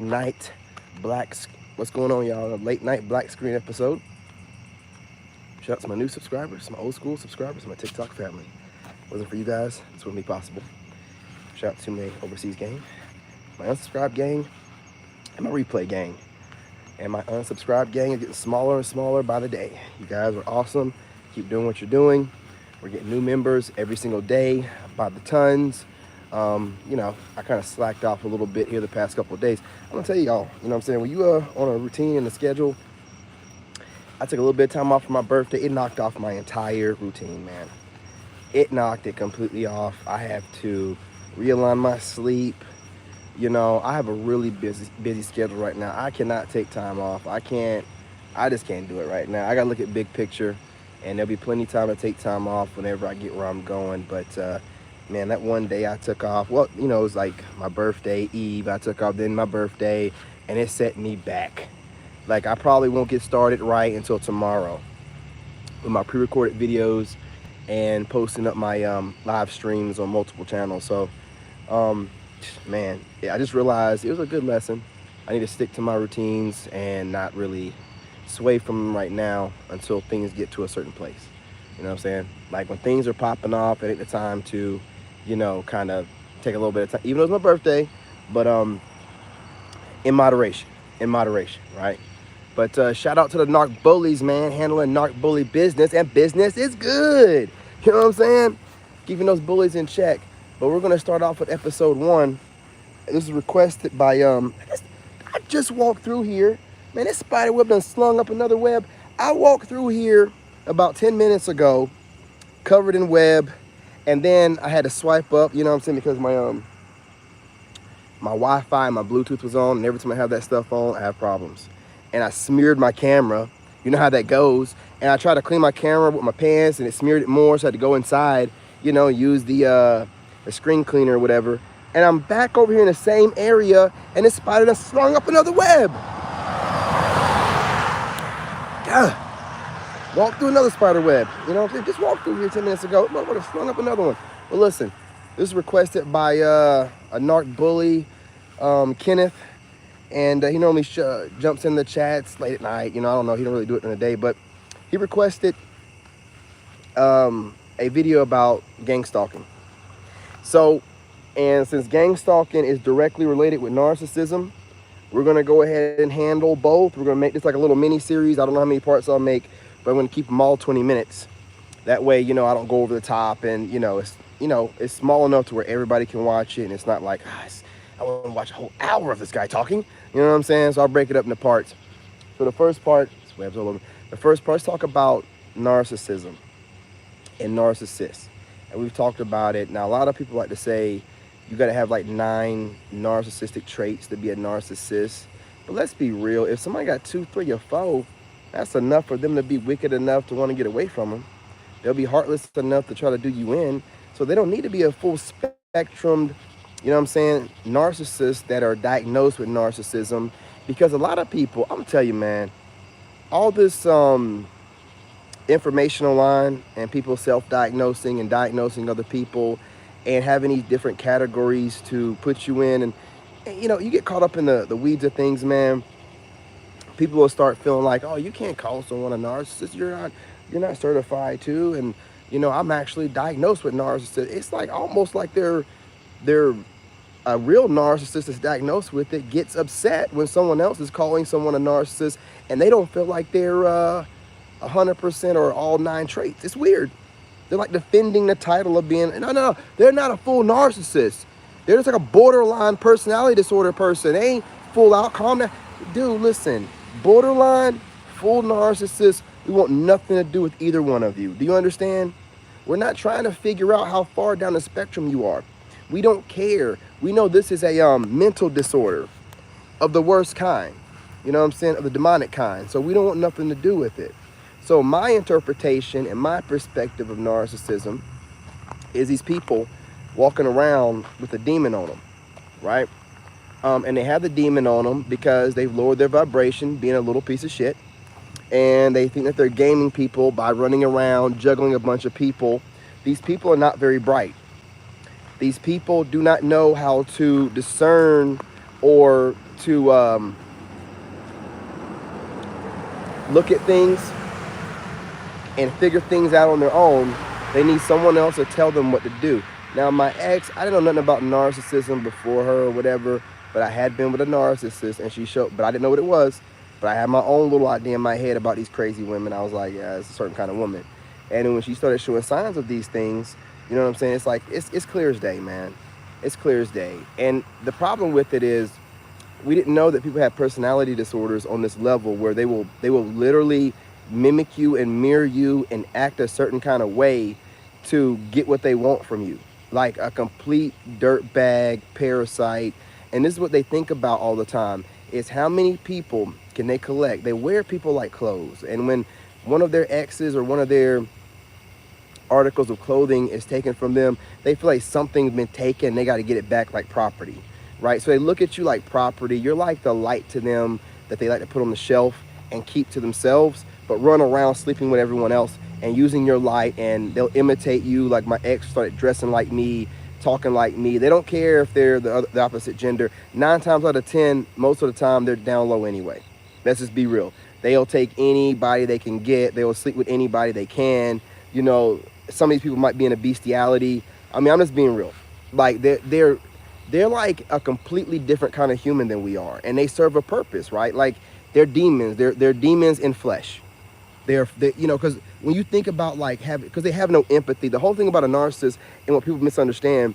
night what's going on, y'all? A late night black screen episode. Shout out to my new subscribers, my old school subscribers, my TikTok family. Wasn't for you guys, this wouldn't be possible. Shout out to my overseas gang, my unsubscribed gang, and my replay gang. And my unsubscribed gang is getting smaller and smaller by the day. You guys are awesome. Keep doing what you're doing. We're getting new members every single day by the tons. I kind of slacked off a little bit here the past couple of days. I'm gonna tell y'all, you know what I'm saying? When you on a routine and a schedule, I took a little bit of time off for my birthday. It knocked off my entire routine, man. It knocked it completely off. I have to realign my sleep. I have a really busy schedule right now. I cannot take time off. I just can't do it right now. I gotta look at big picture, and there'll be plenty of time to take time off whenever I get where I'm going. But man, that one day I took off, well, it was like my birthday eve. I took off then my birthday, and it set me back. Like, I probably won't get started right until tomorrow with my pre-recorded videos and posting up my live streams on multiple channels. So man, yeah, I just realized it was a good lesson. I need to stick to my routines and not really sway from them right now until things get to a certain place. You know what I'm saying? Like, when things are popping off, it ain't the time to, kind of take a little bit of time, even though it's my birthday, but in moderation, right? But shout out to the narc bullies, man, handling narc bully business, and business is good. You know what I'm saying? Keeping those bullies in check. But we're gonna start off with episode 1. This is requested by I just walked through here. Man, this spider web done slung up another web. I walked through here about 10 minutes ago, covered in web, and then I had to swipe up, you know what I'm saying, because my Wi-Fi, my Bluetooth was on, and every time I have that stuff on, I have problems. And I smeared my camera. You know how that goes. And I tried to clean my camera with my pants, and it smeared it more, so I had to go inside, use the screen cleaner or whatever. And I'm back over here in the same area, and this spider done slung up another web. Walked through another spider web. Just walked through here 10 minutes ago. Motherfucker slung up another one. Well, listen, this is requested by a narc bully, Kenneth. And he normally jumps in the chats late at night. I don't know. He don't really do it in the day. But he requested a video about gang stalking. So, and since gang stalking is directly related with narcissism, we're going to go ahead and handle both. We're going to make this like a little mini series. I don't know how many parts I'll make, but I'm going to keep them all 20 minutes. That way, I don't go over the top, and, it's small enough to where everybody can watch it. And it's not like, I want to watch a whole hour of this guy talking. You know what I'm saying? So I'll break it up into parts. So the first part, webs all over. The first part, let's talk about narcissism and narcissists. And we've talked about it. Now, a lot of people like to say you got to have like 9 narcissistic traits to be a narcissist. But let's be real. If somebody got 2, 3, or 4, that's enough for them to be wicked enough to want to get away from them. They'll be heartless enough to try to do you in. So they don't need to be a full spectrum, narcissists that are diagnosed with narcissism. Because a lot of people, I'm telling you, man, all this information online and people self-diagnosing and diagnosing other people and having these different categories to put you in, and you get caught up in the weeds of things, man. People will start feeling like, oh, you can't call someone a narcissist, you're not certified to, and I'm actually diagnosed with narcissism. It's like almost like they're a real narcissist that's diagnosed with it gets upset when someone else is calling someone a narcissist, and they don't feel like they're 100% or all 9 traits. It's weird. They're like defending the title of being, no, they're not a full narcissist. They're just like a borderline personality disorder person. They ain't full out, calm down. Dude, listen, borderline, full narcissist, we want nothing to do with either one of you. Do you understand? We're not trying to figure out how far down the spectrum you are. We don't care. We know this is a mental disorder of the worst kind. You know what I'm saying? Of the demonic kind. So we don't want nothing to do with it. So my interpretation and my perspective of narcissism is these people walking around with a demon on them, right? And they have the demon on them because they've lowered their vibration, being a little piece of shit. And they think that they're gaming people by running around, juggling a bunch of people. These people are not very bright. These people do not know how to discern or to look at things and figure things out on their own. They need someone else to tell them what to do. Now, my ex, I didn't know nothing about narcissism before her or whatever, but I had been with a narcissist, and she showed, but I didn't know what it was. But I had my own little idea in my head about these crazy women. I was like, yeah, it's a certain kind of woman. And then when she started showing signs of these things, you know what I'm saying? It's like, it's clear as day, man. It's clear as day. And the problem with it is, we didn't know that people have personality disorders on this level where they will literally mimic you and mirror you and act a certain kind of way to get what they want from you, like a complete dirtbag parasite. And this is what they think about all the time, is how many people can they collect. They wear people like clothes, and when one of their exes or one of their articles of clothing is taken from them, they feel like something's been taken, they got to get it back like property, right? So they look at you like property. You're like the light to them that they like to put on the shelf and keep to themselves, but run around sleeping with everyone else and using your light, and they'll imitate you. Like my ex started dressing like me, talking like me. They don't care if they're the opposite gender. 9 times out of 10, most of the time, they're down low anyway. Let's just be real. They'll take anybody they can get. They'll sleep with anybody they can. You know, some of these people might be in a bestiality. I mean, I'm just being real. Like they're like a completely different kind of human than we are, and they serve a purpose, right? Like they're demons. They're demons in flesh. They you know, because when you think about like because they have no empathy. The whole thing about a narcissist and what people misunderstand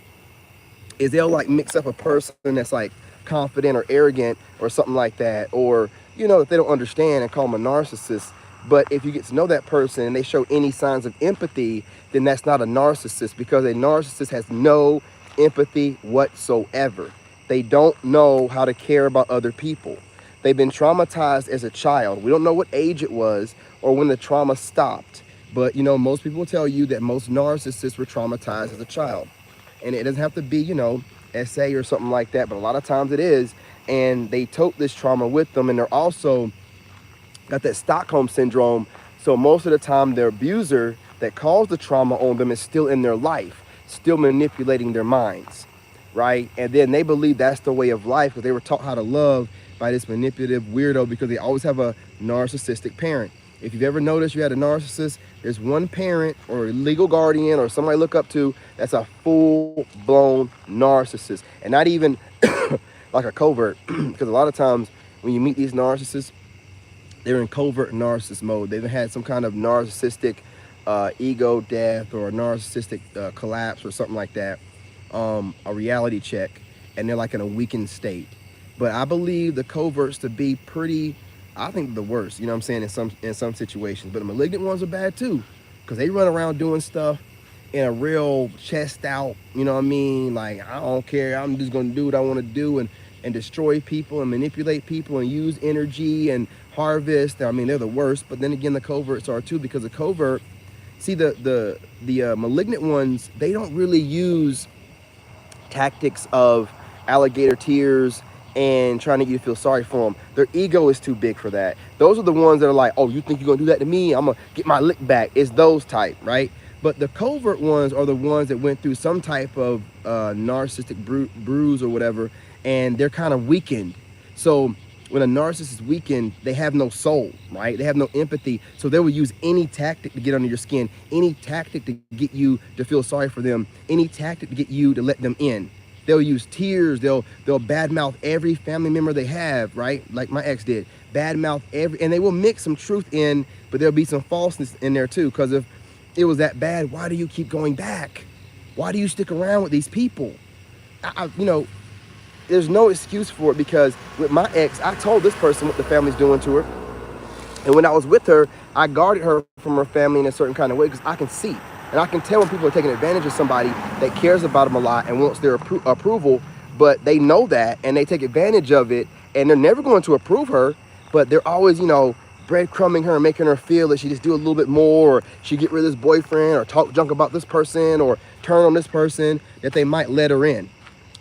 is they'll like mix up a person that's like confident or arrogant or something like that, or you know, that they don't understand, and call them a narcissist. But if you get to know that person and they show any signs of empathy, then that's not a narcissist, because a narcissist has no empathy whatsoever. They don't know how to care about other people. They've been traumatized as a child. We don't know what age it was or when the trauma stopped. But, you know, most people will tell you that most narcissists were traumatized as a child. And it doesn't have to be, you know, SA or something like that, but a lot of times it is. And they tote this trauma with them, and they're also got that Stockholm syndrome. So most of the time, their abuser that caused the trauma on them is still in their life, still manipulating their minds, right? And then they believe that's the way of life because they were taught how to love by this manipulative weirdo, because they always have a narcissistic parent. If you've ever noticed you had a narcissist, there's one parent or a legal guardian or somebody look up to that's a full-blown narcissist, and not even like a covert, because a lot of times when you meet these narcissists, they're in covert narcissist mode. They've had some kind of narcissistic ego death or a narcissistic collapse or something like that, a reality check, and they're like in a weakened state. But I believe the coverts to be pretty, I think the worst, you know what I'm saying, in some situations. But the malignant ones are bad too, because they run around doing stuff in a real chest out, you know what I mean? Like, I don't care, I'm just gonna do what I wanna do, and destroy people and manipulate people and use energy and harvest. I mean, they're the worst. But then again, the coverts are too, because the covert, see, the malignant ones, they don't really use tactics of alligator tears and trying to get you to feel sorry for them. Their ego is too big for that. Those are the ones that are like, oh, you think you're gonna do that to me? I'm gonna get my lick back. It's those type, right? But the covert ones are the ones that went through some type of narcissistic bruise or whatever, and they're kind of weakened. So when a narcissist is weakened, they have no soul, right? They have no empathy. So they will use any tactic to get under your skin, any tactic to get you to feel sorry for them, any tactic to get you to let them in. They'll use tears. They'll badmouth every family member they have, right? Like my ex did. Badmouth every, and they will mix some truth in, but there'll be some falseness in there too. Because if it was that bad, why do you keep going back? Why do you stick around with these people? You know, there's no excuse for it, because with my ex, I told this person what the family's doing to her. And when I was with her, I guarded her from her family in a certain kind of way, because I can see. And I can tell when people are taking advantage of somebody that cares about them a lot and wants their approval, but they know that and they take advantage of it, and they're never going to approve her, but they're always, you know, breadcrumbing her and making her feel that she just do a little bit more, or she get rid of this boyfriend, or talk junk about this person, or turn on this person, that they might let her in.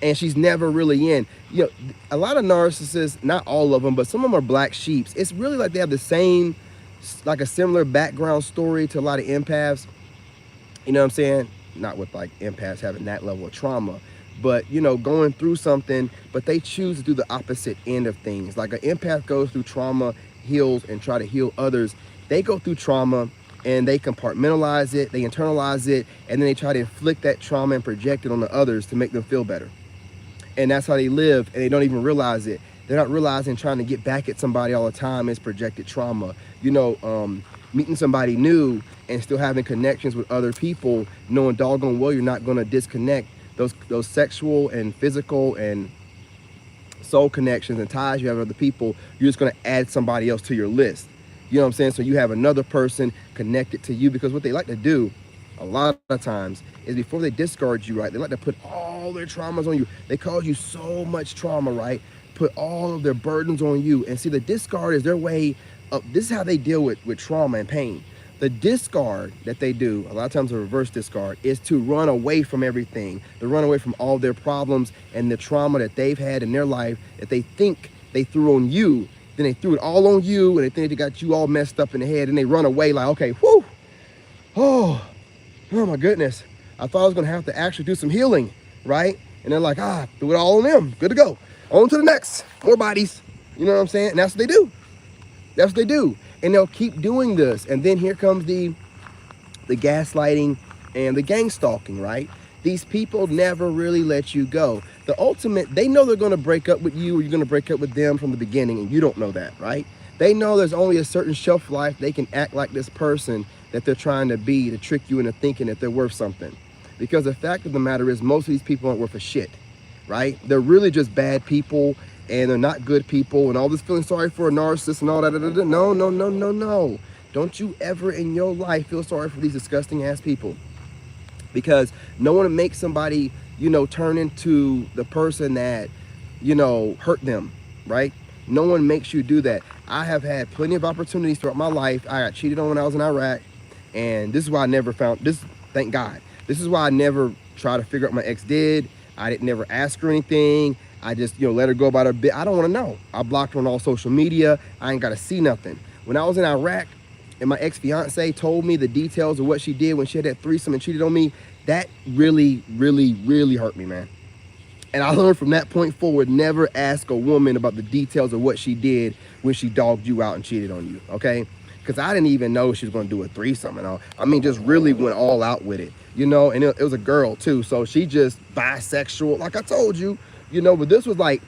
And she's never really in. You know, a lot of narcissists, not all of them, but some of them are black sheeps. It's really like they have the same, like a similar background story to a lot of empaths. You know what I'm saying? Not with like empaths having that level of trauma, but you know, going through something, but they choose to do the opposite end of things. Like an empath goes through trauma, heals, and try to heal others. They go through trauma and they compartmentalize it, they internalize it, and then they try to inflict that trauma and project it on the others to make them feel better. And that's how they live, and they don't even realize it. They're not realizing trying to get back at somebody all the time is projected trauma. You know, meeting somebody new and still having connections with other people, knowing doggone well you're not going to disconnect those sexual and physical and soul connections and ties you have with other people. You're just going to add somebody else to your list. You know what I'm saying? So you have another person connected to you, because what they like to do a lot of times is before they discard you, right, they like to put all their traumas on you. They cause you so much trauma, right? Put all of their burdens on you. And see, the discard is their way of, this is how they deal with trauma and pain. The discard that they do, a lot of times a reverse discard, is to run away from everything, to run away from all their problems and the trauma that they've had in their life that they think they threw on you. Then they threw it all on you, and they think they got you all messed up in the head, and they run away like, okay, whoo, oh my goodness, I thought I was gonna have to actually do some healing, right? And they're like, threw it all on them, good to go. On to the next, more bodies. You know what I'm saying? And that's what they do. That's what they do. And they'll keep doing this. And then here comes the gaslighting and the gang stalking, right? These people never really let you go. The ultimate, they know they're gonna break up with you, or you're gonna break up with them from the beginning, and you don't know that, right? They know there's only a certain shelf life they can act like this person that they're trying to be, to trick you into thinking that they're worth something. Because the fact of the matter is, most of these people aren't worth a shit, right? They're really just bad people, and they're not good people, and all this feeling sorry for a narcissist and all that. No, no, no, no, no. Don't you ever in your life feel sorry for these disgusting ass people. Because no one makes somebody, you know, turn into the person that, you know, hurt them, right? No one makes you do that. I have had plenty of opportunities throughout my life. I got cheated on when I was in Iraq, and this is why I never found this. Thank God. This is why I never tried to figure out what my ex did. I didn't never ask her anything. I just, you know, let her go about her bit. I don't want to know. I blocked her on all social media. I ain't got to see nothing. When I was in Iraq, and my ex-fiance told me the details of what she did when she had that threesome and cheated on me, that really, really, really hurt me, man. And I learned from that point forward, never ask a woman about the details of what she did when she dogged you out and cheated on you, okay? Because I didn't even know she was going to do a threesome and all. I mean, just really went all out with it, you know? And it was a girl, too, so she just bisexual, like I told you, you know? But this was like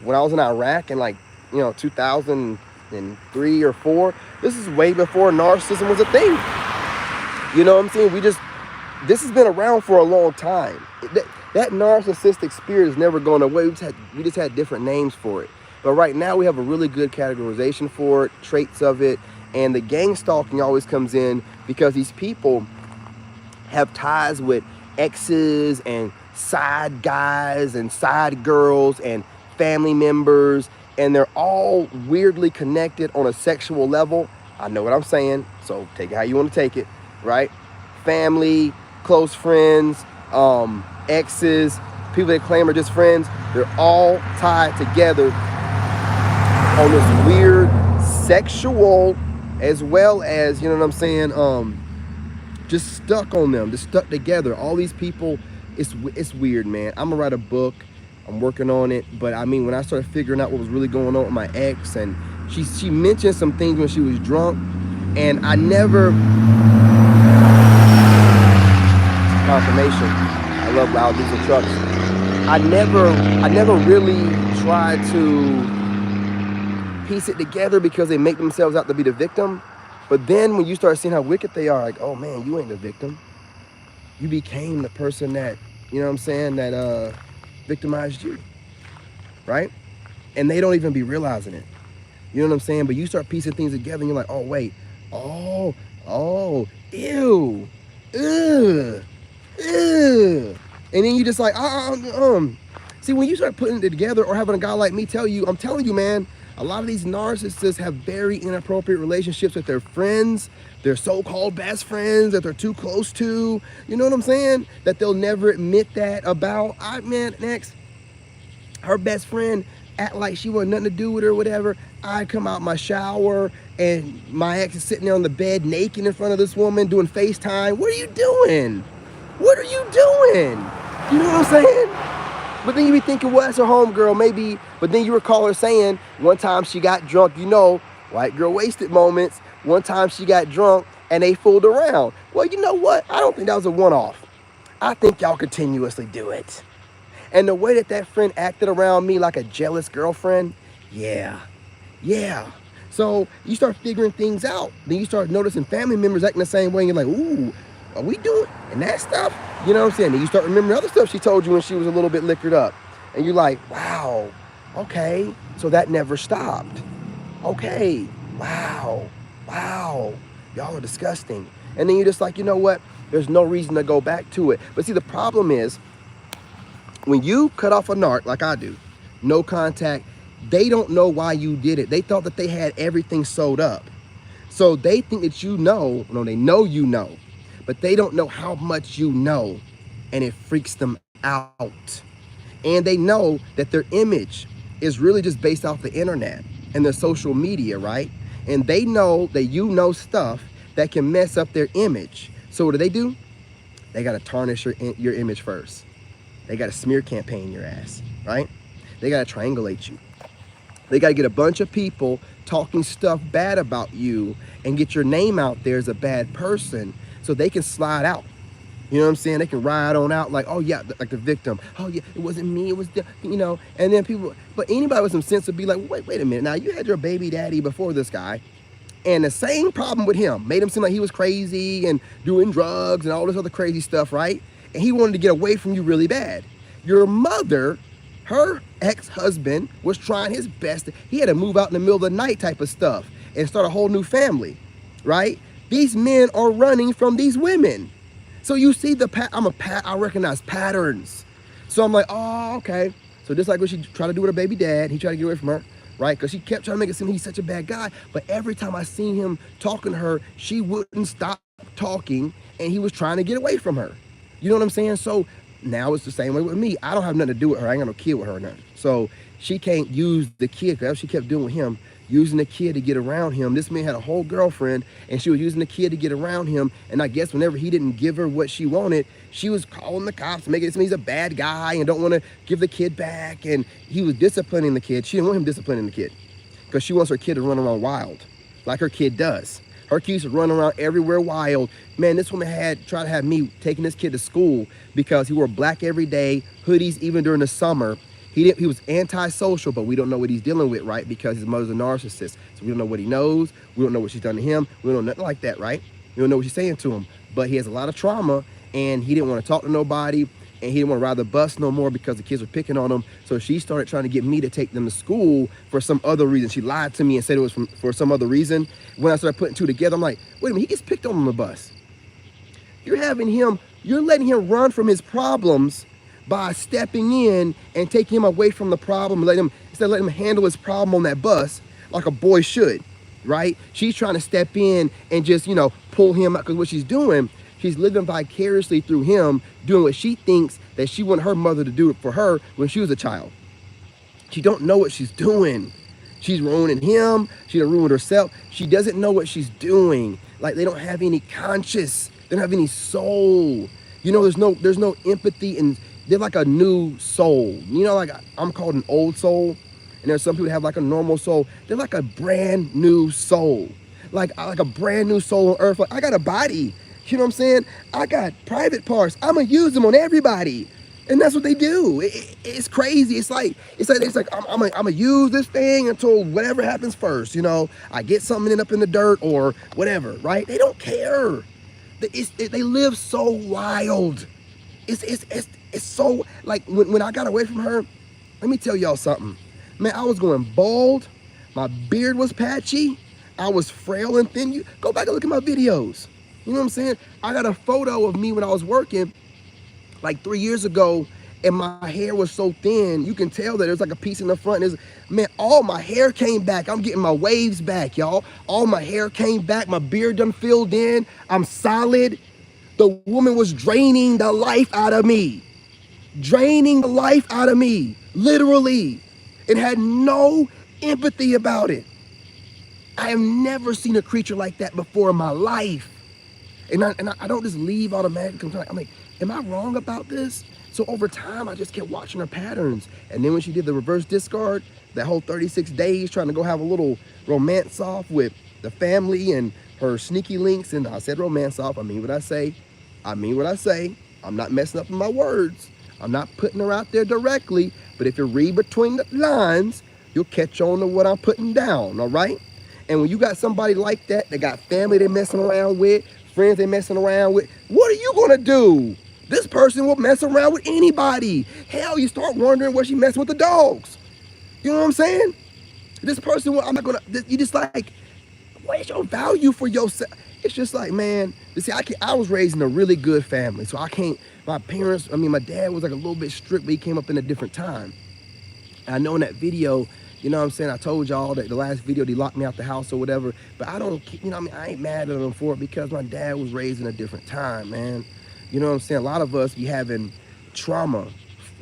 when I was in Iraq in, like, you know, 2003 or 4. This is way before narcissism was a thing. You know what I'm saying? This has been around for a long time. That narcissistic spirit is never going away. We just had different names for it. But right now we have a really good categorization for it, traits of it, and the gang stalking always comes in because these people have ties with exes and side guys and side girls and family members, and they're all weirdly connected on a sexual level. I know what I'm saying, so take it how you want to take it, right? Family, close friends, exes, people they claim are just friends, they're all tied together on this weird sexual, as well as, you know what I'm saying, just stuck on them, just stuck together. All these people, it's weird, man. I'm gonna write a book. I'm working on it, but I mean, when I started figuring out what was really going on with my ex, and she mentioned some things when she was drunk, and I never, confirmation, I love loud diesel trucks. I never really tried to piece it together because they make themselves out to be the victim. But then when you start seeing how wicked they are, like, oh man, you ain't the victim. You became the person that, you know what I'm saying, that victimized you, right? And they don't even be realizing it. You know what I'm saying? But you start piecing things together and you're like, oh wait, oh, ew, ugh, ugh. And then you just like, See, when you start putting it together, or having a guy like me tell you, I'm telling you, man, a lot of these narcissists have very inappropriate relationships with their friends, their so-called best friends that they're too close to. You know what I'm saying? That they'll never admit that about. Next, her best friend act like she wanted nothing to do with her or whatever. I come out my shower and my ex is sitting there on the bed naked in front of this woman doing FaceTime. What are you doing? What are you doing? You know what I'm saying? But then you be thinking, well, that's her homegirl, maybe. But then you recall her saying one time she got drunk, white girl wasted moments. One time she got drunk and they fooled around. Well, you know what? I don't think that was a one-off. I think y'all continuously do it. And the way that friend acted around me like a jealous girlfriend, yeah, yeah. So you start figuring things out. Then you start noticing family members acting the same way. And you're like, ooh, are we doing? And that stuff, you know what I'm saying? And you start remembering other stuff she told you when she was a little bit liquored up. And you're like, wow, okay. So that never stopped. Okay, wow, wow. Y'all are disgusting. And then you're just like, you know what? There's no reason to go back to it. But see, the problem is, when you cut off a narc like I do, no contact, they don't know why you did it. They thought that they had everything sewed up. So they think that they know you know, but they don't know how much you know, and it freaks them out. And they know that their image is really just based off the internet and their social media, right? And they know that you know stuff that can mess up their image. So what do? They got to tarnish your image first. They got to smear campaign your ass, right? They got to triangulate you. They got to get a bunch of people talking stuff bad about you and get your name out there as a bad person so they can slide out. You know what I'm saying? They can ride on out like, oh yeah, like the victim. Oh yeah, it wasn't me, it was the, and then people, but anybody with some sense would be like, wait a minute. Now you had your baby daddy before this guy, and the same problem with him made him seem like he was crazy and doing drugs and all this other crazy stuff, right? And he wanted to get away from you really bad. Your mother, her ex-husband, was trying his best. He had to move out in the middle of the night type of stuff and start a whole new family, right? These men are running from these women. So you see I recognize patterns. So I'm like, oh, okay. So just like what she tried to do with her baby dad, he tried to get away from her, right? Because she kept trying to make it seem he's such a bad guy. But every time I seen him talking to her, she wouldn't stop talking, and he was trying to get away from her. You know what I'm saying? So now it's the same way with me. I don't have nothing to do with her. I ain't got no kid with her or nothing. So she can't use the kid, because she kept doing with him, using the kid to get around him. This man had a whole girlfriend, and she was using the kid to get around him. And I guess whenever he didn't give her what she wanted, she was calling the cops, making it seem he's a bad guy and don't want to give the kid back. And he was disciplining the kid. She didn't want him disciplining the kid because she wants her kid to run around wild like her kid does. Her kid used to run around everywhere wild. Man, this woman tried to have me taking this kid to school because he wore black every day, hoodies even during the summer. He was antisocial, but we don't know what he's dealing with, right? Because his mother's a narcissist. So we don't know what he knows. We don't know what she's done to him. We don't know nothing like that, right? We don't know what she's saying to him. But he has a lot of trauma, and he didn't want to talk to nobody, and he didn't want to ride the bus no more because the kids were picking on him. So she started trying to get me to take them to school for some other reason. She lied to me and said it was for some other reason. When I started putting two together, I'm like, wait a minute, he gets picked on the bus. You're letting him run from his problems by stepping in and taking him away from the problem, instead of letting him handle his problem on that bus like a boy should, right? She's trying to step in and just, pull him out, because what she's doing, she's living vicariously through him, doing what she thinks that she wanted her mother to do for her when she was a child. She don't know what she's doing. She's ruining him. She done ruined herself. She doesn't know what she's doing. Like, they don't have any conscience. They don't have any soul. There's no empathy, and they're like a new soul. Like I'm called an old soul, and there's some people that have like a normal soul. They're like a brand new soul, like a brand new soul on earth. Like, I got a body, you know what I'm saying? I got private parts. I'm gonna use them on everybody, and that's what they do. It's crazy. It's like I'm gonna use this thing until whatever happens first. I get something up in the dirt or whatever, right? They don't care. They live so wild. It's so, like, when I got away from her, let me tell y'all something. Man, I was going bald. My beard was patchy. I was frail and thin. You go back and look at my videos. You know what I'm saying? I got a photo of me when I was working like 3 years ago, and my hair was so thin. You can tell that there's like a piece in the front. Man, all my hair came back. I'm getting my waves back, y'all. All my hair came back. My beard done filled in. I'm solid. The woman was draining the life out of me. Draining the life out of me, literally, and had no empathy about it. I have never seen a creature like that before in my life. And I don't just leave automatically. I'm like, am I wrong about this? So over time, I just kept watching her patterns. And then when she did the reverse discard, that whole 36 days trying to go have a little romance off with the family and her sneaky links, and I said romance off, I mean what I say. I mean what I say. I'm not messing up my words. I'm not putting her out there directly, but if you read between the lines, you'll catch on to what I'm putting down, all right? And when you got somebody like that, they got family they're messing around with, friends they're messing around with, what are you gonna do? This person will mess around with anybody. Hell, you start wondering where she messing with the dogs. You know what I'm saying? This person, I'm not gonna, you just like, what is your value for yourself? It's just like, man, you see, I was raised in a really good family, so I can't, my parents, I mean, my dad was like a little bit strict, but he came up in a different time. I know in that video, you know what I'm saying, I told y'all that the last video, they locked me out the house or whatever, but I don't, you know what I mean, I ain't mad at them for it because my dad was raised in a different time, man. You know what I'm saying? A lot of us be having trauma,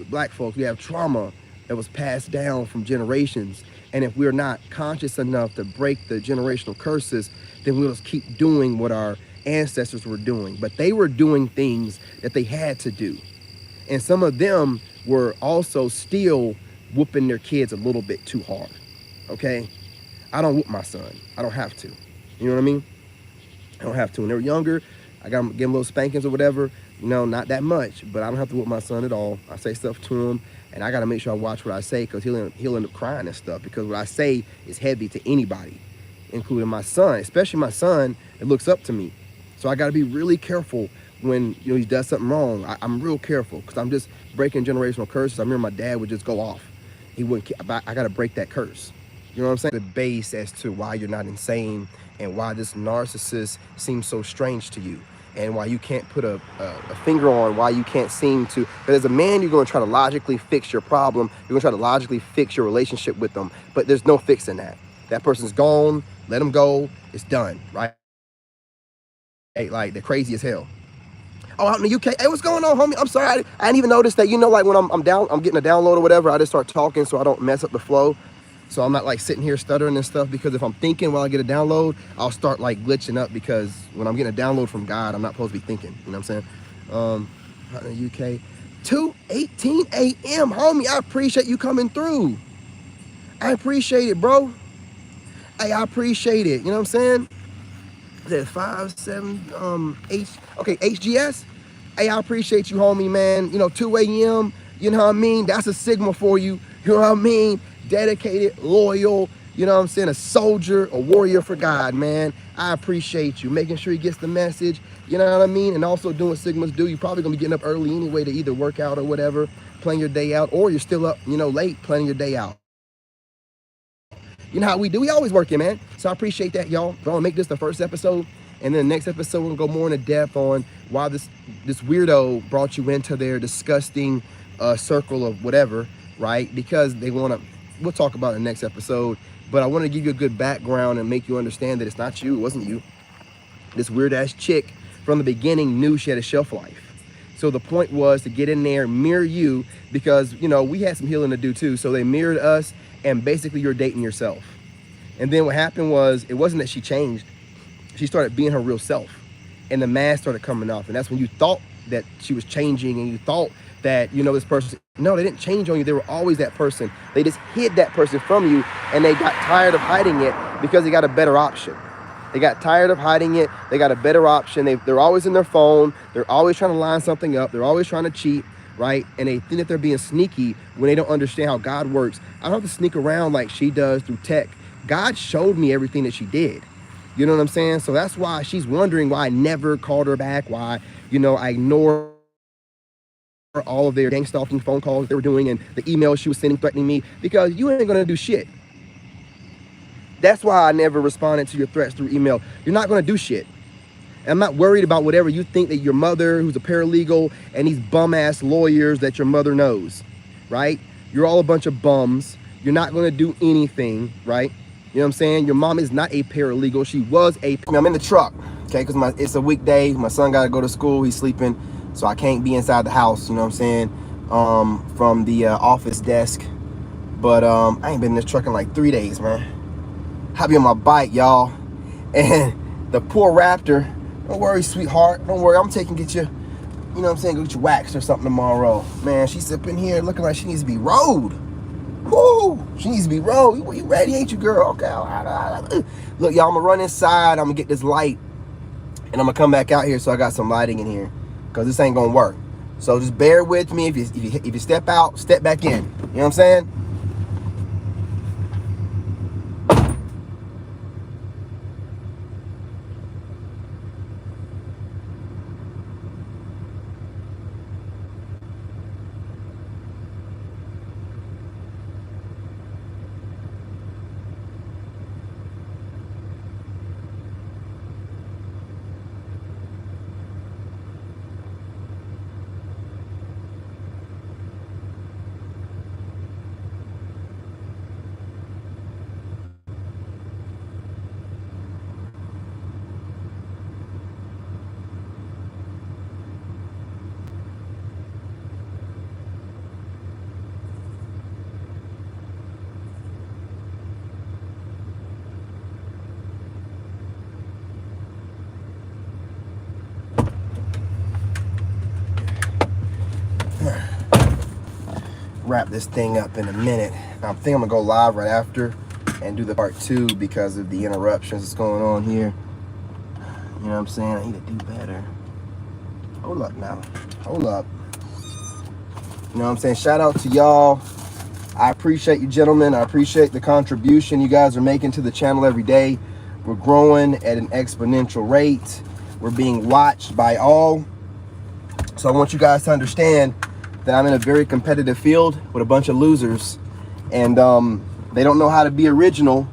black folks, we have trauma that was passed down from generations. And if we're not conscious enough to break the generational curses, then we'll just keep doing what our ancestors were doing. But they were doing things that they had to do. And some of them were also still whooping their kids a little bit too hard, okay? I don't whoop my son. I don't have to. You know what I mean? I don't have to. When they were younger, I got them, give them little spankings or whatever. You know, not that much, but I don't have to whoop my son at all. I say stuff to him, and I got to make sure I watch what I say because he'll end up crying and stuff because what I say is heavy to anybody, including my son, especially my son that looks up to me. So I got to be really careful when, you know, he does something wrong. I'm real careful because I'm just breaking generational curses. I remember my dad would just go off. He wouldn't. I got to break that curse. You know what I'm saying? The base as to why you're not insane and why this narcissist seems so strange to you and why you can't put a finger on why you can't seem to. But as a man, you're going to try to logically fix your problem. You're going to try to logically fix your relationship with them. But there's no fixing that. That person's gone. Let them go. It's done, right? Hey, like, they're crazy as hell. Oh, out in the UK. Hey, what's going on, homie? I'm sorry. I didn't even notice that. You know, like when I'm getting a download or whatever, I just start talking so I don't mess up the flow. So I'm not like sitting here stuttering and stuff because if I'm thinking while I get a download, I'll start like glitching up because when I'm getting a download from God, I'm not supposed to be thinking. You know what I'm saying? Out in the UK. 2:18 a.m. Homie, I appreciate you coming through. I appreciate it, bro. Hey, I appreciate it. You know what I'm saying? There's 5-7 HGS. Hey, I appreciate you, homie, man. You know, 2 a.m. You know what I mean? That's a Sigma for you. You know what I mean? Dedicated, loyal. You know what I'm saying? A soldier, a warrior for God, man. I appreciate you making sure he gets the message. You know what I mean? And also doing what Sigmas do. You're probably gonna be getting up early anyway to either work out or whatever, planning your day out, or you're still up, you know, late planning your day out. You know how we do. We always working, man. So I appreciate that, y'all. But I'm gonna make this the first episode, and then the next episode we'll go more into depth on why this weirdo brought you into their disgusting circle of whatever, right? Because they want to. We'll talk about it in the next episode. But I want to give you a good background and make you understand that it's not you. It wasn't you. This weird ass chick from the beginning knew she had a shelf life. So the point was to get in there, mirror you, because, you know, we had some healing to do too. So they mirrored us, and basically you're dating yourself. And then what happened was, it wasn't that she changed. She started being her real self. And the mask started coming off. And that's when you thought that she was changing and you thought that, you know, this person, no, they didn't change on you. They were always that person. They just hid that person from you, and they got tired of hiding it because they got a better option. They got tired of hiding it. They got a better option. They're always in their phone. They're always trying to line something up. They're always trying to cheat, right? And they think that they're being sneaky when they don't understand how God works. I don't have to sneak around like she does through tech. God showed me everything that she did. You know what I'm saying? So that's why she's wondering why I never called her back, why, you know, I ignored all of their gang stalking phone calls they were doing and the emails she was sending threatening me, because you ain't gonna do shit. That's why I never responded to your threats through email. You're not gonna do shit. And I'm not worried about whatever you think that your mother, who's a paralegal, and these bum ass lawyers that your mother knows, right? You're all a bunch of bums. You're not gonna do anything, right? You know what I'm saying? Your mom is not a paralegal. She was a. I'm in the truck, okay? Because it's a weekday. My son got to go to school. He's sleeping, so I can't be inside the house. You know what I'm saying? From the office desk. But I ain't been in this truck in like 3 days, man. I be on my bike, y'all, and the poor Raptor. Don't worry, sweetheart. Don't worry. I'm taking get you. you know what I'm saying, go get your wax or something tomorrow. Man, she's up in here looking like she needs to be rode. Woo! She needs to be rode. You ready, ain't you, girl? Okay. Look, y'all, I'm gonna run inside. I'm gonna get this light, and I'm gonna come back out here so I got some lighting in here, cause this ain't gonna work. So just bear with me. If you step out, step back in. You know what I'm saying? Wrap this thing up in a minute. I think I'm gonna go live right after and do the part 2 because of the interruptions that's going on here. You know what I'm saying? I need to do better. Hold up now. Hold up. You know what I'm saying? Shout out to y'all. I appreciate you, gentlemen. I appreciate the contribution you guys are making to the channel every day. We're growing at an exponential rate. We're being watched by all. So I want you guys to understand that I'm in a very competitive field with a bunch of losers, and they don't know how to be original,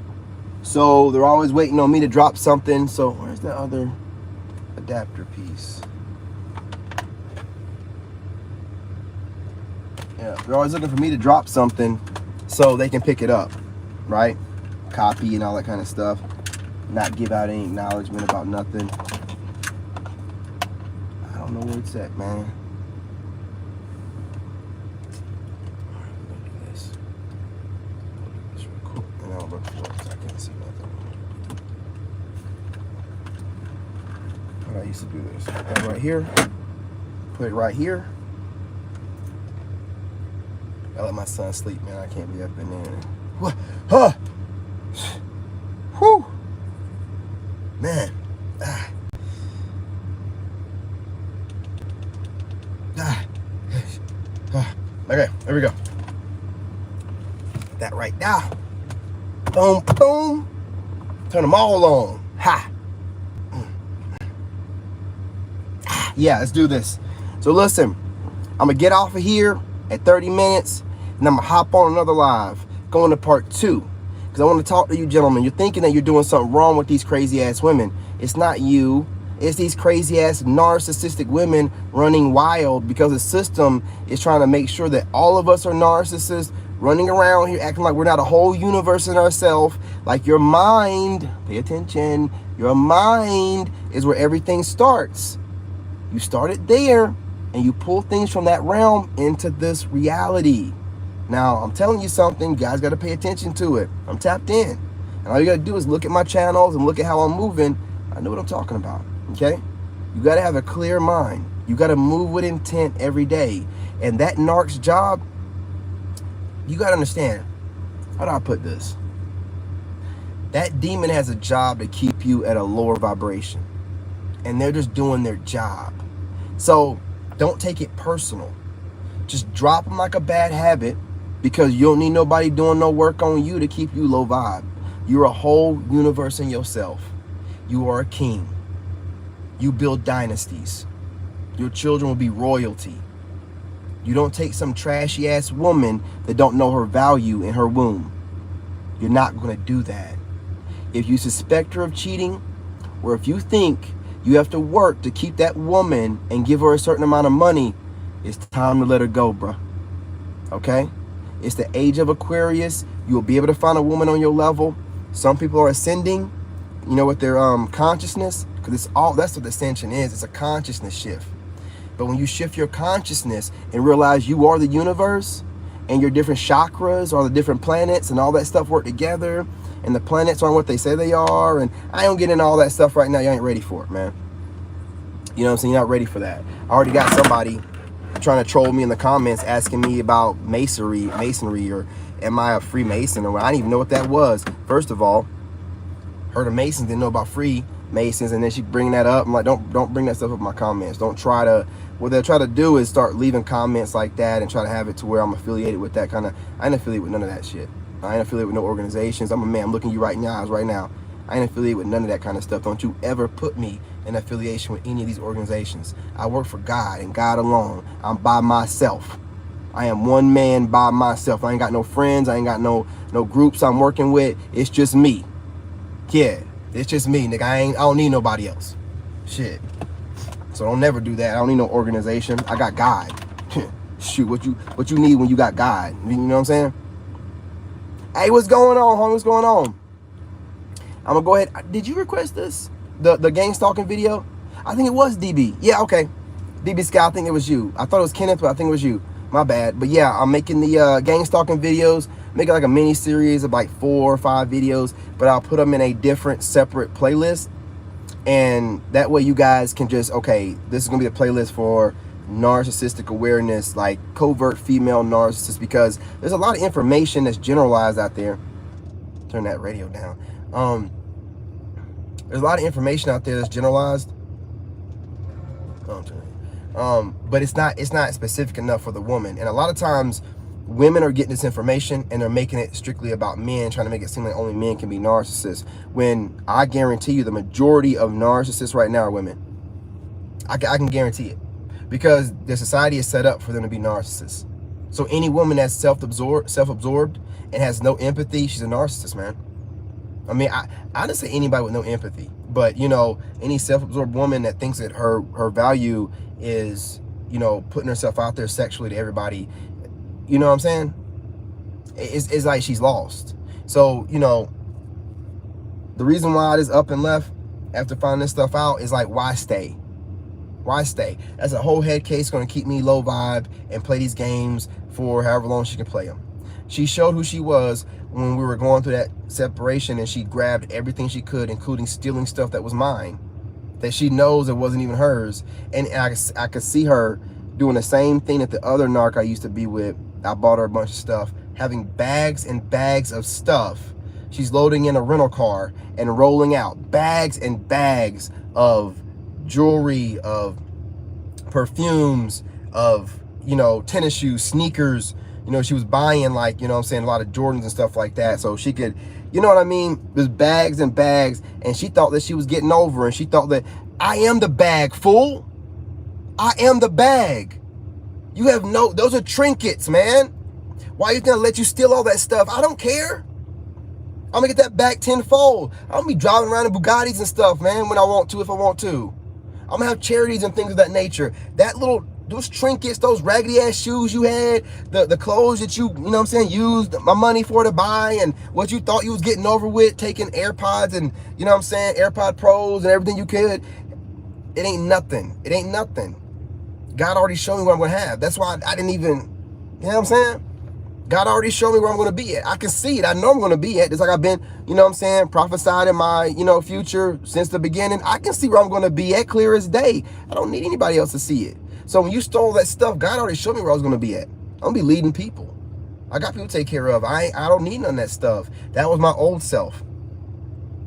so they're always waiting on me to drop something. So where's the other adapter piece? Yeah, they're always looking for me to drop something so they can pick it up, right? Copy and all that kind of stuff, not give out any acknowledgement about nothing. I don't know where it's at, man. I used to do this. Put it right here. Put it right here. I let my son sleep, man. I can't be up in there. What? Huh? Whew. Man. Ah. Ah. Ah. Okay, there we go. That right now. Boom, boom. Turn them all on. Ha. Yeah, let's do this. So listen, I'm gonna get off of here at 30 minutes, and I'm gonna hop on another live, going to part 2, because I want to talk to you, gentlemen. You're thinking that you're doing something wrong with these crazy ass women. It's not you. It's these crazy ass narcissistic women running wild, because the system is trying to make sure that all of us are narcissists, running around here acting like we're not a whole universe in ourselves. Like your mind, pay attention, your mind is where everything starts. You started there, and you pull things from that realm into this reality. Now, I'm telling you something, you guys got to pay attention to it. I'm tapped in. And all you got to do is look at my channels and look at how I'm moving. I know what I'm talking about, okay? You got to have a clear mind. You got to move with intent every day. And that narc's job, you got to understand. How do I put this? That demon has a job to keep you at a lower vibration. And they're just doing their job. So don't take it personal. Just drop them like a bad habit, because you don't need nobody doing no work on you to keep you low vibe. You're a whole universe in yourself. You are a king. You build dynasties. Your children will be royalty. You don't take some trashy ass woman that don't know her value in her womb. You're not going to do that. If you suspect her of cheating, or if you think you have to work to keep that woman and give her a certain amount of money, it's time to let her go, bro. Okay? It's the age of Aquarius. You'll be able to find a woman on your level. Some people are ascending, you know, with their consciousness, because it's all, that's what ascension is. It's a consciousness shift. But when you shift your consciousness and realize you are the universe, and your different chakras are the different planets, and all that stuff work together, and the planets aren't what they say they are, and I don't get into all that stuff right now. You ain't ready for it, man. You know what I'm saying? You're not ready for that. I already got somebody trying to troll me in the comments asking me about masonry, or am I a Freemason? Or I didn't even know what that was. First of all, heard of Masons, didn't know about Freemasons, and then she bring that up. I'm like, don't bring that stuff up in my comments. Don't try to. What they'll try to do is start leaving comments like that and try to have it to where I'm affiliated with that kind of. I ain't affiliated with none of that shit. I ain't affiliated with no organizations. I'm a man. I'm looking you right in your eyes right now. I ain't affiliated with none of that kind of stuff. Don't you ever put me in affiliation with any of these organizations. I work for God and God alone. I'm by myself. I am one man by myself. I ain't got no friends. I ain't got no groups I'm working with. It's just me. Yeah, it's just me, nigga. I don't need nobody else. Shit. So don't never do that. I don't need no organization. I got God. Shoot, what you need when you got God? You know what I'm saying? Hey, what's going on, homie? What's going on? I'm gonna go ahead. Did you request this? The gang stalking video? I think it was DB. Yeah, okay. DB Sky, I think it was you. I thought it was Kenneth, but I think it was you. My bad. But yeah, I'm making the gang stalking videos. Make it like a mini series of like 4 or 5 videos, but I'll put them in a different separate playlist. And that way you guys can just, okay, this is gonna be the playlist for narcissistic awareness, like covert female narcissists, because there's a lot of information that's generalized out there. Turn that radio down. There's a lot of information out there that's generalized. But it's not specific enough for the woman. And a lot of times women are getting this information and they're making it strictly about men, trying to make it seem like only men can be narcissists, when I guarantee you the majority of narcissists right now are women. I can guarantee it, because the society is set up for them to be narcissists. So any woman that's self-absorbed and has no empathy, she's a narcissist, man. I mean, I didn't say anybody with no empathy, but you know, any self-absorbed woman that thinks that her value is, you know, putting herself out there sexually to everybody, you know what I'm saying? It's like she's lost. So, you know, the reason why I just up and left after finding this stuff out is like, why stay? Why stay? That's a whole head case going to keep me low vibe and play these games for however long she can play them. She showed who she was when we were going through that separation, and she grabbed everything she could, including stealing stuff that was mine, that she knows it wasn't even hers. And I could see her doing the same thing that the other narc I used to be with. I bought her a bunch of stuff, having bags and bags of stuff. She's loading in a rental car and rolling out bags and bags of jewelry, of perfumes, of, you know, tennis shoes, sneakers. You know, she was buying, like, you know what I'm saying, a lot of Jordans and stuff like that, so she could, you know what I mean? There's bags and bags, and she thought that she was getting over, and she thought that, I am the bag, fool. I am the bag. You have no, those are trinkets, man. Why are you gonna let you steal all that stuff? I don't care. I'm gonna get that back tenfold. I'm gonna be driving around in Bugattis and stuff, man, when I want to, if I want to. I'm gonna have charities and things of that nature. Those trinkets, those raggedy ass shoes you had, the clothes that you know what I'm saying, used my money for to buy, and what you thought you was getting over with, taking AirPods and, you know what I'm saying, AirPod Pros and everything you could. It ain't nothing. It ain't nothing. God already showed me what I'm gonna have. That's why I didn't even, you know what I'm saying? God already showed me where I'm gonna be at. I can see it. I know I'm gonna be at. Just like I've been, you know what I'm saying, prophesied in my, you know, future since the beginning. I can see where I'm gonna be at clear as day. I don't need anybody else to see it. So when you stole that stuff, God already showed me where I was gonna be at. I'm gonna be leading people. I got people to take care of. I don't need none of that stuff. That was my old self.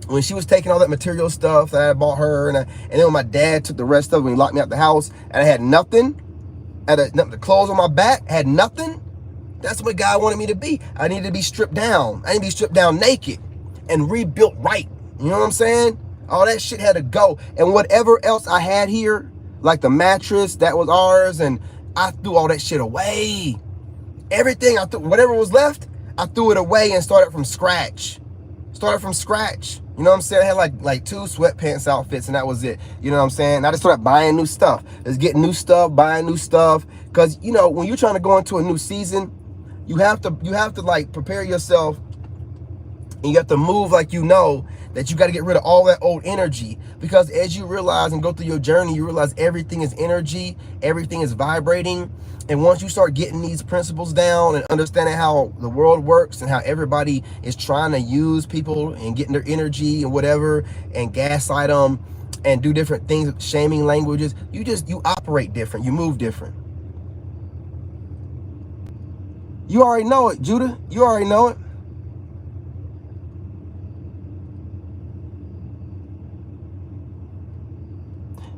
When she was taking all that material stuff that I bought her, and then when my dad took the rest of it when he locked me out the house, and I had nothing, I had the clothes on my back, had nothing. That's what God wanted me to be. I needed to be stripped down. I need to be stripped down naked and rebuilt right. You know what I'm saying? All that shit had to go. And whatever else I had here, like the mattress that was ours, and I threw all that shit away. Everything I threw, whatever was left, I threw it away and started from scratch. Started from scratch. You know what I'm saying? I had like 2 sweatpants outfits, and that was it. You know what I'm saying? I just started buying new stuff. Just getting new stuff, buying new stuff. Because, you know, when you're trying to go into a new season, you have to like prepare yourself, and you have to move like, you know, that you got to get rid of all that old energy. Because as you realize and go through your journey, you realize everything is energy, everything is vibrating. And once you start getting these principles down and understanding how the world works and how everybody is trying to use people and getting their energy and whatever and gaslight them and do different things, shaming languages. You operate different. You move different. You already know it, Judah. You already know it.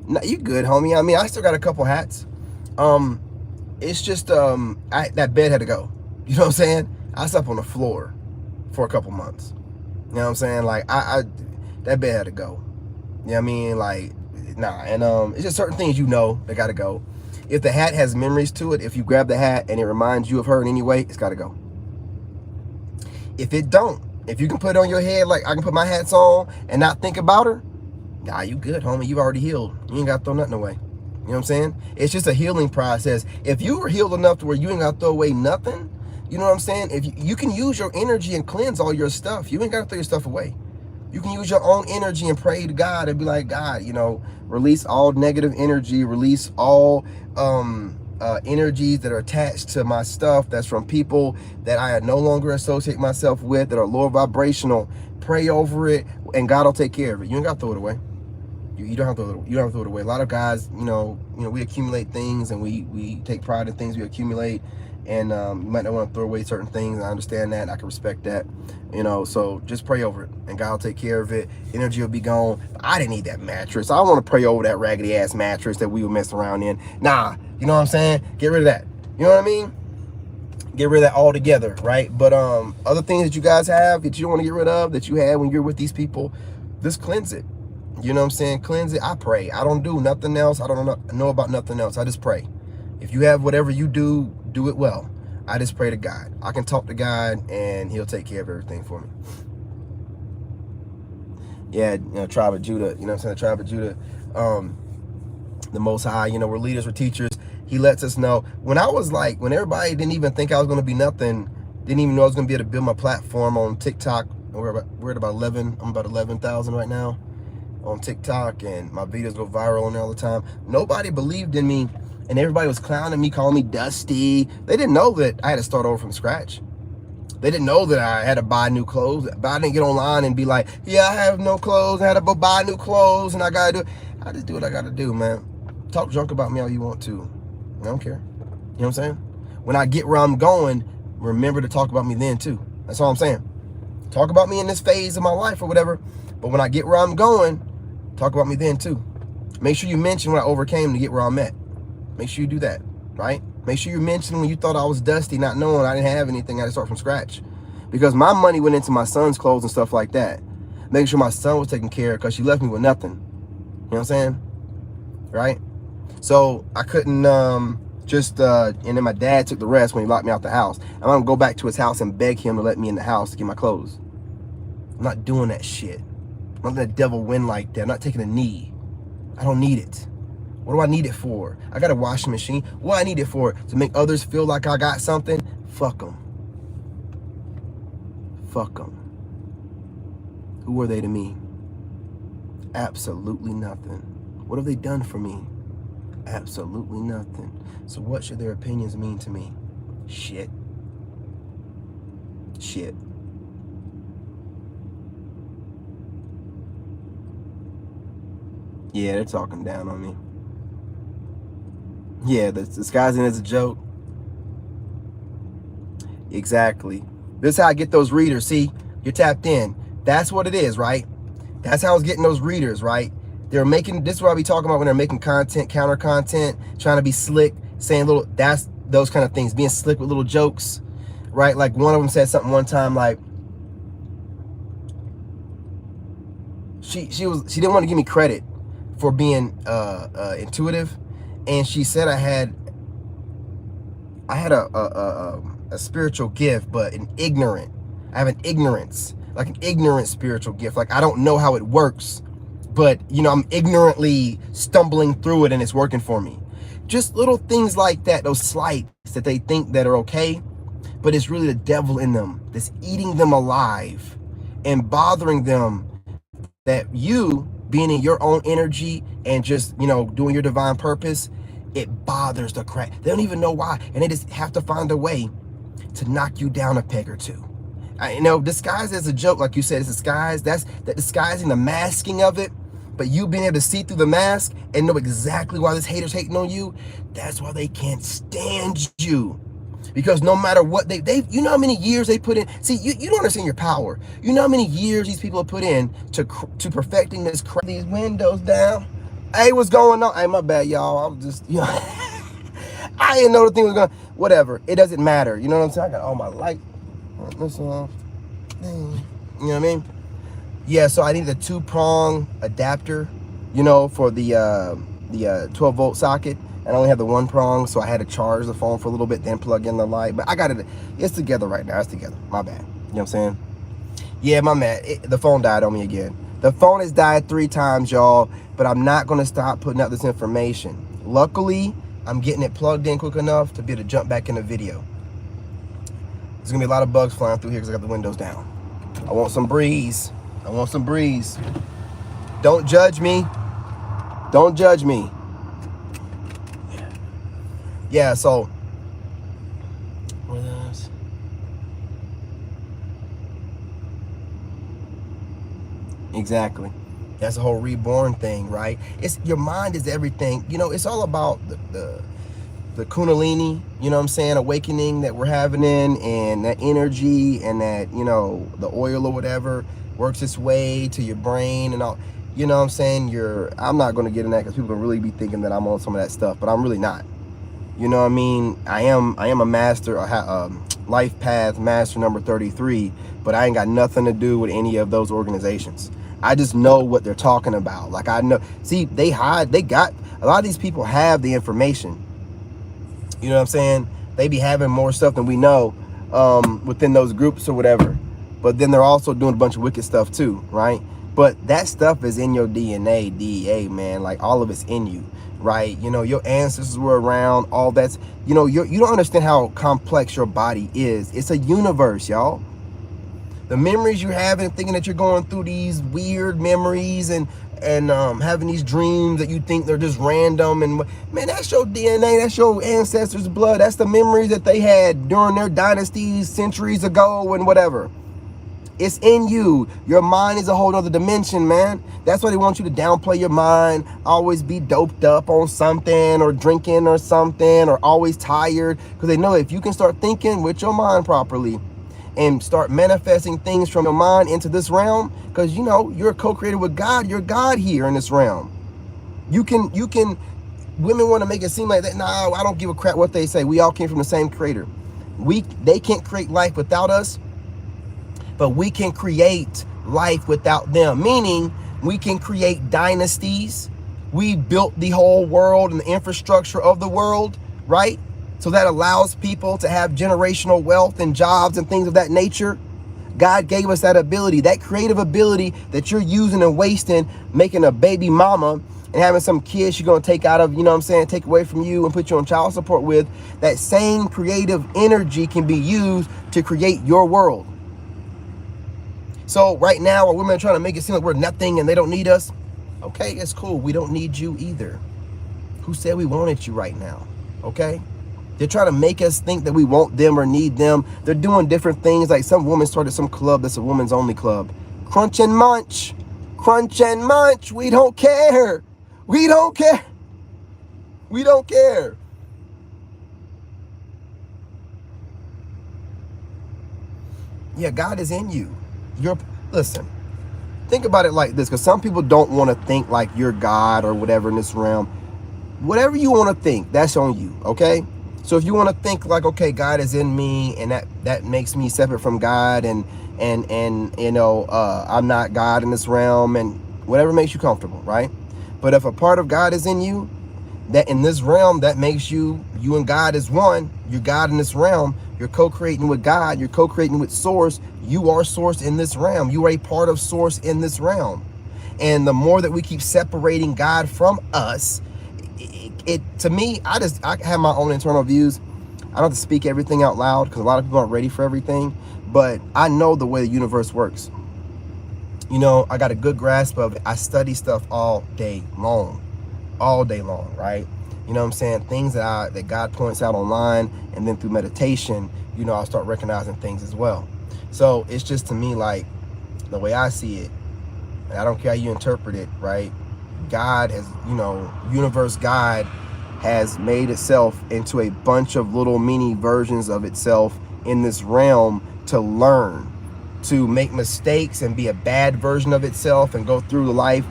No, you good, homie. I mean, I still got a couple hats. It's just that bed had to go. You know what I'm saying? I slept on the floor for a couple months. You know what I'm saying? Like I that bed had to go. You know what I mean? Like, nah. And it's just certain things that gotta go. If the hat has memories to it, if you grab the hat and it reminds you of her in any way, it's gotta go. If it don't, if you can put it on your head like I can put my hats on and not think about her, nah, you good, homie. You already healed. You ain't gotta throw nothing away. You know what I'm saying? It's just a healing process. If you were healed enough to where you ain't gotta throw away nothing, you know what I'm saying? If you can use your energy and cleanse all your stuff, you ain't gotta throw your stuff away. You can use your own energy and pray to God and be like, God, release all negative energy, release all energies that are attached to my stuff that's from people that I no longer associate myself with, that are lower vibrational. Pray over it, and God will take care of it. You ain't got to throw it away. You don't have to throw it away. A lot of guys, we accumulate things, and we take pride in things we accumulate. And you might not want to throw away certain things. I understand that. I can respect that. So just pray over it, and God will take care of it. Energy will be gone. I didn't need that mattress. I don't want to pray over that raggedy ass mattress that we were messing around in. Nah, you know what I'm saying? Get rid of that. You know what I mean? Get rid of that altogether, right? But other things that you guys have that you don't want to get rid of, that you had when you're with these people, just cleanse it. You know what I'm saying? Cleanse it. I pray. I don't do nothing else. I don't know about nothing else. I just pray. If you have whatever you do, do it well. I just pray to God. I can talk to God, and He'll take care of everything for me. Yeah, tribe of Judah. You know what I'm saying? The tribe of Judah. The Most High. We're leaders, we're teachers. He lets us know. When everybody didn't even think I was going to be nothing, didn't even know I was going to be able to build my platform on TikTok. We're at about 11. I'm about 11,000 right now on TikTok, and my videos go viral on there all the time. Nobody believed in me, and everybody was clowning me, calling me Dusty. They didn't know that I had to start over from scratch. They didn't know that I had to buy new clothes. But I didn't get online and be like, yeah, I have no clothes. I had to go buy new clothes, and I got to do it. I just do what I got to do, man. Talk junk about me all you want to. I don't care. You know what I'm saying? When I get where I'm going, remember to talk about me then, too. That's all I'm saying. Talk about me in this phase of my life or whatever. But when I get where I'm going, talk about me then, too. Make sure you mention what I overcame to get where I'm at. Make sure you do that, right? Make sure you mention when you thought I was dusty, not knowing I didn't have anything. I had to start from scratch. Because my money went into my son's clothes and stuff like that. Making sure my son was taken care of, because she left me with nothing. You know what I'm saying? Right? So I couldn't and then my dad took the rest when he locked me out the house. I'm going to go back to his house and beg him to let me in the house to get my clothes. I'm not doing that shit. I'm not letting the devil win like that. I'm not taking a knee. I don't need it. What do I need it for? I got a washing machine. What do I need it for? To make others feel like I got something? Fuck them. Fuck them. Who are they to me? Absolutely nothing. What have they done for me? Absolutely nothing. So what should their opinions mean to me? Shit. Shit. Yeah, they're talking down on me. Yeah, the disguising as a joke. Exactly. This is how I get those readers. See, you're tapped in. That's what it is, right? That's how I was getting those readers, right? They're making, this is what I be talking about when they're making content, counter content, trying to be slick, saying that's those kind of things, being slick with little jokes, right? Like one of them said something one time, like, she didn't want to give me credit for being intuitive, and she said I had a spiritual gift, but I have an ignorance, like an ignorant spiritual gift. Like I don't know how it works, but I'm ignorantly stumbling through it and it's working for me. Just little things like that, those slights that they think that are okay, but it's really the devil in them that's eating them alive and bothering them, that you being in your own energy and just, doing your divine purpose, it bothers the crap. They don't even know why. And they just have to find a way to knock you down a peg or two. Disguised as a joke, like you said, it's disguised. That disguising, the masking of it, But you being able to see through the mask and know exactly why this hater's hating on you, that's why they can't stand you. Because no matter what you know how many years they put in. See, you don't understand your power. You know how many years these people have put in to perfecting this crap. These windows down. Hey, what's going on? Hey, my bad, y'all. I was just, I didn't know the thing was going. Whatever. It doesn't matter. You know what I'm saying? I got all my light. Listen, you know what I mean? Yeah. So I needed a 2-prong adapter, for the 12-volt socket. And I only had the 1 prong, so I had to charge the phone for a little bit, then plug in the light. But I got it. It's together right now. It's together. My bad. You know what I'm saying? Yeah, my man. The phone died on me again. The phone has died 3 times, y'all. But I'm not going to stop putting out this information. Luckily, I'm getting it plugged in quick enough to be able to jump back in the video. There's going to be a lot of bugs flying through here because I got the windows down. I want some breeze. I want some breeze. Don't judge me. Don't judge me. Yeah, so exactly. That's the whole reborn thing, right? It's your mind is everything. It's all about the kundalini, you know what I'm saying, awakening that we're having and that energy and that, the oil or whatever works its way to your brain and all. You know what I'm saying? I'm not going to get in that because people can really be thinking that I'm on some of that stuff, but I'm really not. You know what I mean? I am a master, life path master number 33, but I ain't got nothing to do with any of those organizations. I just know what they're talking about. Like I know, see, they got, a lot of these people have the information. You know what I'm saying? They be having more stuff than we know within those groups or whatever. But then they're also doing a bunch of wicked stuff too, right? But that stuff is in your DNA, DEA, man. Like all of it's in you. Right, your ancestors were around, all that's, you don't understand how complex your body is. It's a universe, y'all. The memories you're having, thinking that you're going through these weird memories and having these dreams that you think they're just random, and man, that's your DNA, that's your ancestors' blood, that's the memories that they had during their dynasties centuries ago and whatever. It's in you. Your mind is a whole other dimension, man. That's why they want you to downplay your mind, always be doped up on something or drinking or something or always tired, because they know if you can start thinking with your mind properly and start manifesting things from your mind into this realm, because you're co-created with God. You're God here in this realm. You can women want to make it seem like that. No, I don't give a crap what they say. We all came from the same creator. They can't create life without us, but we can create life without them. Meaning we can create dynasties. We built the whole world and the infrastructure of the world, right? So that allows people to have generational wealth and jobs and things of that nature. God gave us that ability, that creative ability that you're using and wasting, making a baby mama and having some kids you're going to take out of, take away from you and put you on child support with. That same creative energy can be used to create your world. So right now, our women are trying to make it seem like we're nothing and they don't need us. Okay, it's cool. We don't need you either. Who said we wanted you right now? Okay? They're trying to make us think that we want them or need them. They're doing different things. Like some woman started some club that's a woman's only club. Crunch and munch. Crunch and munch. We don't care. We don't care. We don't care. Yeah, God is in you. Listen, think about it like this, because some people don't want to think like you're God or whatever in this realm. Whatever you want to think, that's on you, okay? So if you want to think like, okay, God is in me and that makes me separate from God and I'm not God in this realm and whatever makes you comfortable, right? But if a part of God is in you, that in this realm, that makes you and God is one. You're God in this realm. You're co-creating with God. You're co-creating with Source. You are Source in this realm. You are a part of Source in this realm. And the more that we keep separating God from us, it to me, I have my own internal views. I don't have to speak everything out loud because a lot of people aren't ready for everything. But I know the way the universe works. I got a good grasp of it. I study stuff all day long, right? You know what I'm saying? Things that God points out online, and then through meditation, I'll start recognizing things as well. So it's just, to me, like the way I see it, and I don't care how you interpret it, right? God has, universe God has made itself into a bunch of little mini versions of itself in this realm to learn, to make mistakes and be a bad version of itself and go through life,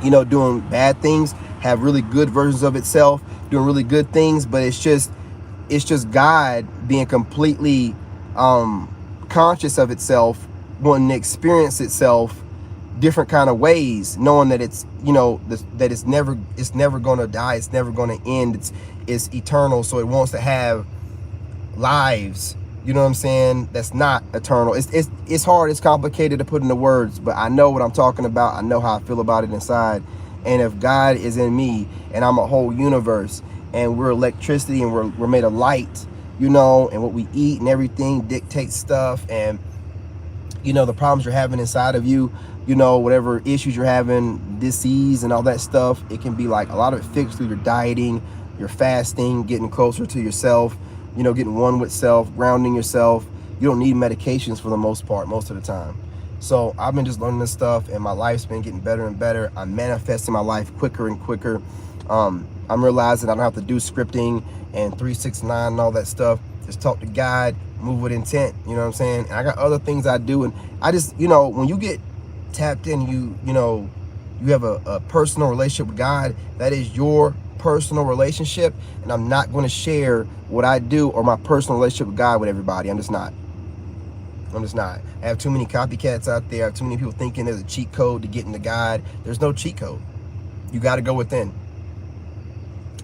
doing bad things, have really good versions of itself, doing really good things. But it's just God being completely conscious of itself, wanting to experience itself different kind of ways, knowing that it's that it's never going to die, it's never going to end, it's eternal. So it wants to have lives, what I'm saying, that's not eternal. It's hard, it's complicated to put into words, but I know what I'm talking about. I know how I feel about it inside. And if God is in me and I'm a whole universe and we're electricity and we're made of light, and what we eat and everything dictates stuff. And the problems you're having inside of you, whatever issues you're having, disease and all that stuff, it can be like a lot of it fixed through your dieting, your fasting, getting closer to yourself, getting one with self, grounding yourself. You don't need medications for the most part, most of the time. So I've been just learning this stuff, and my life's been getting better and better. I'm manifesting my life quicker and quicker. I'm realizing I don't have to do scripting and 369 and all that stuff. Just talk to God, move with intent. You know what I'm saying? And I got other things I do, and I just, when you get tapped in, you have a personal relationship with God. That is your personal relationship, and I'm not going to share what I do or my personal relationship with God with everybody. I'm just not. I have too many copycats out there. I have too many people thinking there's a cheat code to get into God. There's no cheat code. You got to go within.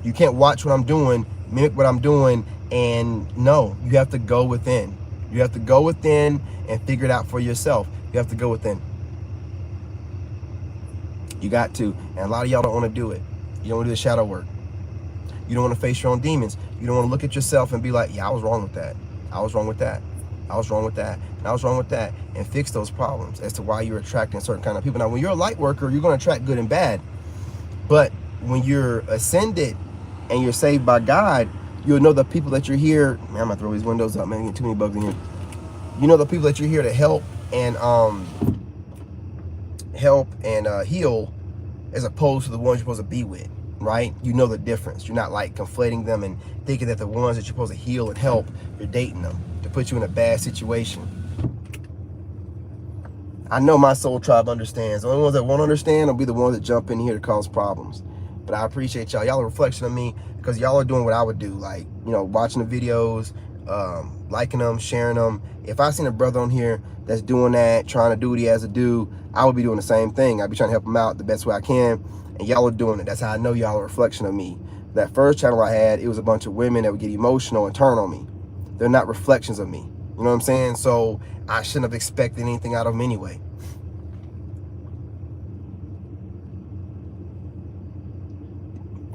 You can't watch what I'm doing, mimic what I'm doing, and no, you have to go within. You have to go within and figure it out for yourself. You have to go within. You got to. And a lot of y'all don't want to do it. You don't want to do the shadow work. You don't want to face your own demons. You don't want to look at yourself and be like, yeah, I was wrong with that. I was wrong with that. I was wrong with that. And I was wrong with that. And fix those problems as to why you're attracting certain kind of people. Now, when you're a light worker, you're going to attract good and bad. But when you're ascended and you're saved by God, you'll know the people that you're here. Man, I'm going to throw these windows up, man. Get too many bugs in here. You know the people that you're here to help and heal, as opposed to the ones you're supposed to be with, right? You know the difference. You're not like conflating them and thinking that the ones that you're supposed to heal and help, you're dating them to put you in a bad situation. I know my soul tribe understands. The only ones that won't understand will be the ones that jump in here to cause problems. But I appreciate y'all. Y'all are a reflection of me, because y'all are doing what I would do, like, watching the videos, liking them, sharing them. If I seen a brother on here that's doing that, trying to do what he has to do, I would be doing the same thing. I'd be trying to help him out the best way I can, and y'all are doing it. That's how I know y'all are a reflection of me. That first channel I had, it was a bunch of women that would get emotional and turn on me. They're not reflections of me. You know what I'm saying? So I shouldn't have expected anything out of them anyway.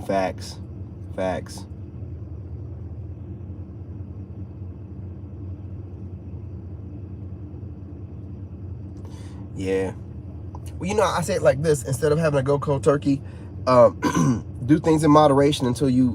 Facts. Yeah. Well, I say it like this: instead of having to go cold turkey, do things in moderation until your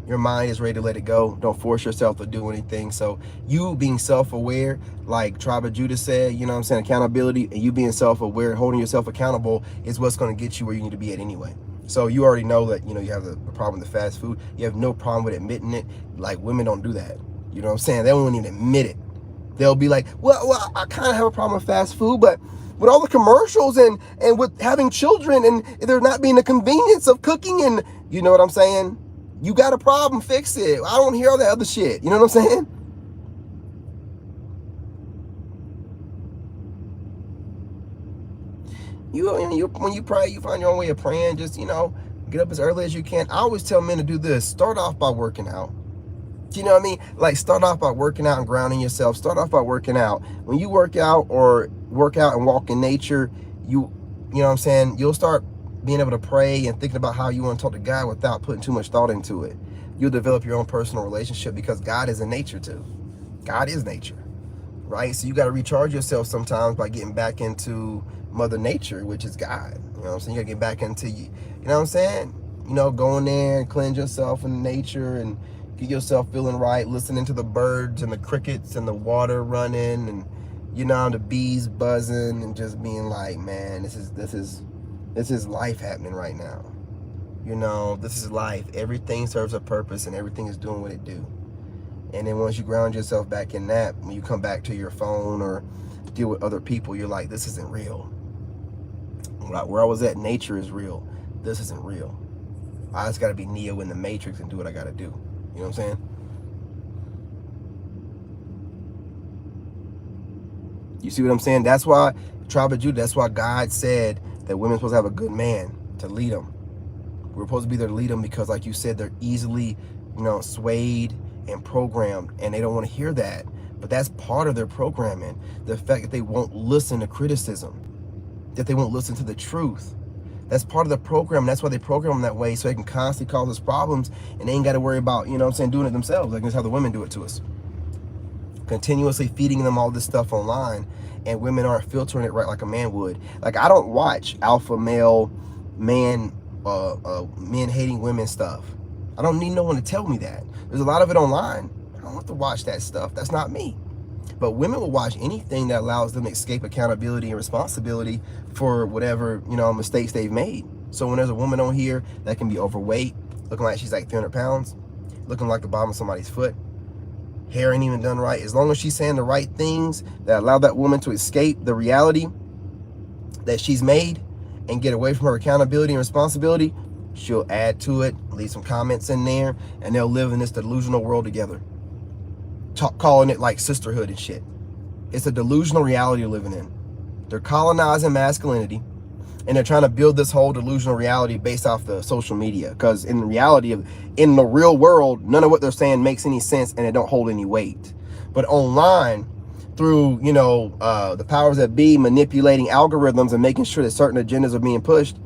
mind is ready to let it go. Don't force yourself to do anything. So you being self-aware, like Tribe of Judah said, accountability, and you being self-aware, holding yourself accountable is what's going to get you where you need to be at anyway. So you already know that, you have the problem with the fast food. You have no problem with admitting it. Like, women don't do that. You know what I'm saying? They won't even admit it. They'll be like, well, I kind of have a problem with fast food, but with all the commercials and with having children and there not being the convenience of cooking, and you know what I'm saying? You got a problem, fix it. I don't hear all that other shit. You know what I'm saying? When you pray, you find your own way of praying. Just, get up as early as you can. I always tell men to do this. Start off by working out. You know what I mean? Like, start off by working out and grounding yourself. Start off by working out. When you work out and walk in nature, you know what I'm saying? You'll start being able to pray and thinking about how you want to talk to God without putting too much thought into it. You'll develop your own personal relationship, because God is in nature too. God is nature, right? So you got to recharge yourself sometimes by getting back into Mother Nature, which is God. You know what I'm saying? You got to get back into, you know what I'm saying? Go in there and cleanse yourself in nature and get yourself feeling right, listening to the birds and the crickets and the water running and, the bees buzzing, and just being like, man, this is This is life happening right now. You know, this is life. Everything serves a purpose and everything is doing what it do. And then once you ground yourself back in that, when you come back to your phone or deal with other people, you're like, this isn't real. Where I was at, nature is real. This isn't real. I just got to be Neo in the Matrix and do what I got to do. You know what I'm saying? You see what I'm saying? That's why, Tribe of Judah, that's why God said that women's supposed to have a good man to lead them. We're supposed to be there to lead them because, like you said, they're easily, swayed and programmed, and they don't want to hear that. But that's part of their programming. The fact that they won't listen to criticism, that they won't listen to the truth. That's part of the program. That's why they program them that way, so they can constantly cause us problems, and they ain't got to worry about, doing it themselves. Like that's how the women do it to us. Continuously feeding them all this stuff online, and women aren't filtering it right like a man would. Like, I don't watch alpha male man men hating women stuff. I don't need no one to tell me that. There's a lot of it online. I don't have to watch that stuff. That's not me. But women will watch anything that allows them to escape accountability and responsibility for whatever, mistakes they've made. So when there's a woman on here that can be overweight, looking like she's like 300 pounds, looking like the bottom of somebody's foot, hair ain't even done right, as long as she's saying the right things that allow that woman to escape the reality that she's made and get away from her accountability and responsibility, she'll add to it, leave some comments in there, and they'll live in this delusional world together, calling it like sisterhood and shit. It's a delusional reality you're living in. They're colonizing masculinity, and they're trying to build this whole delusional reality based off the social media, because in reality, in the real world, none of what they're saying makes any sense and it don't hold any weight. But online, through the powers that be manipulating algorithms and making sure that certain agendas are being pushed,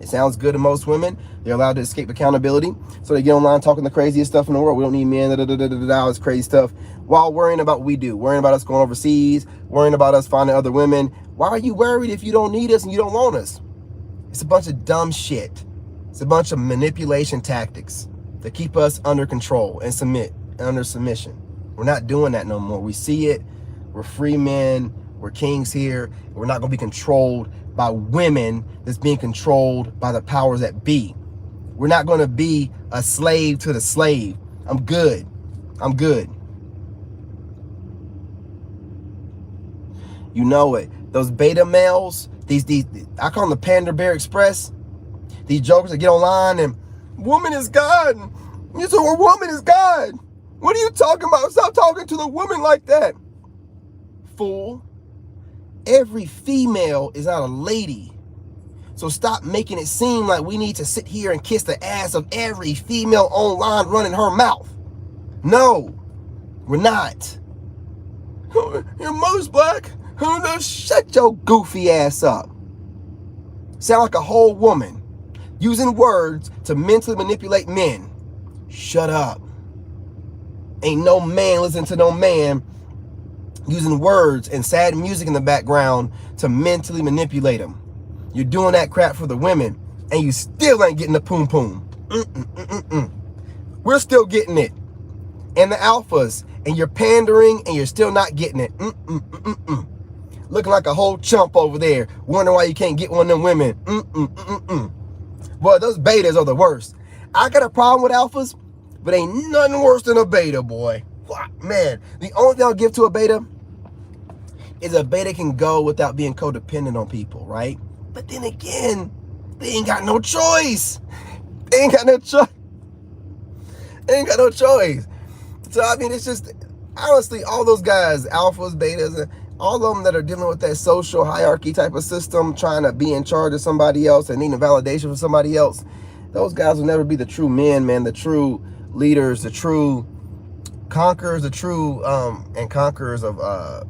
it sounds good to most women. They're allowed to escape accountability, so they get online talking the craziest stuff in the world. We don't need men, all this crazy stuff, while worrying about what we do, worrying about us going overseas, worrying about us finding other women. Why are you worried if you don't need us and you don't want us? It's a bunch of dumb shit. It's a bunch of manipulation tactics to keep us under control and under submission. We're not doing that no more. We see it. We're free men. We're kings here. We're not going to be controlled by women that's being controlled by the powers that be. We're not going to be a slave to the slave. I'm good. I'm good. You know it. Those beta males, these I call them the Panda Bear Express. These jokers that get online and woman is God. You say, well, woman is God. What are you talking about? Stop talking to the woman like that. Fool. Every female is not a lady. So stop making it seem like we need to sit here and kiss the ass of every female online running her mouth. No, we're not. Your mother's black. Shut your goofy ass up. Sound like a whole woman using words to mentally manipulate men. Shut up. Ain't no man listening to no man using words and sad music in the background to mentally manipulate them. You're doing that crap for the women, and you still ain't getting the poom poom. We're still getting it. And the alphas, and you're pandering, and you're still not getting it. Looking like a whole chump over there, wondering why you can't get one of them women. Boy, those betas are the worst. I got a problem with alphas, but ain't nothing worse than a beta, boy. Man, the only thing I'll give to a beta is a beta can go without being codependent on people, right? But then again, they ain't got no choice. They ain't got no choice. They ain't got no choice. So, I mean, it's just, honestly, all those guys, alphas, betas, all of them that are dealing with that social hierarchy type of system, trying to be in charge of somebody else and needing validation from somebody else, those guys will never be the true men, man, the true leaders, the true conquerors, the true and conquerors of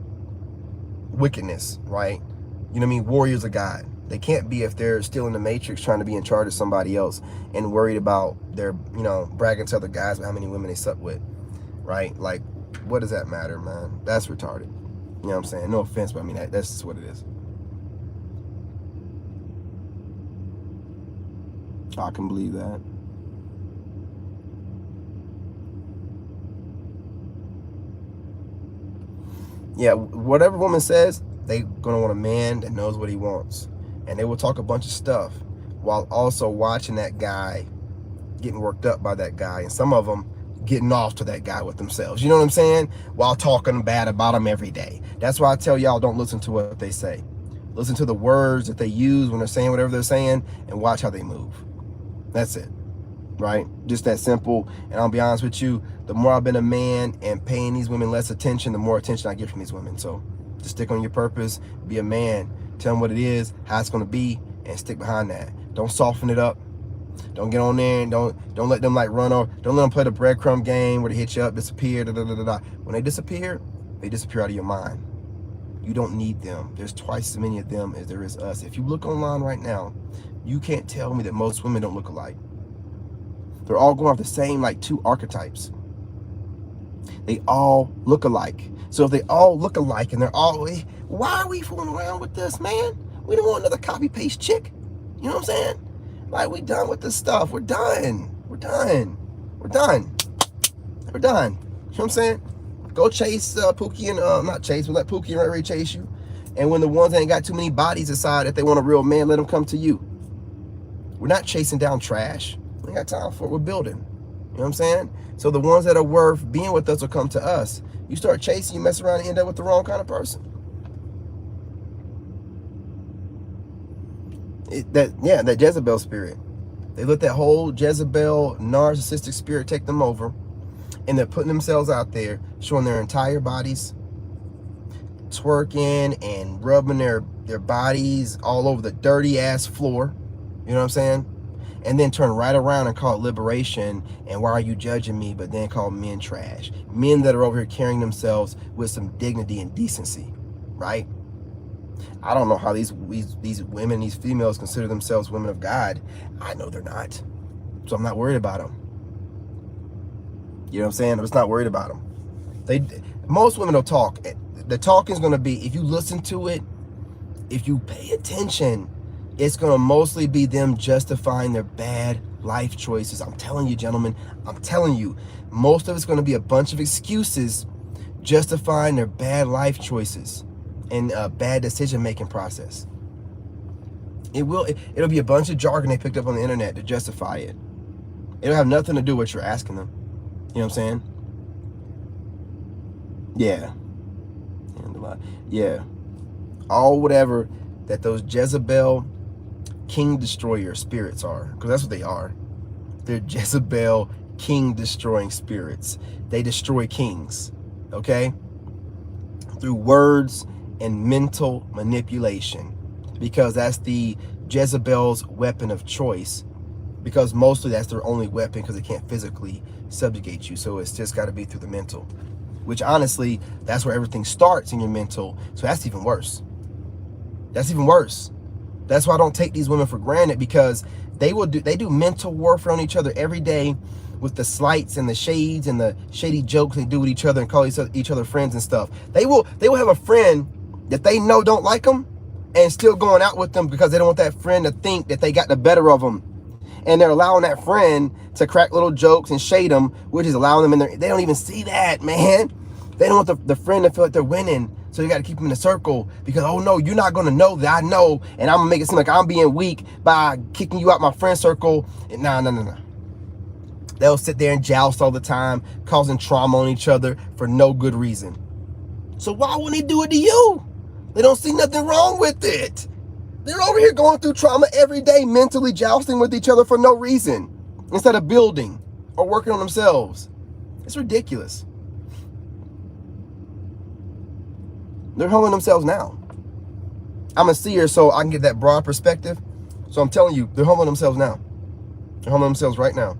wickedness, right? You know what I mean? Warriors of God. They can't be if they're still in the matrix trying to be in charge of somebody else and worried about their, bragging to other guys about how many women they slept with, right? Like, what does that matter, man? That's retarded. You know what I'm saying? No offense, but I mean, that's just what it is. I can believe that. Yeah, whatever woman says, they gonna want a man that knows what he wants. And they will talk a bunch of stuff while also watching that guy, getting worked up by that guy, and some of them getting off to that guy with themselves. You know what I'm saying? While talking bad about him every day. That's why I tell y'all, don't listen to what they say. Listen to the words that they use when they're saying whatever they're saying, and watch how they move. That's it. Right? Just that simple. And I'll be honest with you, the more I've been a man and paying these women less attention, the more attention I get from these women. So just stick on your purpose, be a man, tell them what it is, how it's going to be, and stick behind that. Don't soften it up. Don't get on there and don't let them like run or don't let them play the breadcrumb game where they hit you up, disappear, da, da, da, da, da. When they disappear out of your mind. You don't need them. There's twice as many of them as there is us. If you look online right now, you can't tell me that most women don't look alike. They're all going off the same like 2 archetypes. They all look alike. So if they all look alike and they're all, why are we fooling around with this, man? We don't want another copy paste chick. You know what I'm saying? Like, we done with this stuff. We're done. We're done. We're done. We're done. You know what I'm saying? Go chase Pookie and, not chase, but let Pookie and Ray Ray chase you. And when the ones that ain't got too many bodies decide that they want a real man, let them come to you. We're not chasing down trash. We ain't got time for it. We're building. You know what I'm saying? So the ones that are worth being with us will come to us. You start chasing, you mess around and end up with the wrong kind of person. That Jezebel spirit. They let that whole Jezebel narcissistic spirit take them over, and they're putting themselves out there, showing their entire bodies, twerking and rubbing their bodies all over the dirty ass floor. You know what I'm saying? And then turn right around and call it liberation, and why are you judging me? But then call men trash. Men that are over here carrying themselves with some dignity and decency, right? I don't know how these women, these females consider themselves women of God. I know they're not. So I'm not worried about them. You know what I'm saying? I'm just not worried about them. Most women will talk. The talking is going to be, if you listen to it, if you pay attention, it's going to mostly be them justifying their bad life choices. I'm telling you, gentlemen, I'm telling you, most of it's going to be a bunch of excuses justifying their bad life choices and a bad decision-making process. It'll be a bunch of jargon they picked up on the internet to justify it. It'll have nothing to do with what you're asking them. You know what I'm saying? Yeah. Yeah. All whatever that those Jezebel king destroyer spirits are, because that's what they are. They're Jezebel king destroying spirits. They destroy kings, okay? Through words and mental manipulation, because that's the Jezebel's weapon of choice, because mostly that's their only weapon, because they can't physically subjugate you. So it's just got to be through the mental, which honestly, that's where everything starts, in your mental. So that's even worse. That's even worse. That's why I don't take these women for granted, because they do mental warfare on each other every day with the slights and the shades and the shady jokes they do with each other and call each other friends and stuff. They will have a friend that they know don't like them and still going out with them because they don't want that friend to think that they got the better of them. And they're allowing that friend to crack little jokes and shade them, which is allowing them in their, they don't even see that, man. They don't want the friend to feel like they're winning. So you got to keep them in a circle because, oh no, you're not going to know that I know. And I'm going to make it seem like I'm being weak by kicking you out my friend circle. And no. They'll sit there and joust all the time, causing trauma on each other for no good reason. So why wouldn't they do it to you? They don't see nothing wrong with it. They're over here going through trauma every day, mentally jousting with each other for no reason, instead of building or working on themselves. It's ridiculous. They're humbling themselves now. I'm a seer, so I can get that broad perspective. So I'm telling you, they're humbling themselves now. They're humbling themselves right now.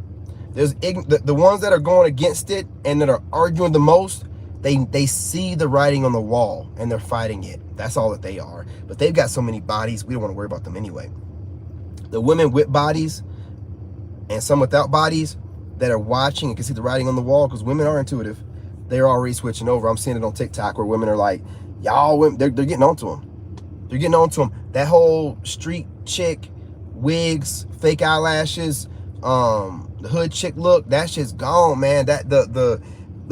There's the ones that are going against it and that are arguing the most, they see the writing on the wall and they're fighting it. That's all that they are. But they've got so many bodies, we don't want to worry about them anyway. The women with bodies and some without bodies that are watching and can see the writing on the wall, because women are intuitive, they're already switching over. I'm seeing it on TikTok where women are like, y'all women, they're getting onto them. They're getting onto them. That whole street chick, wigs, fake eyelashes, the hood chick look, that shit's gone, man. That the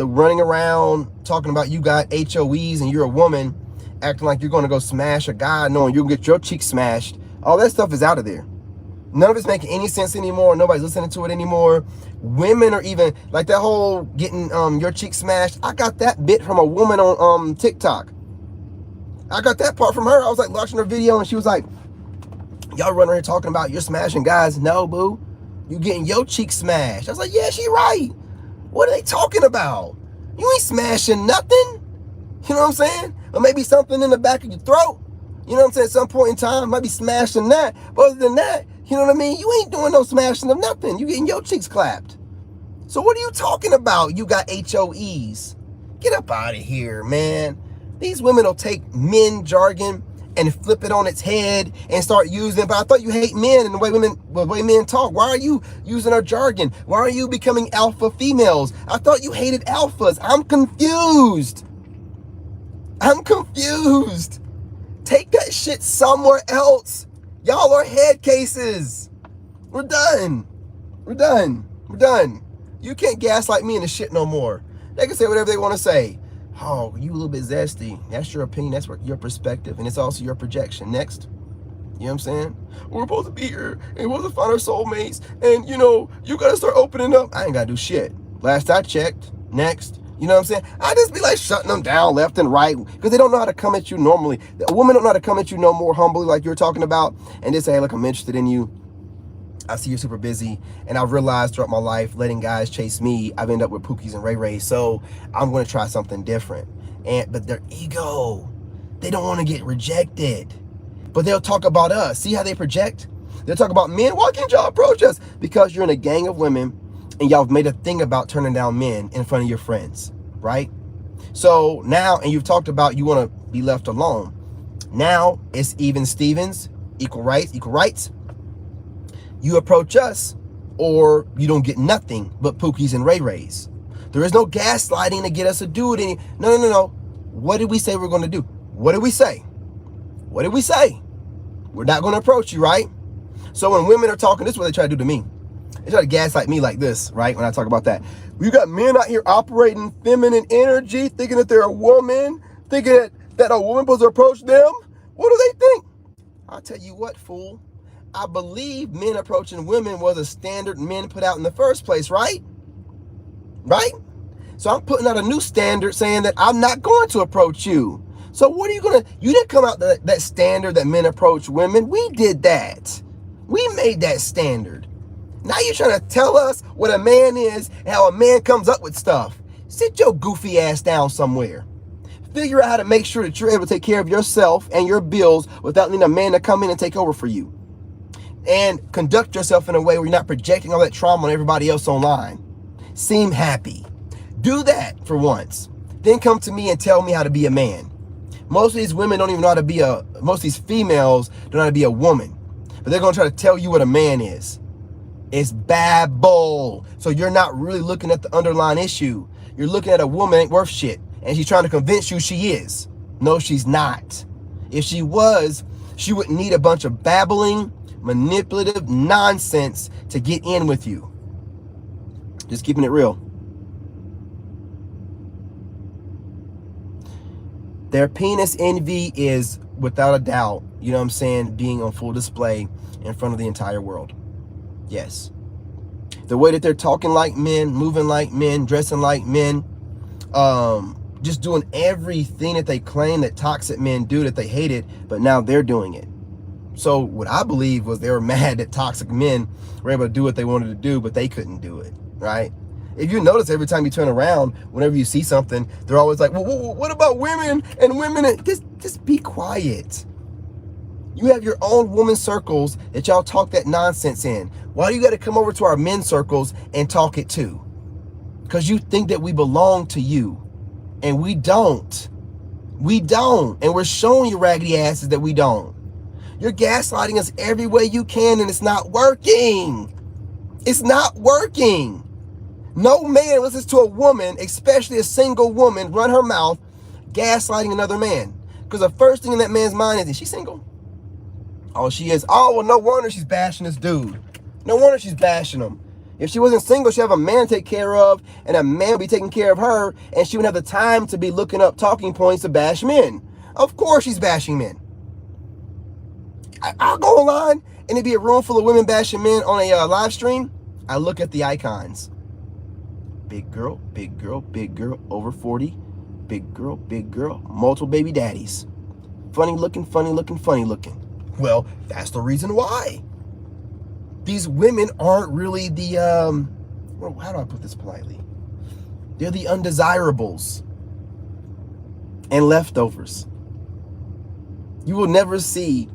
running around talking about you got HOEs and you're a woman, acting like you're going to go smash a guy, knowing you'll get your cheek smashed All that stuff is out of there. None of it's making any sense anymore. Nobody's listening to it anymore. Women are even like that whole getting your cheek smashed. I got that bit from a woman on TikTok. I got that part from her. I was like watching her video and she was like, y'all running here talking about you're smashing guys. No, boo. You getting your cheek smashed. I was like, yeah, she right. What are they talking about? You ain't smashing nothing. You know what I'm saying? Or maybe something in the back of your throat. You know what I'm saying? At some point in time, might be smashing that. But other than that, you know what I mean? You ain't doing no smashing of nothing. You getting your cheeks clapped. So what are you talking about? You got HOEs. Get up out of here, man. These women will take men jargon and flip it on its head and start using it. But I thought you hate men and the way men talk. Why are you using our jargon? Why are you becoming alpha females? I thought you hated alphas. I'm confused. I'm confused. Take that shit somewhere else. Y'all are head cases. We're done. We're done. We're done. You can't gaslight me into shit no more. They can say whatever they want to say. Oh, you a little bit zesty. That's your opinion. That's your perspective. And it's also your projection. Next. You know what I'm saying? We're supposed to be here and we're supposed to find our soulmates. And, you know, you got to start opening up. I ain't got to do shit. Last I checked. Next. You know what I'm saying? I just be like shutting them down left and right because they don't know how to come at you normally. A woman don't know how to come at you no more humbly like you're talking about and just say, hey, look, I'm interested in you. I see you're super busy, and I've realized throughout my life, letting guys chase me, I've ended up with Pookies and Ray Rays, so I'm going to try something different. But their ego, they don't want to get rejected. But they'll talk about us. See how they project? They'll talk about men. Why can't y'all approach us? Because you're in a gang of women, and y'all have made a thing about turning down men in front of your friends, right? So now, and you've talked about you want to be left alone. Now it's even Stevens, equal rights, equal rights. You approach us or you don't get nothing but Pookies and Ray Rays. There is no gaslighting to get us to do it. No. What did we say we're going to do? What did we say? What did we say? We're not going to approach you, right? So when women are talking, this is what they try to do to me. They try to gaslight me like this, right? When I talk about that. You got men out here operating feminine energy, thinking that they're a woman, thinking that a woman supposed to approach them. What do they think? I'll tell you what, fool. I believe men approaching women was a standard men put out in the first place, right? Right? So I'm putting out a new standard saying that I'm not going to approach you. So what are you going to, you didn't come out that standard that men approach women. We did that. We made that standard. Now you're trying to tell us what a man is and how a man comes up with stuff. Sit your goofy ass down somewhere. Figure out how to make sure that you're able to take care of yourself and your bills without needing a man to come in and take over for you. And conduct yourself in a way where you're not projecting all that trauma on everybody else online. Seem happy. Do that for once. Then come to me and tell me how to be a man. Most of these women don't even know how to be most of these females don't know how to be a woman. But they're going to try to tell you what a man is. It's babble. So you're not really looking at the underlying issue. You're looking at a woman ain't worth shit. And she's trying to convince you she is. No, she's not. If she was, she wouldn't need a bunch of babbling, manipulative nonsense to get in with you. Just keeping it real. Their penis envy is, without a doubt, you know what I'm saying, being on full display in front of the entire world. Yes. The way that they're talking like men, moving like men, dressing like men, just doing everything that they claim that toxic men do that they hated, but now they're doing it. So what I believe was they were mad that toxic men were able to do what they wanted to do, but they couldn't do it, right? If you notice, every time you turn around, whenever you see something, they're always like, well, what about women and women? Just be quiet. You have your own woman circles that y'all talk that nonsense in. Why do you got to come over to our men circles and talk it too? Because you think that we belong to you. And we don't. We don't. And we're showing you raggedy asses that we don't. You're gaslighting us every way you can, and it's not working. It's not working. No man listens to a woman, especially a single woman, run her mouth gaslighting another man. Because the first thing in that man's mind is she single? Oh, she is. Oh, well, no wonder she's bashing this dude. No wonder she's bashing him. If she wasn't single, she'd have a man to take care of, and a man would be taking care of her, and she wouldn't have the time to be looking up talking points to bash men. Of course she's bashing men. I'll go online and it'd be a room full of women bashing men on a live stream. I look at the icons. Big girl, big girl, big girl, over 40. Big girl, multiple baby daddies. Funny looking, funny looking, funny looking. Well, that's the reason why. These women aren't really the, well, how do I put this politely? They're the undesirables and leftovers. You will never see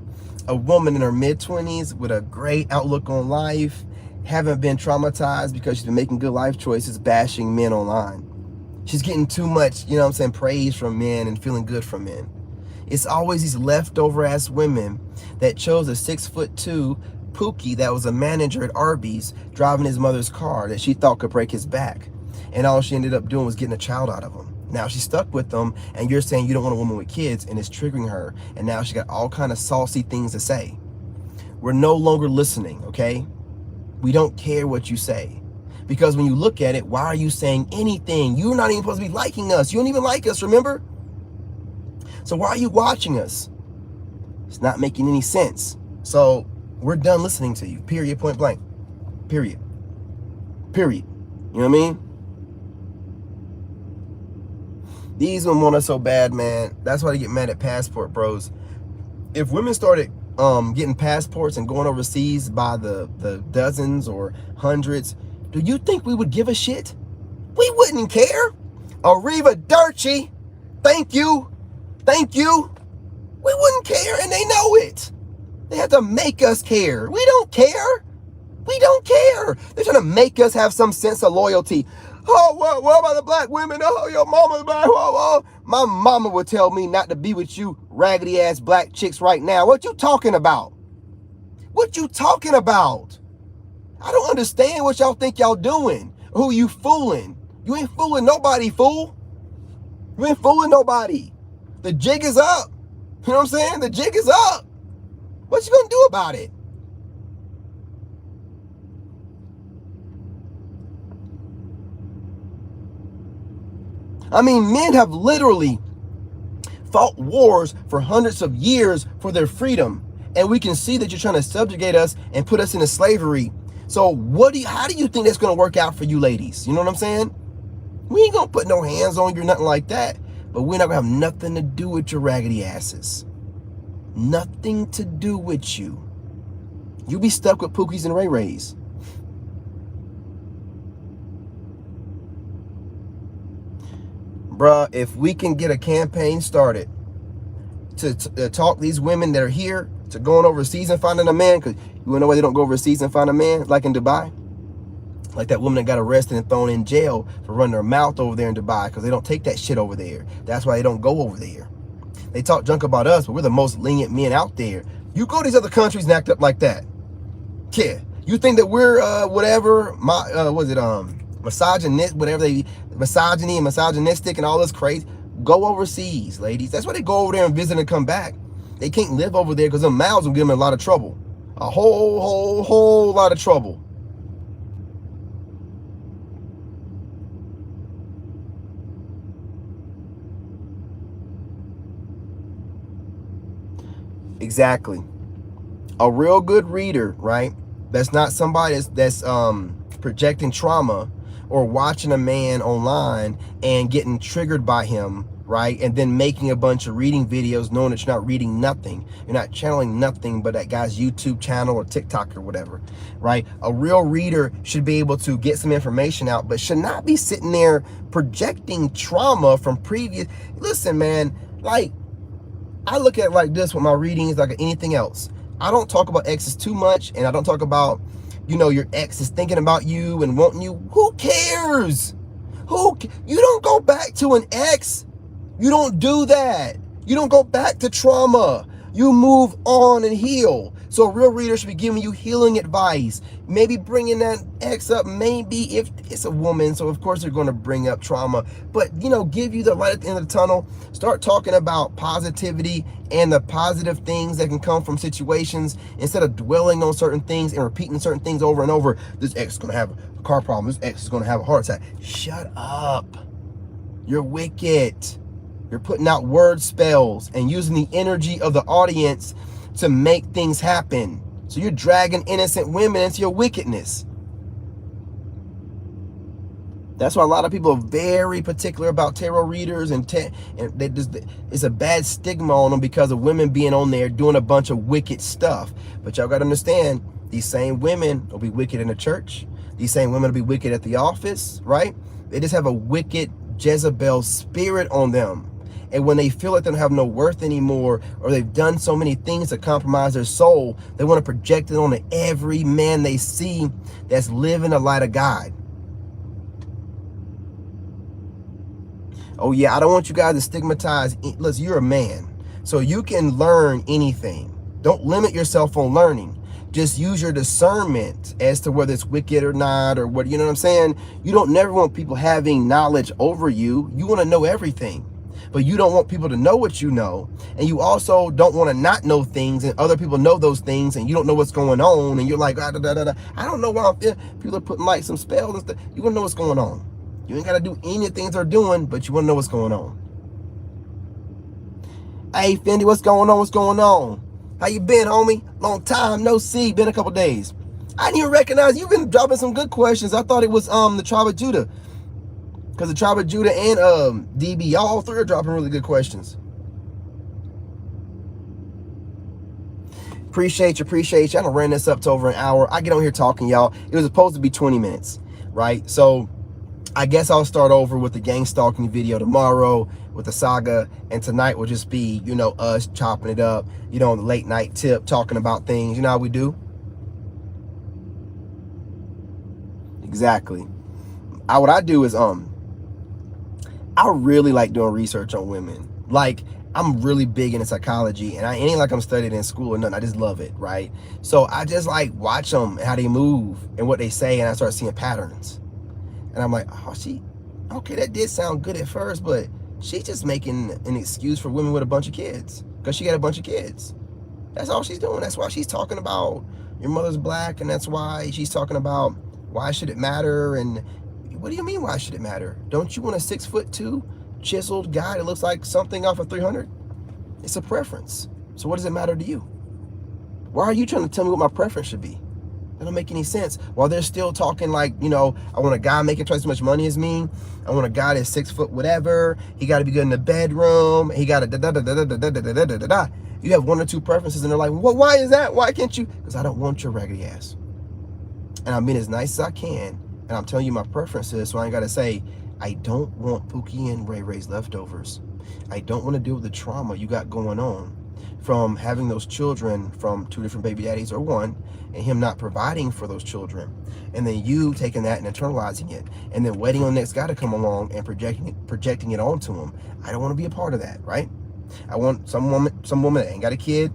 a woman in her mid-20s with a great outlook on life, haven't been traumatized because she's been making good life choices, bashing men online. She's getting too much, you know what I'm saying, praise from men and feeling good from men. It's always these leftover ass women that chose a 6'2" Pookie that was a manager at Arby's driving his mother's car that she thought could break his back. And all she ended up doing was getting a child out of him. Now she's stuck with them, and you're saying you don't want a woman with kids, and it's triggering her. And now she got all kind of saucy things to say. We're no longer listening, okay? We don't care what you say. Because when you look at it, why are you saying anything? You're not even supposed to be liking us. You don't even like us, remember? So why are you watching us? It's not making any sense. So we're done listening to you, period, point blank. Period. Period. You know what I mean? These women want us so bad, man. That's why they get mad at passport bros. If women started getting passports and going overseas by the dozens or hundreds, do you think we would give a shit? We wouldn't care. Arrivederci. Thank you. Thank you. We wouldn't care, and they know it. They have to make us care. We don't care. We don't care. They're trying to make us have some sense of loyalty. Oh, what about the black women? Oh, your mama's black. Oh. My mama would tell me not to be with you raggedy ass black chicks right now. What you talking about? What you talking about? I don't understand what y'all think y'all doing. Who you fooling? You ain't fooling nobody, fool. You ain't fooling nobody. The jig is up. You know what I'm saying? The jig is up. What you gonna do about it? I mean, men have literally fought wars for hundreds of years for their freedom. And we can see that you're trying to subjugate us and put us into slavery. So how do you think that's going to work out for you ladies? You know what I'm saying? We ain't going to put no hands on you or nothing like that. But we're not going to have nothing to do with your raggedy asses. Nothing to do with you. You be stuck with Pookies and Ray Rays. Bruh, if we can get a campaign started to talk these women that are here to going overseas and finding a man, because you wanna know why they don't go overseas and find a man, like in Dubai? Like that woman that got arrested and thrown in jail for running her mouth over there in Dubai, because they don't take that shit over there. That's why they don't go over there. They talk junk about us, but we're the most lenient men out there. You go to these other countries and act up like that. Yeah. You think that we're whatever, misogynist, whatever misogyny and misogynistic and all this crazy. Go overseas, ladies. That's why they go over there and visit and come back. They can't live over there because them mouths will give them a lot of trouble. A whole lot of trouble. Exactly. A real good reader, right? That's not somebody that's projecting trauma or watching a man online and getting triggered by him, right? And then making a bunch of reading videos knowing that you're not reading nothing. You're not channeling nothing but that guy's YouTube channel or TikTok or whatever, right? A real reader should be able to get some information out, but should not be sitting there projecting trauma from previous. Listen, man, like, I look at it like this with my readings, like anything else. I don't talk about exes too much, and I don't talk about, you know, your ex is thinking about you and wanting you. Who cares? You don't go back to an ex. You don't do that. You don't go back to trauma. You move on and heal. So a real reader should be giving you healing advice. Maybe bringing that ex up, maybe if it's a woman, so of course they're going to bring up trauma. But, you know, give you the light at the end of the tunnel. Start talking about positivity and the positive things that can come from situations instead of dwelling on certain things and repeating certain things over and over. This ex is going to have a car problem. This ex is going to have a heart attack. Shut up. You're wicked. You're putting out word spells and using the energy of the audience to make things happen. So you're dragging innocent women into your wickedness. That's why a lot of people are very particular about tarot readers, and they just, it's a bad stigma on them because of women being on there doing a bunch of wicked stuff. But y'all got to understand, these same women will be wicked in the church. These same women will be wicked at the office, right? They just have a wicked Jezebel spirit on them. And when they feel like they don't have no worth anymore, or they've done so many things to compromise their soul, they want to project it on every man they see that's living the light of God. Oh yeah, I don't want you guys to stigmatize. Listen, you're a man, so you can learn anything. Don't limit yourself on learning. Just use your discernment as to whether it's wicked or not, or what, you know what I'm saying? You don't never want people having knowledge over you. You want to know everything, but you don't want people to know what you know. And you also don't want to not know things, and other people know those things, and you don't know what's going on. And you're like, I don't know why I'm feeling. People are putting like some spells and stuff. You want to know what's going on. You ain't got to do any of the things they're doing, but you want to know what's going on. Hey, Fendi, what's going on? What's going on? How you been, homie? Long time, no see. Been a couple days. I didn't even recognize you've been dropping some good questions. I thought it was the Tribe of Judah. Because the Tribe of Judah and DB, y'all all three are dropping really good questions. Appreciate you. I done ran this up to over an hour. I get on here talking, y'all. It was supposed to be 20 minutes, right? So I guess I'll start over with the gang stalking video tomorrow with the saga, and tonight will just be, you know, us chopping it up, you know, on the late night tip, talking about things. You know how we do? Exactly. What I do is I really like doing research on women. Like, I'm really big into psychology, and it ain't like I'm studying in school or nothing. I just love it, right? So I just like watch them, how they move and what they say, and I start seeing patterns. And I'm like, oh, okay, that did sound good at first, but she's just making an excuse for women with a bunch of kids because she got a bunch of kids. That's all she's doing. That's why she's talking about your mother's black, and that's why she's talking about why should it matter. And what do you mean, why should it matter? Don't you want a 6'2" chiseled guy that looks like something off of 300? It's a preference. So what does it matter to you? Why are you trying to tell me what my preference should be? That don't make any sense. While they're still talking like, you know, I want a guy making twice as much money as me. I want a guy that's 6 foot whatever. He got to be good in the bedroom. He got to da da da da da da da da da da da. You have one or two preferences, and they're like, well, why is that? Why can't you? Because I don't want your raggedy ass. And I'm being as nice as I can, and I'm telling you my preferences, so I ain't got to say, I don't want Pookie and Ray Ray's leftovers. I don't want to deal with the trauma you got going on from having those children from 2 different baby daddies or one, and him not providing for those children, and then you taking that and internalizing it, and then waiting on the next guy to come along and projecting it onto him. I don't want to be a part of that, right? I want some woman that ain't got a kid,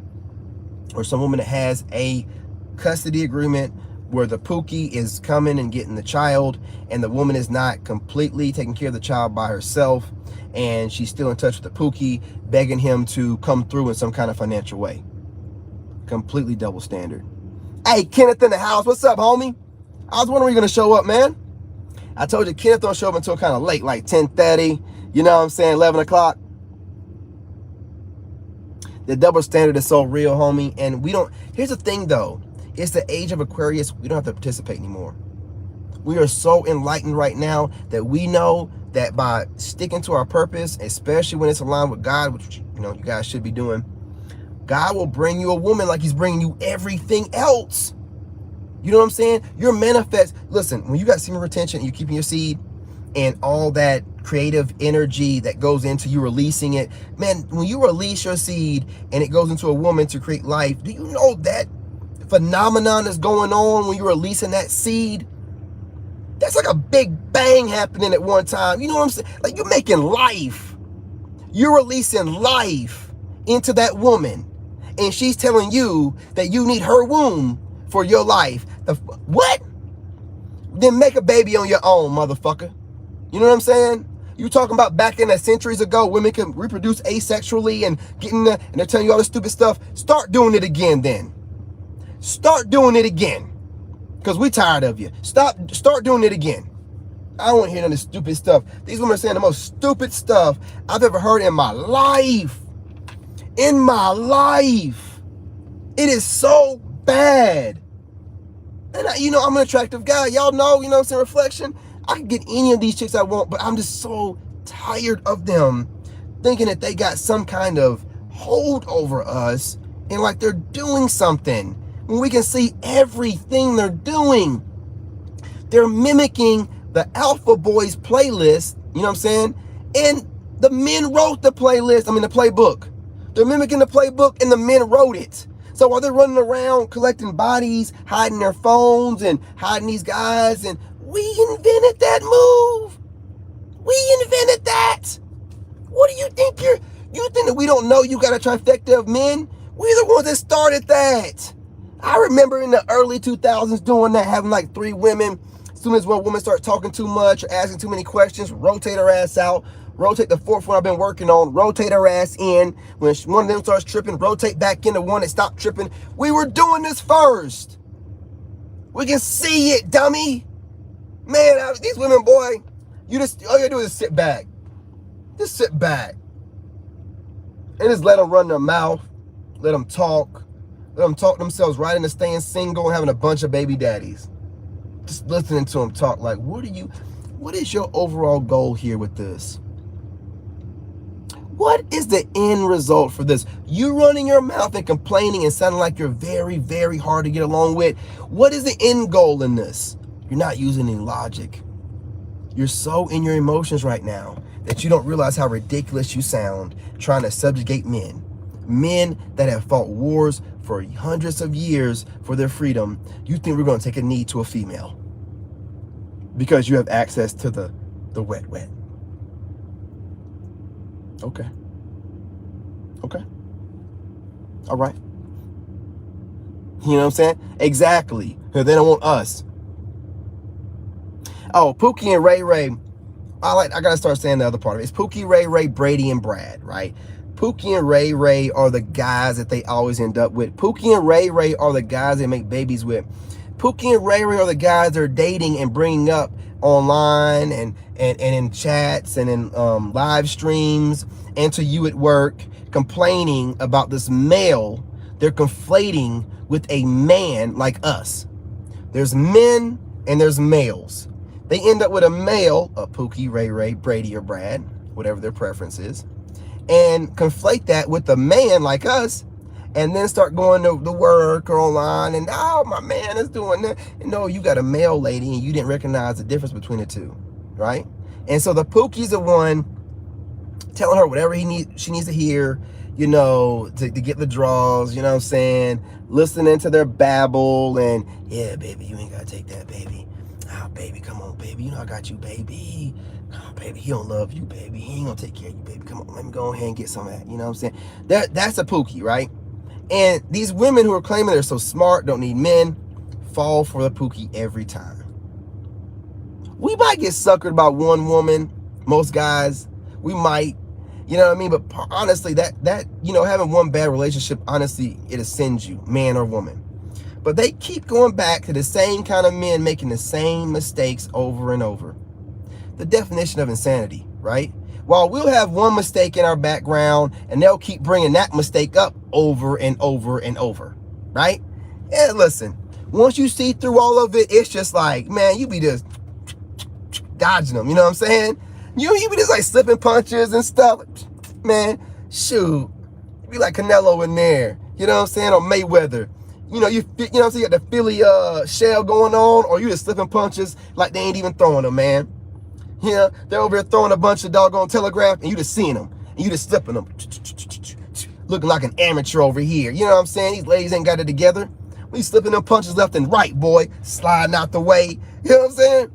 or some woman that has a custody agreement where the Pookie is coming and getting the child, and the woman is not completely taking care of the child by herself, and she's still in touch with the Pookie, begging him to come through in some kind of financial way. Completely double standard. Hey, Kenneth in the house. What's up, homie? I was wondering when you're going to show up, man. I told you Kenneth don't show up until kind of late, like 10:30. You know what I'm saying? 11 o'clock. The double standard is so real, homie. And we don't... Here's the thing, though. It's the age of Aquarius. We don't have to participate anymore. We are so enlightened right now that we know that by sticking to our purpose, especially when it's aligned with God, which, you know, you guys should be doing, God will bring you a woman like he's bringing you everything else. You know what I'm saying? You're manifest. Listen, when you got semen retention and you're keeping your seed and all that creative energy that goes into you releasing it, man, when you release your seed and it goes into a woman to create life, do you know that phenomenon is going on when you're releasing that seed? That's like a big bang happening at one time. You know what I'm saying? Like, you're making life. You're releasing life into that woman. And she's telling you that you need her womb for your life. What? Then make a baby on your own, motherfucker. You know what I'm saying? You talking about back in the centuries ago, women can reproduce asexually and and they're telling you all this stupid stuff. Start doing it again then. Start doing it again. Because we tired of you. Start doing it again. I don't want to hear none of this stupid stuff. These women are saying the most stupid stuff I've ever heard in my life. In my life. It is so bad. And I'm an attractive guy. Y'all know, what I'm saying, reflection. I can get any of these chicks I want, but I'm just so tired of them thinking that they got some kind of hold over us and like they're doing something when we can see everything they're doing. They're mimicking the Alpha Boys playlist, you know what I'm saying? And the men wrote the playlist, the playbook. They're mimicking the playbook and the men wrote it. So while they're running around collecting bodies, hiding their phones and hiding these guys, and we invented that move. We invented that. What do you think you think that we don't know you got a trifecta of men? We're the ones that started that. I remember in the early 2000s doing that, having like 3 women. As soon as one woman starts talking too much or asking too many questions, rotate her ass out. Rotate the 4th one I've been working on. Rotate her ass in. When one of them starts tripping, rotate back into one that stopped tripping. We were doing this first. We can see it, dummy. Man, these women, boy, all you gotta do is sit back. Just sit back. And just let them run their mouth. Let them talk. Let them talk themselves right into staying single and having a bunch of baby daddies. Just listening to them talk like, what is your overall goal here with this? What is the end result for this? You running your mouth and complaining and sounding like you're very, very hard to get along with. What is the end goal in this? You're not using any logic. You're so in your emotions right now that you don't realize how ridiculous you sound trying to subjugate men. Men that have fought wars for hundreds of years for their freedom. You think we're going to take a knee to a female because you have access to the wet. Okay. All right. You know what I'm saying? Exactly. Because they don't want us. Oh, Pookie and Ray Ray. I gotta start saying the other part of it. It's Pookie, Ray Ray, Brady, and Brad, right? Pookie and Ray Ray are the guys that they always end up with. Pookie and Ray Ray are the guys they make babies with. Pookie and Ray Ray are the guys they're dating and bringing up online and in chats and in live streams and to you at work, complaining about this male they're conflating with a man like us. There's men and there's males. They end up with a male, a Pookie, Ray Ray, Brady, or Brad, whatever their preference is, and conflate that with a man like us, and then start going to work or online and, oh, my man is doing that. And no, you got a male lady and you didn't recognize the difference between the two, right? And so the Pookie's the one telling her whatever she needs to hear, to get the draws, you know what I'm saying? Listening to their babble and, yeah, baby, you ain't got to take that, baby. Oh, baby, come on, baby. I got you, baby. Oh, baby, he don't love you, baby. He ain't going to take care of you, baby. Come on, let me go ahead and get some of that. You know what I'm saying? That's a Pookie, right? And these women who are claiming they're so smart, don't need men, fall for the Pookie every time. We might get suckered by one woman, most guys. We might, you know what I mean? But honestly, that having one bad relationship, honestly, it ascends you, man or woman. But they keep going back to the same kind of men making the same mistakes over and over. The definition of insanity, right? While we'll have one mistake in our background and they'll keep bringing that mistake up over and over and over, right? And listen, once you see through all of it, it's just like, man, you be just dodging them, you know what I'm saying? You be just like slipping punches and stuff. Man, shoot, you be like Canelo in there, you know what I'm saying? Or Mayweather. You know what I'm saying? You got the Philly shell going on, or you just slipping punches like they ain't even throwing them, man. Yeah, they're over here throwing a bunch of doggone telegraph, and you just seeing them, and you just slipping them, looking like an amateur over here. You know what I'm saying? These ladies ain't got it together. We slipping them punches left and right, boy, sliding out the way. You know what I'm saying?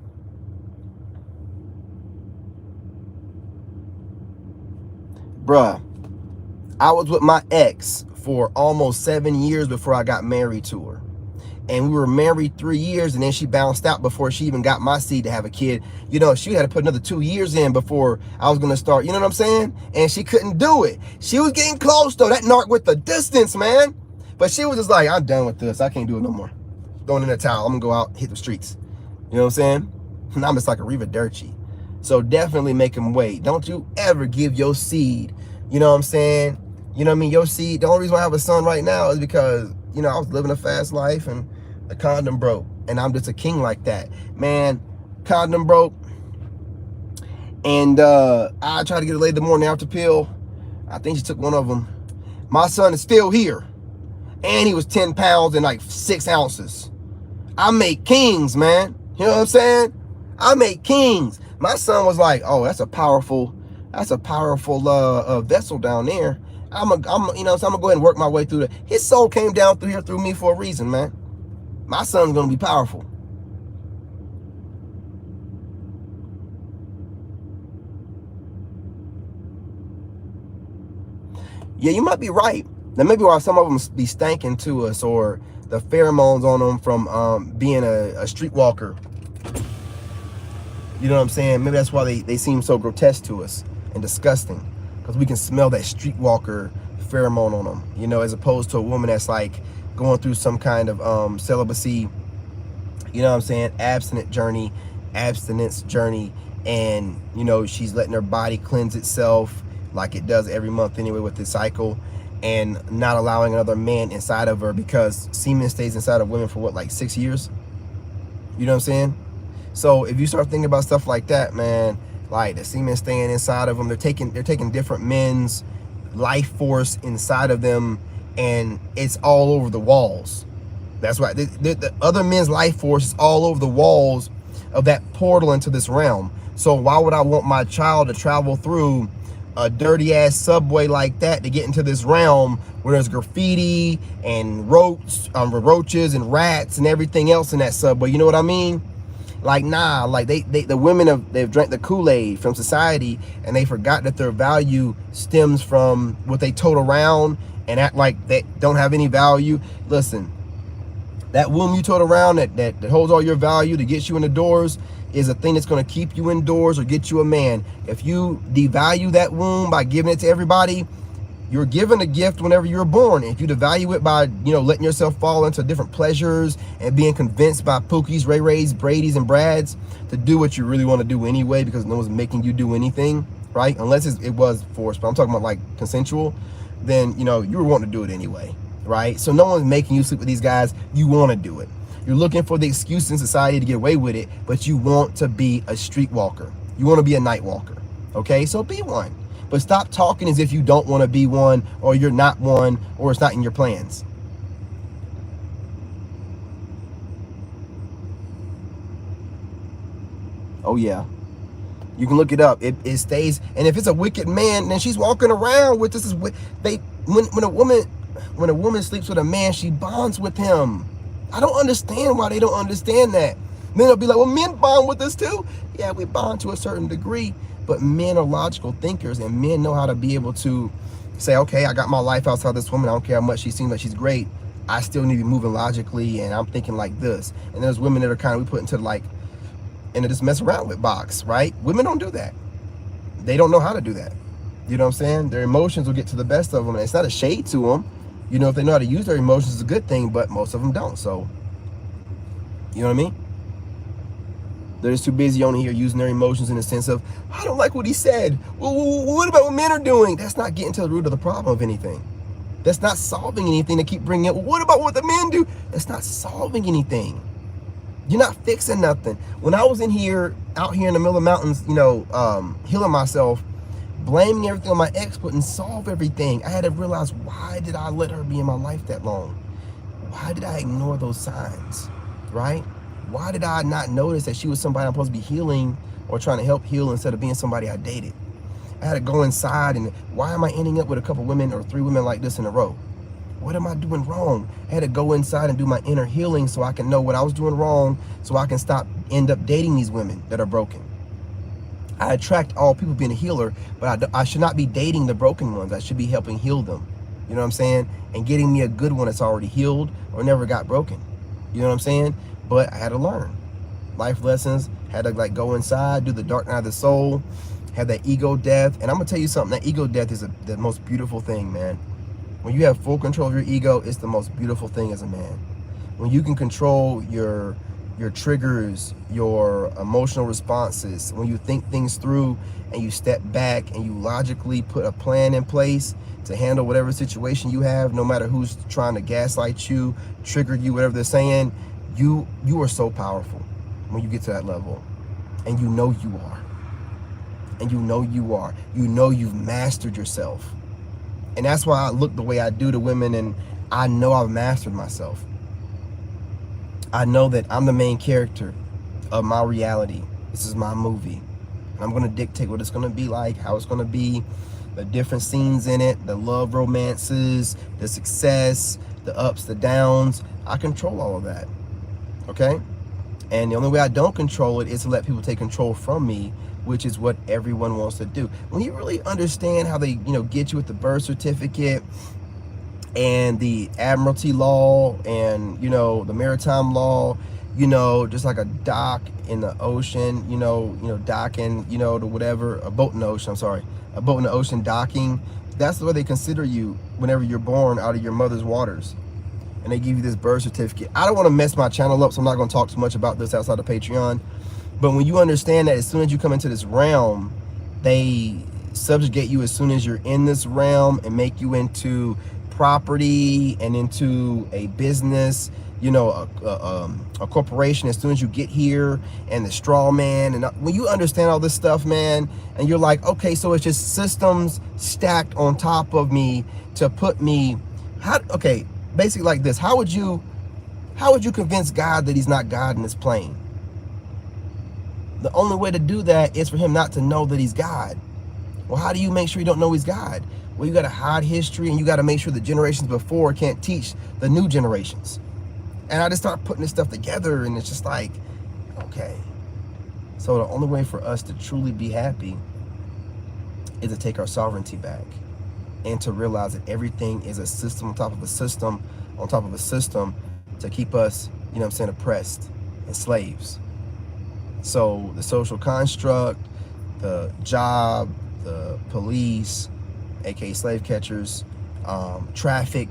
Bruh, I was with my ex for almost 7 years before I got married to her. And we were married 3 years, and then she bounced out before she even got my seed to have a kid. She had to put another 2 years in before I was going to start, you know what I'm saying? And she couldn't do it. She was getting close, though. That narc with the distance, man. But she was just like, I'm done with this. I can't do it no more. Throwing in the towel. I'm going to go out, hit the streets. You know what I'm saying? And I'm just like a Rivaderci. So definitely make them wait. Don't you ever give your seed, you know what I'm saying? You know what I mean? Your seed, the only reason why I have a son right now is because I was living a fast life and the condom broke. And I'm just a king like that. Man, condom broke. And I tried to get it laid the morning after pill. I think she took one of them. My son is still here. And he was 10 pounds and like 6 ounces. I make kings, man. You know what I'm saying? I make kings. My son was like, oh, that's a powerful vessel down there. So I'm gonna go ahead and work my way through that. His soul came down through here through me for a reason, man. My son's gonna be powerful. Yeah, you might be right. That may be why some of them be stanking to us, or the pheromones on them from being a streetwalker. You know what I'm saying? Maybe that's why they seem so grotesque to us and disgusting, because we can smell that streetwalker pheromone on them, as opposed to a woman that's like going through some kind of celibacy, you know what I'm saying, abstinence journey, and she's letting her body cleanse itself like it does every month anyway with the cycle, and not allowing another man inside of her, because semen stays inside of women for what, like 6 years? You know what I'm saying? So if you start thinking about stuff like that, man, like the semen staying inside of them, they're taking different men's life force inside of them, and it's all over the walls. That's why the other men's life force is all over the walls of that portal into this realm. So why would I want my child to travel through a dirty ass subway like that to get into this realm where there's graffiti and roaches and rats and everything else in that subway? You know what I mean? Like, nah, like the women they've drank the Kool-Aid from society, and they forgot that their value stems from what they tote around and act like they don't have any value. Listen, that womb you tote around that holds all your value to get you in the doors is a thing that's going to keep you indoors or get you a man. If you devalue that womb by giving it to everybody, you're given a gift whenever you're born. If you devalue it by, letting yourself fall into different pleasures and being convinced by Pookies, Ray Rays, Brady's, and Brads to do what you really want to do anyway, because no one's making you do anything, right? Unless it was forced, but I'm talking about like consensual, then, you were wanting to do it anyway, right? So no one's making you sleep with these guys. You want to do it. You're looking for the excuse in society to get away with it, but you want to be a streetwalker. You want to be a night walker, okay? So be one. But stop talking as if you don't want to be one, or you're not one, or it's not in your plans. Oh yeah, you can look it up. It stays, and if it's a wicked man, then she's walking around with this. When a woman sleeps with a man, she bonds with him. I don't understand why they don't understand that. Men will be like, well, men bond with us too. Yeah, we bond to a certain degree, but men are logical thinkers, and men know how to be able to say, okay, I got my life outside this woman. I don't care how much she seems like she's great. I still need to be moving logically, and I'm thinking like this. And there's women that are kind of, we put into like, and just mess around with box, right? Women don't do that. They don't know how to do that. You know what I'm saying? Their emotions will get to the best of them, and it's not a shade to them. If they know how to use their emotions, it's a good thing, but most of them don't. So, you know what I mean? They're just too busy on here using their emotions in the sense of, I don't like what he said. Well, what about what men are doing? That's not getting to the root of the problem of anything. That's not solving anything to keep bringing it. Well, what about what the men do? That's not solving anything. You're not fixing nothing. When I was out here in the middle of the mountains, healing myself, blaming everything on my ex couldn't solve everything. I had to realize, why did I let her be in my life that long? Why did I ignore those signs, right? Why did I not notice that she was somebody I'm supposed to be healing or trying to help heal instead of being somebody I dated? I had to go inside, and why am I ending up with a couple women or 3 women like this in a row? What am I doing wrong? I had to go inside and do my inner healing so I can know what I was doing wrong, so I can end up dating these women that are broken. I attract all people being a healer, but I should not be dating the broken ones. I should be helping heal them. You know what I'm saying? And getting me a good one that's already healed or never got broken. You know what I'm saying? But I had to learn life lessons, had to go inside, do the dark night of the soul, have that ego death. And I'm gonna tell you something, that ego death is the most beautiful thing, man. When you have full control of your ego, it's the most beautiful thing as a man. When you can control your your triggers, your emotional responses, when you think things through and you step back and you logically put a plan in place to handle whatever situation you have, no matter who's trying to gaslight you, trigger you, whatever they're saying, you are so powerful when you get to that level. And you know you are. And you know you are. You know you've mastered yourself. And that's why I look the way I do to women, and I know I've mastered myself. I know that I'm the main character of my reality. This is my movie. And I'm going to dictate what it's going to be like, how it's going to be, the different scenes in it, the love romances, the success, the ups, the downs. I control all of that. Okay? And the only way I don't control it is to let people take control from me, which is what everyone wants to do. When you really understand how they, get you with the birth certificate and the admiralty law and, the maritime law, just like a dock in the ocean, docking, to whatever, a boat in the ocean, a boat in the ocean docking. That's the way they consider you whenever you're born out of your mother's waters. And they give you this birth certificate. I don't want to mess my channel up, so I'm not going to talk too much about this outside of Patreon. But when you understand that as soon as you come into this realm, they subjugate you as soon as you're in this realm and make you into property and into a business, a corporation as soon as you get here, and the straw man. And when you understand all this stuff, man, and you're like, okay, so it's just systems stacked on top of me to put me, basically like this. How would you convince God that he's not God in this plane? The only way to do that is for him not to know that he's God. Well, how do you make sure you don't know he's God? Well, you got to hide history, and you got to make sure the generations before can't teach the new generations. And I just start putting this stuff together, and it's just like, okay. So the only way for us to truly be happy is to take our sovereignty back and to realize that everything is a system on top of a system on top of a system to keep us, oppressed and slaves. So the social construct, the job, the police, aka slave catchers, traffic,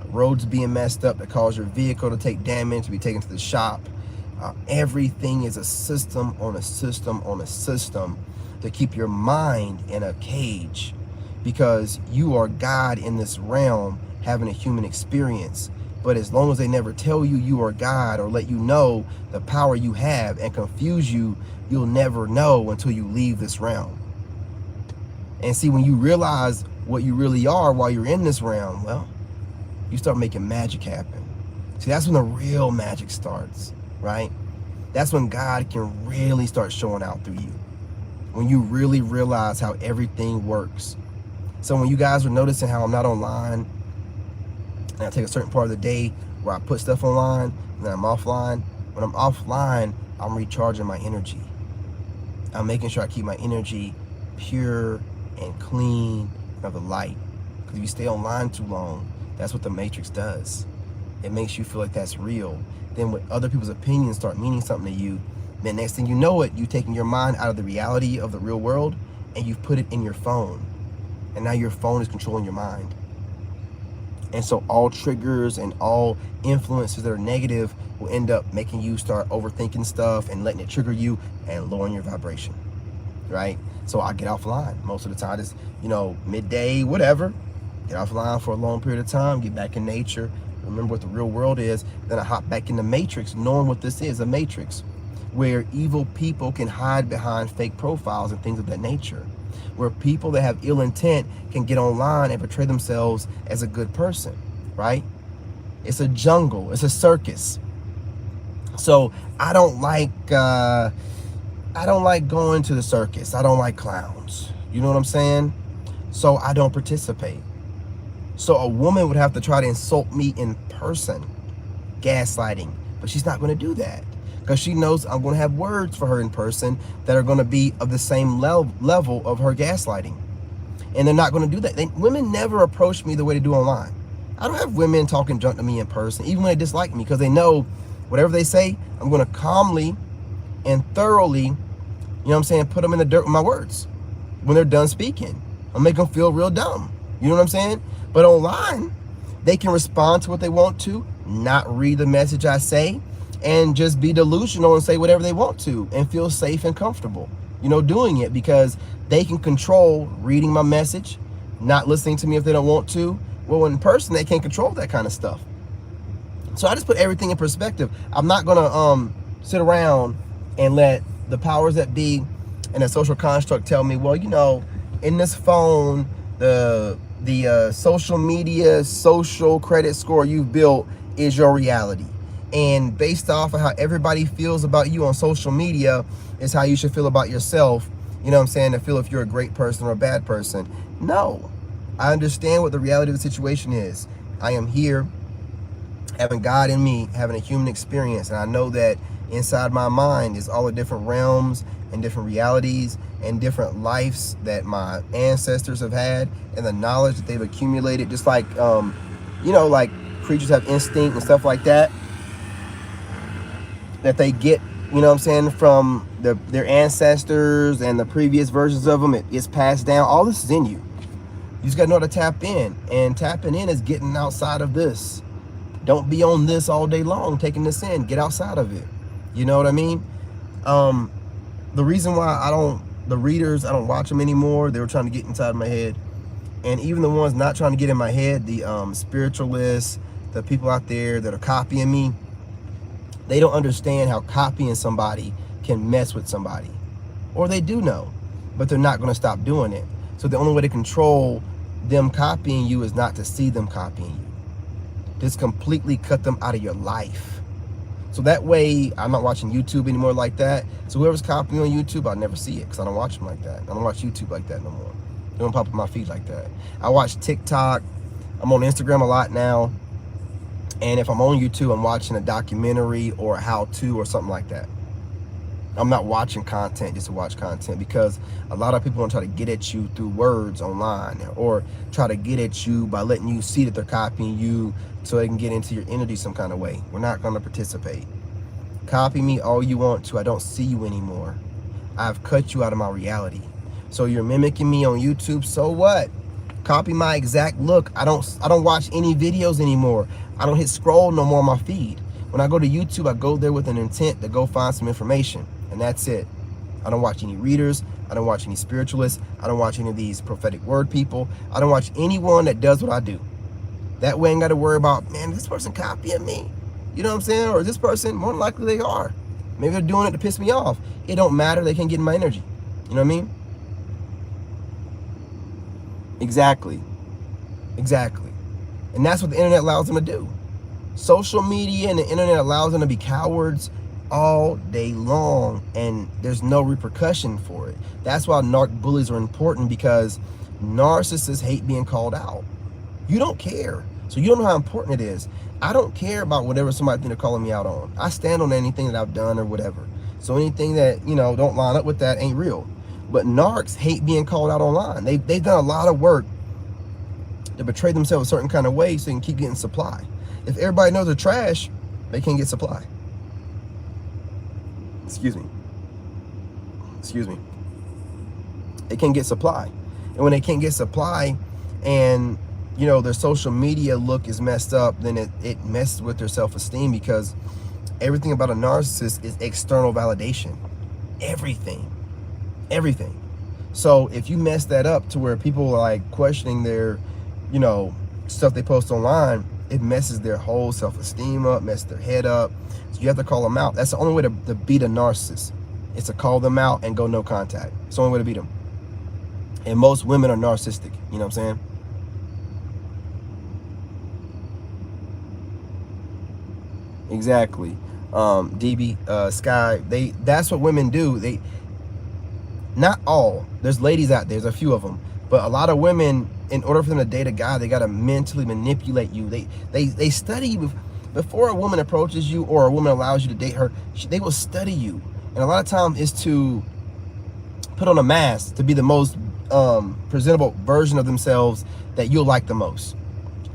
roads being messed up that cause your vehicle to take damage, to be taken to the shop. Everything is a system on a system on a system to keep your mind in a cage, because you are God in this realm having a human experience. But as long as they never tell you you are God or let you know the power you have and confuse you, you'll never know until you leave this realm. And see, when you realize what you really are while you're in this realm, well, you start making magic happen. See, that's when the real magic starts, right? That's when God can really start showing out through you. When you really realize how everything works. So when you guys are noticing how I'm not online, and I take a certain part of the day where I put stuff online, and then I'm offline. When I'm offline, I'm recharging my energy. I'm making sure I keep my energy pure and clean and of the light. Because if you stay online too long, that's what the Matrix does. It makes you feel like that's real. Then when other people's opinions start meaning something to you, then next thing you know it, you're taking your mind out of the reality of the real world and you've put it in your phone. And now your phone is controlling your mind. And so all triggers and all influences that are negative will end up making you start overthinking stuff and letting it trigger you and lowering your vibration, right? So I get offline most of the time. It's, midday, whatever. Get offline for a long period of time, get back in nature, remember what the real world is. Then I hop back in the Matrix, knowing what this is, a Matrix, where evil people can hide behind fake profiles and things of that nature. Where people that have ill intent can get online and portray themselves as a good person, right? It's a jungle, it's a circus. So I don't like going to the circus. I don't like clowns. You know what I'm saying? So I don't participate. So a woman would have to try to insult me in person, gaslighting, but she's not going to do that. Because she knows I'm going to have words for her in person that are going to be of the same level of her gaslighting. And they're not going to do that. Women never approach me the way they do online. I don't have women talking junk to me in person, even when they dislike me, because they know whatever they say, I'm going to calmly and thoroughly, put them in the dirt with my words. When they're done speaking, I'll make them feel real dumb. You know what I'm saying? But online, they can respond to what they want to, not read the message I say, and just be delusional and say whatever they want to and feel safe and comfortable, doing it, because they can control reading my message, not listening to me if they don't want to. Well, in person, they can't control that kind of stuff. So I just put everything in perspective. I'm not gonna sit around and let the powers that be and the social construct tell me, well, in this phone, the social media, social credit score you've built is your reality. And based off of how everybody feels about you on social media is how you should feel about yourself, to feel if you're a great person or a bad person. No, I understand what the reality of the situation is. I am here having God in me, having a human experience, and I know that inside my mind is all the different realms and different realities and different lives that my ancestors have had, and the knowledge that they've accumulated, just like like creatures have instinct and stuff like that they get, from their ancestors and the previous versions of them. It's passed down. All this is in you. You just got to know how to tap in, and tapping in is getting outside of this. Don't be on this all day long, taking this in. Get outside of it. You know what I mean? The reason why the readers, I don't watch them anymore. They were trying to get inside my head. And even the ones not trying to get in my head, the spiritualists, the people out there that are copying me, they don't understand how copying somebody can mess with somebody. Or they do know, but they're not going to stop doing it. So the only way to control them copying you is not to see them copying you. Just completely cut them out of your life. So that way, I'm not watching YouTube anymore like that. So whoever's copying on YouTube, I'll never see it, because I don't watch them like that. I don't watch YouTube like that no more. They don't pop up my feed like that. I watch TikTok. I'm on Instagram a lot now. And if I'm on YouTube, I'm watching a documentary or a how-to or something like that. I'm not watching content just to watch content, because a lot of people want to try to get at you through words online, or try to get at you by letting you see that they're copying you so they can get into your energy some kind of way. We're not going to participate. Copy me all you want to. I don't see you anymore. I've cut you out of my reality. So you're mimicking me on YouTube, so what? Copy my exact look. I don't watch any videos anymore. I don't hit scroll no more on my feed. When I go to YouTube, I go there with an intent to go find some information, and that's it. I don't watch any readers. I don't watch any spiritualists. I don't watch any of these prophetic word people. I don't watch anyone that does what I do. That way I ain't got to worry about, man, this person copying me. You know what I'm saying? Or this person, more than likely they are. Maybe they're doing it to piss me off. It don't matter. They can't get in my energy. You know what I mean? Exactly. And that's what the internet allows them to do. Social media and the internet allows them to be cowards all day long, and there's no repercussion for it. That's why narc bullies are important, because narcissists hate being called out. You don't care, so you don't know how important it is. I don't care about whatever somebody thinks they're calling me out on. I stand on anything that I've done or whatever. So anything that don't line up with that ain't real. But narcs hate being called out online. They've done a lot of work to portray themselves a certain kind of way so they can keep getting supply. If everybody knows they're trash, they can't get supply. Excuse me. They can't get supply. And when they can't get supply, and their social media look is messed up, then it messes with their self-esteem, because everything about a narcissist is external validation. Everything. So if you mess that up to where people are like questioning their stuff they post online, it messes their whole self-esteem up, messes their head up. So you have to call them out. That's the only way to beat a narcissist. It's to call them out and go no contact. It's the only way to beat them. And most women are narcissistic. You know what I'm saying? Exactly. DB, Sky, that's what women do. Not all. There's ladies out there. There's a few of them. But a lot of women, in order for them to date a guy, they got to mentally manipulate you. They study you. Before a woman approaches you or a woman allows you to date her, they will study you. And a lot of times it's to put on a mask to be the most presentable version of themselves that you'll like the most.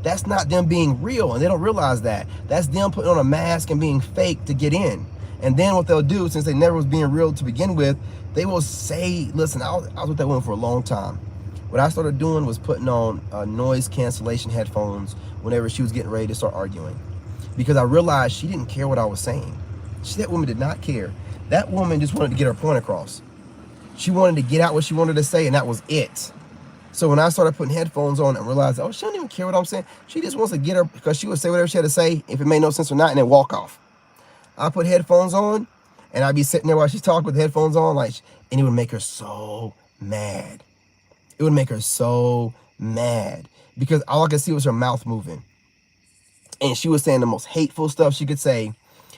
That's not them being real, and they don't realize that. That's them putting on a mask and being fake to get in. And then what they'll do, since they never was being real to begin with, they will say, listen, I was with that woman for a long time. What I started doing was putting on noise cancellation headphones whenever she was getting ready to start arguing, because I realized she didn't care what I was saying. That woman did not care. That woman just wanted to get her point across. She wanted to get out what she wanted to say, and that was it. So when I started putting headphones on and realized, oh, she don't even care what I'm saying. She just wants to get her, because she would say whatever she had to say, if it made no sense or not, and then walk off. I put headphones on, and I'd be sitting there while she's talking with headphones on, like, and it would make her so mad. It would make her so mad because all I could see was her mouth moving. And she was saying the most hateful stuff she could say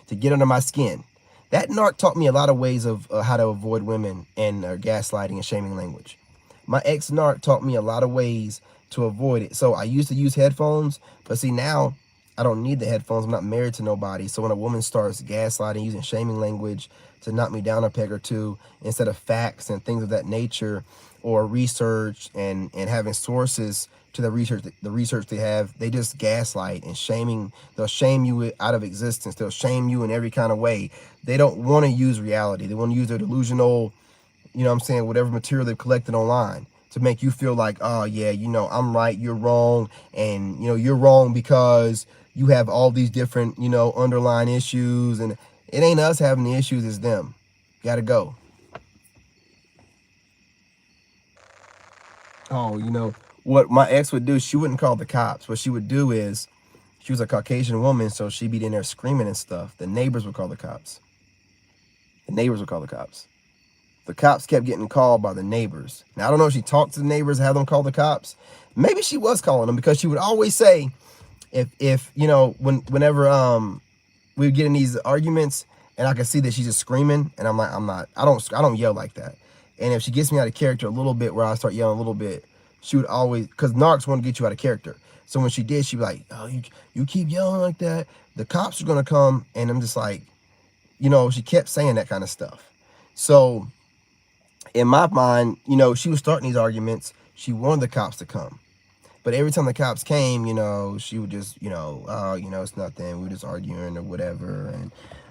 to get under my skin. That narc taught me a lot of ways of how to avoid women and gaslighting and shaming language. My ex-narc taught me a lot of ways to avoid it. So I used to use headphones, but see now I don't need the headphones. I'm not married to nobody. So when a woman starts gaslighting, using shaming language to knock me down a peg or two, instead of facts and things of that nature, or research and having sources to the research they have, they just gaslight and shaming. They'll shame you out of existence. They'll shame you in every kind of way. They don't want to use reality. They want to use their delusional, you know what I'm saying, whatever material they've collected online to make you feel like, oh yeah, you know, I'm right, you're wrong, and you know, you're wrong because you have all these different, you know, underlying issues, and it ain't us having the issues, it's them. Gotta go. Oh, you know, what my ex would do, she wouldn't call the cops. What she would do is, she was a Caucasian woman, so she'd be in there screaming and stuff. The neighbors would call the cops. The neighbors would call the cops. The cops kept getting called by the neighbors. Now, I don't know if she talked to the neighbors, have them call the cops. Maybe she was calling them, because she would always say, if you know, whenever we would get in these arguments and I could see that she's just screaming, and I'm like, I don't yell like that. And if she gets me out of character a little bit, where I start yelling a little bit, she would always, because narcs want to get you out of character. So when she did, she'd be like, oh, you keep yelling like that, the cops are gonna come. And I'm just like, you know, she kept saying that kind of stuff. So in my mind, you know, she was starting these arguments. She wanted the cops to come. But every time the cops came, you know, she would just, you know, you know, it's nothing. We're just arguing or whatever. And,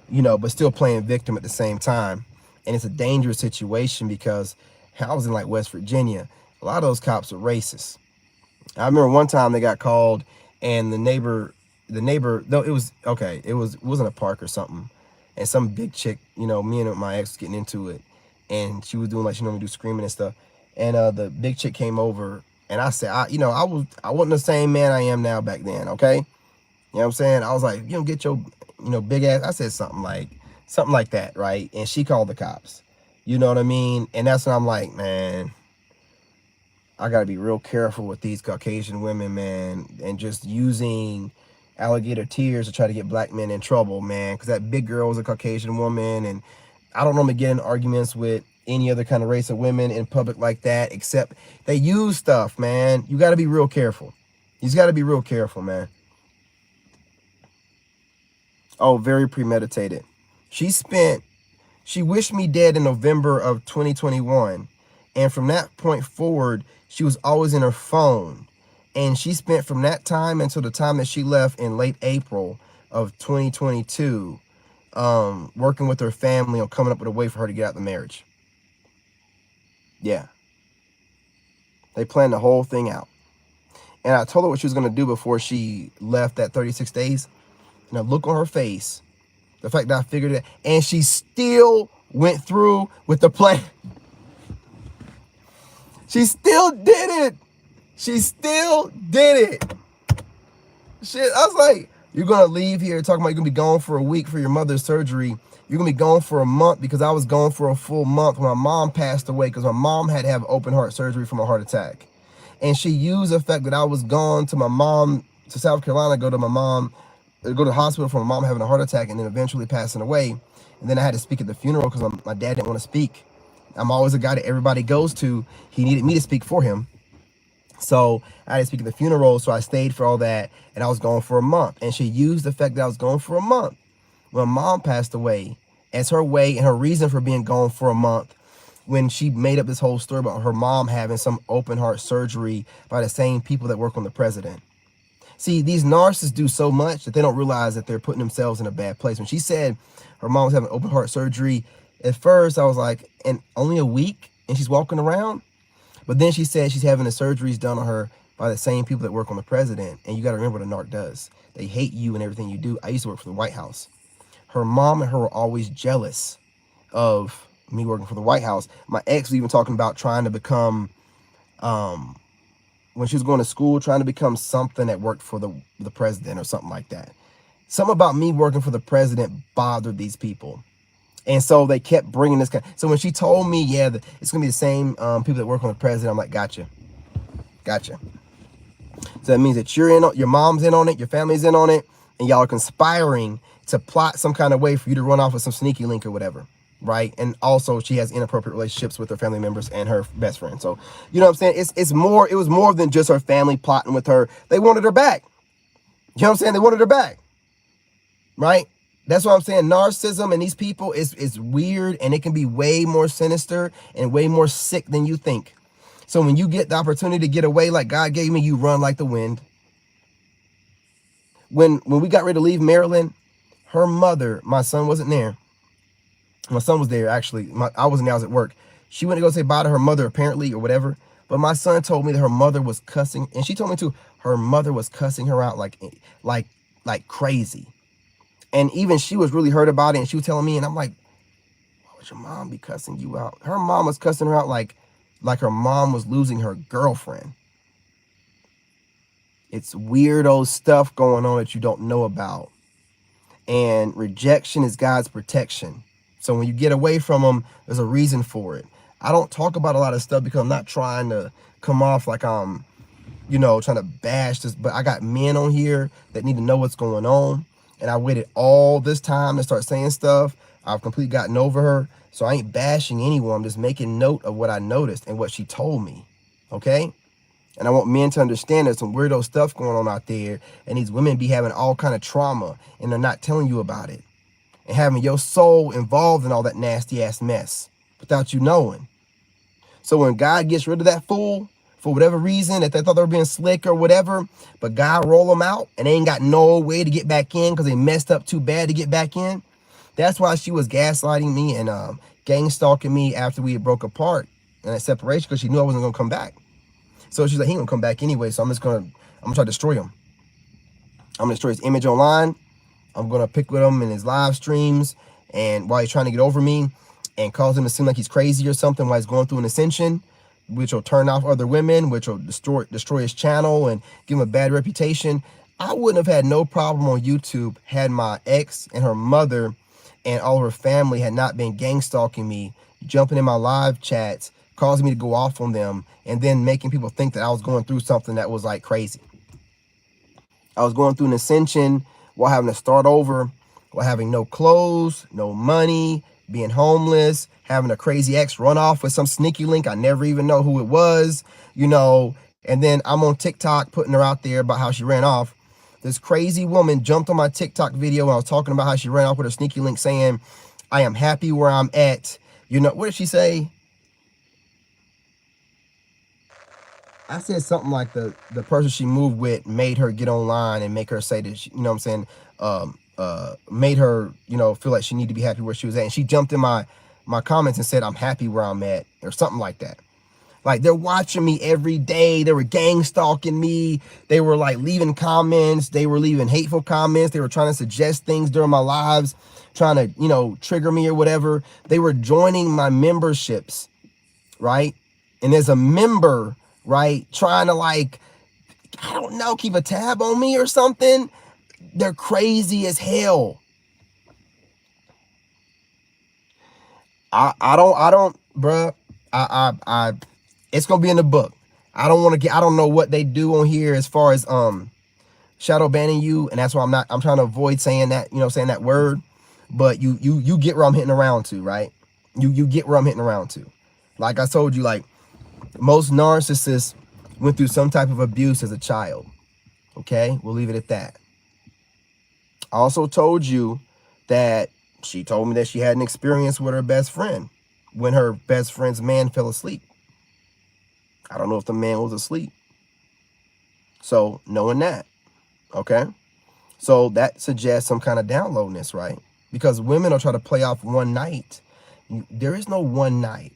you know, but still playing victim at the same time. And it's a dangerous situation because I was in like West Virginia. A lot of those cops are racist. I remember one time they got called, and the neighbor, though it was, okay, it wasn't a park or something. And some big chick, you know, me and my ex was getting into it. And she was doing like she normally do, screaming and stuff. And the big chick came over, and I said, I wasn't the same man I am now back then, okay? You know what I'm saying? I was like, you don't get your, you know, big ass. I said something like that, right? And she called the cops. You know what I mean? And that's when I'm like, man, I gotta be real careful with these Caucasian women, man, and just using alligator tears to try to get black men in trouble, man. Because that big girl was a Caucasian woman, and I don't normally get in arguments with any other kind of race of women in public like that, except they use stuff, man. You got to be real careful. You just got to be real careful, man. Oh, very premeditated. She wished me dead in November of 2021. And from that point forward, she was always in her phone. And she spent from that time until the time that she left in late April of 2022, working with her family on coming up with a way for her to get out of the marriage. Yeah. They planned the whole thing out. And I told her what she was going to do before she left that 36 days. And the look on her face, the fact that I figured it, and she still went through with the plan. She still did it. She still did it. Shit, I was like, you're going to leave here talking about you're going to be gone for a week for your mother's surgery. You're going to be gone for a month, because I was gone for a full month when my mom passed away, because my mom had to have open heart surgery from a heart attack. And she used the fact that I was gone to my mom, to South Carolina, go to the hospital for my mom having a heart attack and then eventually passing away. And then I had to speak at the funeral because my dad didn't want to speak. I'm always a guy that everybody goes to. He needed me to speak for him. So I had to speak at the funeral, so I stayed for all that, and I was gone for a month. And she used the fact that I was gone for a month when mom passed away as her way and her reason for being gone for a month, when she made up this whole story about her mom having some open heart surgery by the same people that work on the president. See, these narcissists do so much that they don't realize that they're putting themselves in a bad place. When she said her mom was having open heart surgery, at first I was like, and only a week, and she's walking around? But then she said she's having the surgeries done on her by the same people that work on the president. And you got to remember what a narc does. They hate you and everything you do. I used to work for the White House. her mom and her were always jealous of me working for the White House. My ex was even talking about trying to become, when she was going to school, trying to become something that worked for the president or something like that. Something about me working for the president bothered these people. And so they kept bringing this. So when she told me, yeah, it's going to be the same people that work on the president, I'm like, gotcha. So that means that you're in, your mom's in on it, your family's in on it, and y'all are conspiring to plot some kind of way for you to run off with some sneaky link or whatever, right? And also she has inappropriate relationships with her family members and her best friend. So, you know what I'm saying? It was more than just her family plotting with her. They wanted her back. You know what I'm saying? They wanted her back, right? That's what I'm saying. Narcissism and these people is weird, and it can be way more sinister and way more sick than you think. So when you get the opportunity to get away like God gave me, you run like the wind. When we got ready to leave Maryland, her mother, my son wasn't there. My son was there, actually. I wasn't there, I was at work. She went to go say bye to her mother, apparently, or whatever. But my son told me that her mother was cussing, and she told me too, her mother was cussing her out like crazy. And even she was really hurt about it, and she was telling me, and I'm like, why would your mom be cussing you out? Her mom was cussing her out like her mom was losing her girlfriend. It's weirdo stuff going on that you don't know about. And rejection is God's protection. So when you get away from them, there's a reason for it. I don't talk about a lot of stuff because I'm not trying to come off like I'm, trying to bash this, but I got men on here that need to know what's going on. And I waited all this time to start saying stuff. I've completely gotten over her. So I ain't bashing anyone. I'm just making note of what I noticed and what she told me. Okay? And I want men to understand there's some weirdo stuff going on out there, and these women be having all kind of trauma, and they're not telling you about it, and having your soul involved in all that nasty ass mess without you knowing. So when God gets rid of that fool for whatever reason, that they thought they were being slick or whatever, but God roll them out and they ain't got no way to get back in because they messed up too bad to get back in. That's why she was gaslighting me and gang stalking me after we had broke apart in that separation, because she knew I wasn't gonna come back. So she's like, he ain't gonna come back anyway, so I'm gonna try to destroy him. I'm gonna destroy his image online. I'm gonna pick with him in his live streams, and while he's trying to get over me and cause him to seem like he's crazy or something while he's going through an ascension, which will turn off other women, which will destroy his channel and give him a bad reputation. I wouldn't have had no problem on YouTube had my ex and her mother and all of her family had not been gang stalking me, jumping in my live chats, causing me to go off on them, and then making people think that I was going through something that was like crazy. I was going through an ascension while having to start over, while having no clothes, no money, being homeless, having a crazy ex run off with some sneaky link. I never even know who it was, and then I'm on TikTok putting her out there about how she ran off. This crazy woman jumped on my TikTok video and I was talking about how she ran off with a sneaky link saying, I am happy where I'm at. What did she say? I said something like the person she moved with made her get online and make her say that she, made her, feel like she needed to be happy where she was at. And she jumped in my comments and said, I'm happy where I'm at, or something like that. Like, they're watching me every day. They were gang stalking me. They were like leaving comments. They were leaving hateful comments. They were trying to suggest things during my lives, trying to, trigger me or whatever. They were joining my memberships, right? And there's a member, right, trying to I don't know, keep a tab on me or something. They're crazy as hell. I don't, bruh. I it's gonna be in the book. I don't know what they do on here as far as shadow banning you, and that's why I'm trying to avoid saying that, saying that word. But you get where I'm hitting around to, right? You get where I'm hitting around to. Like I told you, like, most narcissists went through some type of abuse as a child. Okay, we'll leave it at that. I also told you that she told me that she had an experience with her best friend when her best friend's man fell asleep. I don't know if the man was asleep. So knowing that, okay? So that suggests some kind of downloadness, right? Because women will try to play off one night. There is no one night.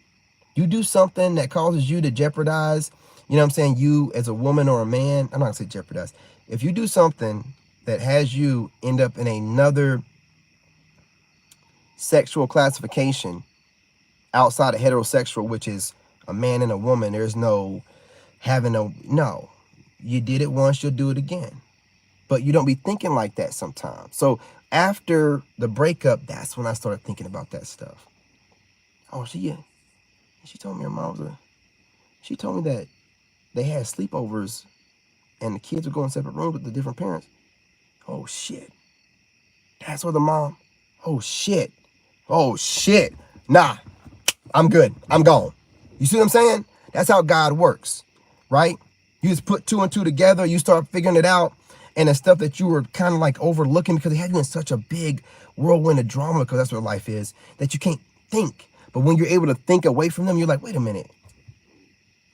You do something that causes you to jeopardize, you as a woman or a man, I'm not gonna say jeopardize. If you do something that has you end up in another sexual classification outside of heterosexual, which is a man and a woman. There's no having no. You did it once, you'll do it again. But you don't be thinking like that sometimes. So after the breakup, that's when I started thinking about that stuff. Oh, she told me her mom she told me that they had sleepovers and the kids would go in separate rooms with the different parents. Oh shit. That's what the mom. Oh shit. Oh shit. Nah, I'm good. I'm gone. You see what I'm saying? That's how God works, right? You just put two and two together, you start figuring it out, and the stuff that you were kind of like overlooking because they had you in such a big whirlwind of drama, because that's what life is, that you can't think. But when you're able to think away from them, you're like, wait a minute.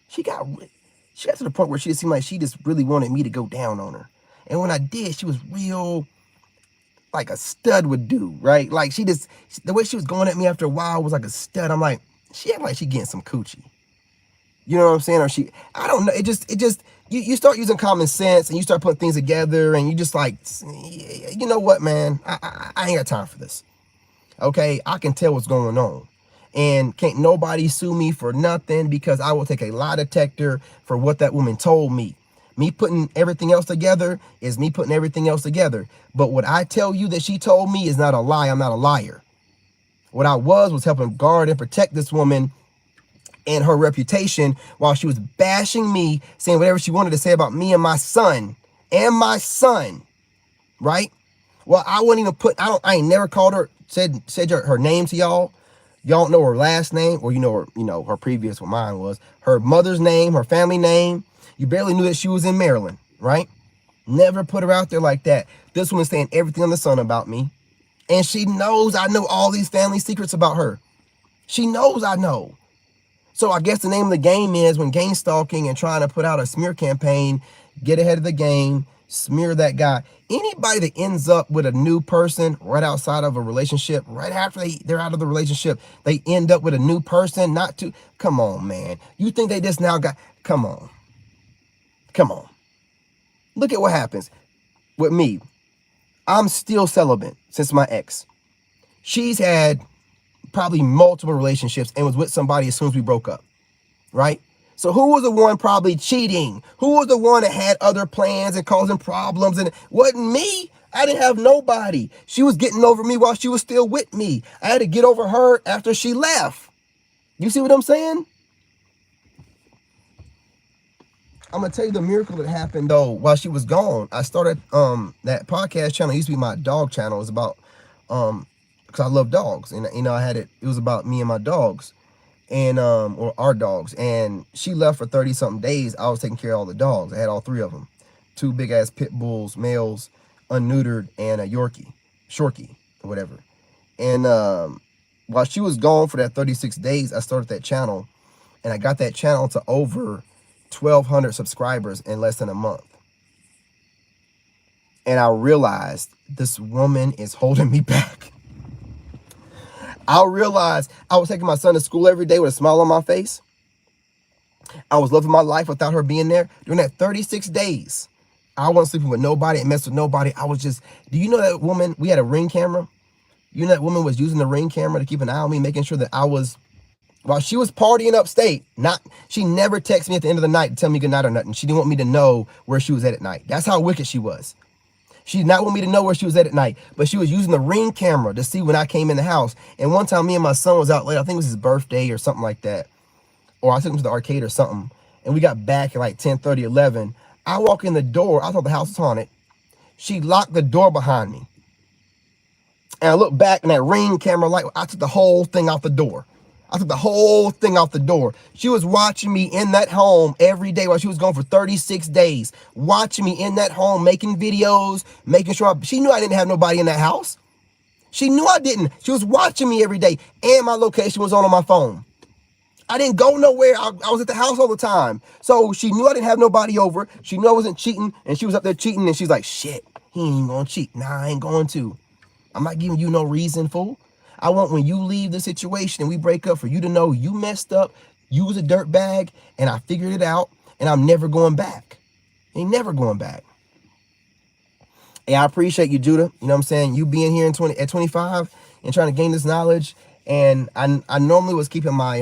She got to the point where she just seemed like she just really wanted me to go down on her. And when I did, she was real like a stud would do, right? Like the way she was going at me after a while was like a stud. I'm like, she act like she getting some coochie. You know what I'm saying? Or I don't know. You start using common sense and you start putting things together and you just like, you know what, man? I ain't got time for this. Okay? I can tell what's going on. And can't nobody sue me for nothing, because I will take a lie detector for what that woman told me. Me putting everything else together is me putting everything else together. But what I tell you that she told me is not a lie. I'm not a liar. What I was helping guard and protect this woman and her reputation while she was bashing me, saying whatever she wanted to say about me and my son. Right? Well, I wouldn't even I ain't never called her, said her name to y'all. Y'all don't know her last name, or her previous, what mine was, her mother's name, her family name. You barely knew that she was in Maryland, right? Never put her out there like that. This woman's saying everything on the sun about me. And she knows I know all these family secrets about her. She knows I know. So I guess the name of the game is, when gang stalking and trying to put out a smear campaign, get ahead of the game, smear that guy. Anybody that ends up with a new person right outside of a relationship, right after they're out of the relationship, they end up with a new person, come on, man. You think they just now come on. Look at what happens with me. I'm still celibate since my ex. She's had probably multiple relationships and was with somebody as soon as we broke up, right? So who was the one probably cheating? Who was the one that had other plans and causing problems? And it wasn't me. I didn't have nobody. She was getting over me while she was still with me. I had to get over her after she left. You see what I'm saying? I'm gonna tell you the miracle that happened though while she was gone. I started that podcast channel. It used to be my dog channel. It was about because I love dogs, and I had it was about me and my dogs, and or our dogs. And she left for 30 something days. I was taking care of all the dogs. I had all three of them, 2 big ass pit bulls, males, unneutered, and a Yorkie, Shorkie, or whatever. And while she was gone for that 36 days, I started that channel, and I got that channel to over 1,200 subscribers in less than a month. And I realized this woman is holding me back. I realized I was taking my son to school every day with a smile on my face. I was living my life without her being there. During that 36 days, I wasn't sleeping with nobody and messing with nobody. I was just, do you know that woman, we had a Ring camera? You know that woman was using the Ring camera to keep an eye on me, making sure that I was, while she was partying upstate, she never texted me at the end of the night to tell me goodnight or nothing. She didn't want me to know where she was at night. That's how wicked she was. She did not want me to know where she was at night, but she was using the Ring camera to see when I came in the house. And one time me and my son was out late. I think it was his birthday or something like that. Or I took him to the arcade or something. And we got back at like 10:30, 11. I walk in the door. I thought the house was haunted. She locked the door behind me. And I look back and that Ring camera light, I took the whole thing out the door. She was watching me in that home every day while she was gone for 36 days. Watching me in that home, making videos, making sure she knew I didn't have nobody in that house. She knew I didn't. She was watching me every day. And my location was on my phone. I didn't go nowhere. I was at the house all the time. So she knew I didn't have nobody over. She knew I wasn't cheating. And she was up there cheating. And she's like, shit, he ain't even gonna cheat. Nah, I ain't going to. I'm not giving you no reason, fool. I want when you leave the situation and we break up for you to know you messed up, you was a dirt bag, and I figured it out, and I'm never going back. Ain't never going back. Hey, I appreciate you, Judah. You know what I'm saying? You being here at 25 and trying to gain this knowledge. And I normally was keeping my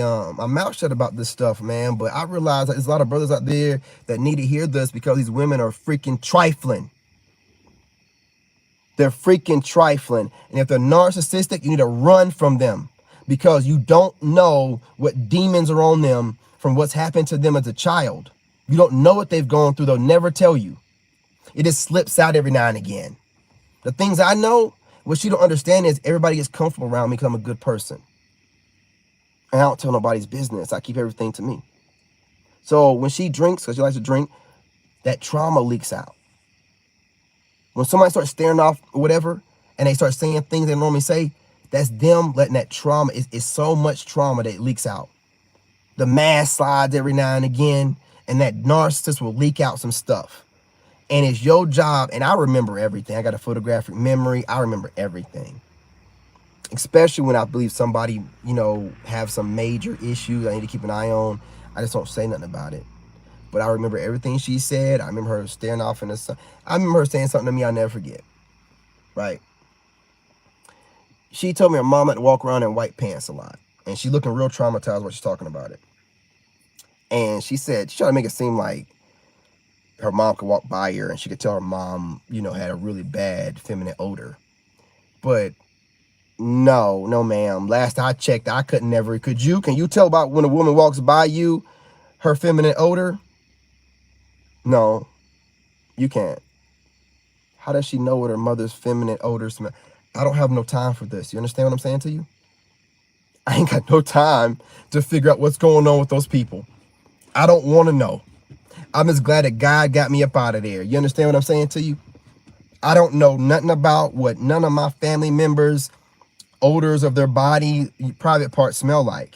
mouth shut about this stuff, man. But I realized that there's a lot of brothers out there that need to hear this because these women are freaking trifling. They're freaking trifling. And if they're narcissistic, you need to run from them because you don't know what demons are on them from what's happened to them as a child. You don't know what they've gone through. They'll never tell you. It just slips out every now and again. The things I know, what you don't understand is everybody gets comfortable around me because I'm a good person. And I don't tell nobody's business. I keep everything to me. So when she drinks, because she likes to drink, that trauma leaks out. When somebody starts staring off or whatever, and they start saying things they normally say, that's them letting that trauma, it's so much trauma that it leaks out. The mask slides every now and again, and that narcissist will leak out some stuff. And it's your job, and I remember everything. I got a photographic memory. I remember everything. Especially when I believe somebody, have some major issues I need to keep an eye on. I just don't say nothing about it. But I remember everything she said. I remember her staring off in the sun. I remember her saying something to me I'll never forget. Right? She told me her mom had to walk around in white pants a lot. And she's looking real traumatized while she's talking about it. And she said, she tried to make it seem like her mom could walk by her and she could tell her mom, had a really bad feminine odor. But no, ma'am. Last I checked, I couldn't never. Can you tell about when a woman walks by you, her feminine odor? No, you can't. How does she know what her mother's feminine odor smells? I don't have no time for this. You understand what I'm saying to you? I ain't got no time to figure out what's going on with those people. I don't want to know. I'm just glad that God got me up out of there. You understand what I'm saying to you? I don't know nothing about what none of my family members' odors of their body, private parts smell like.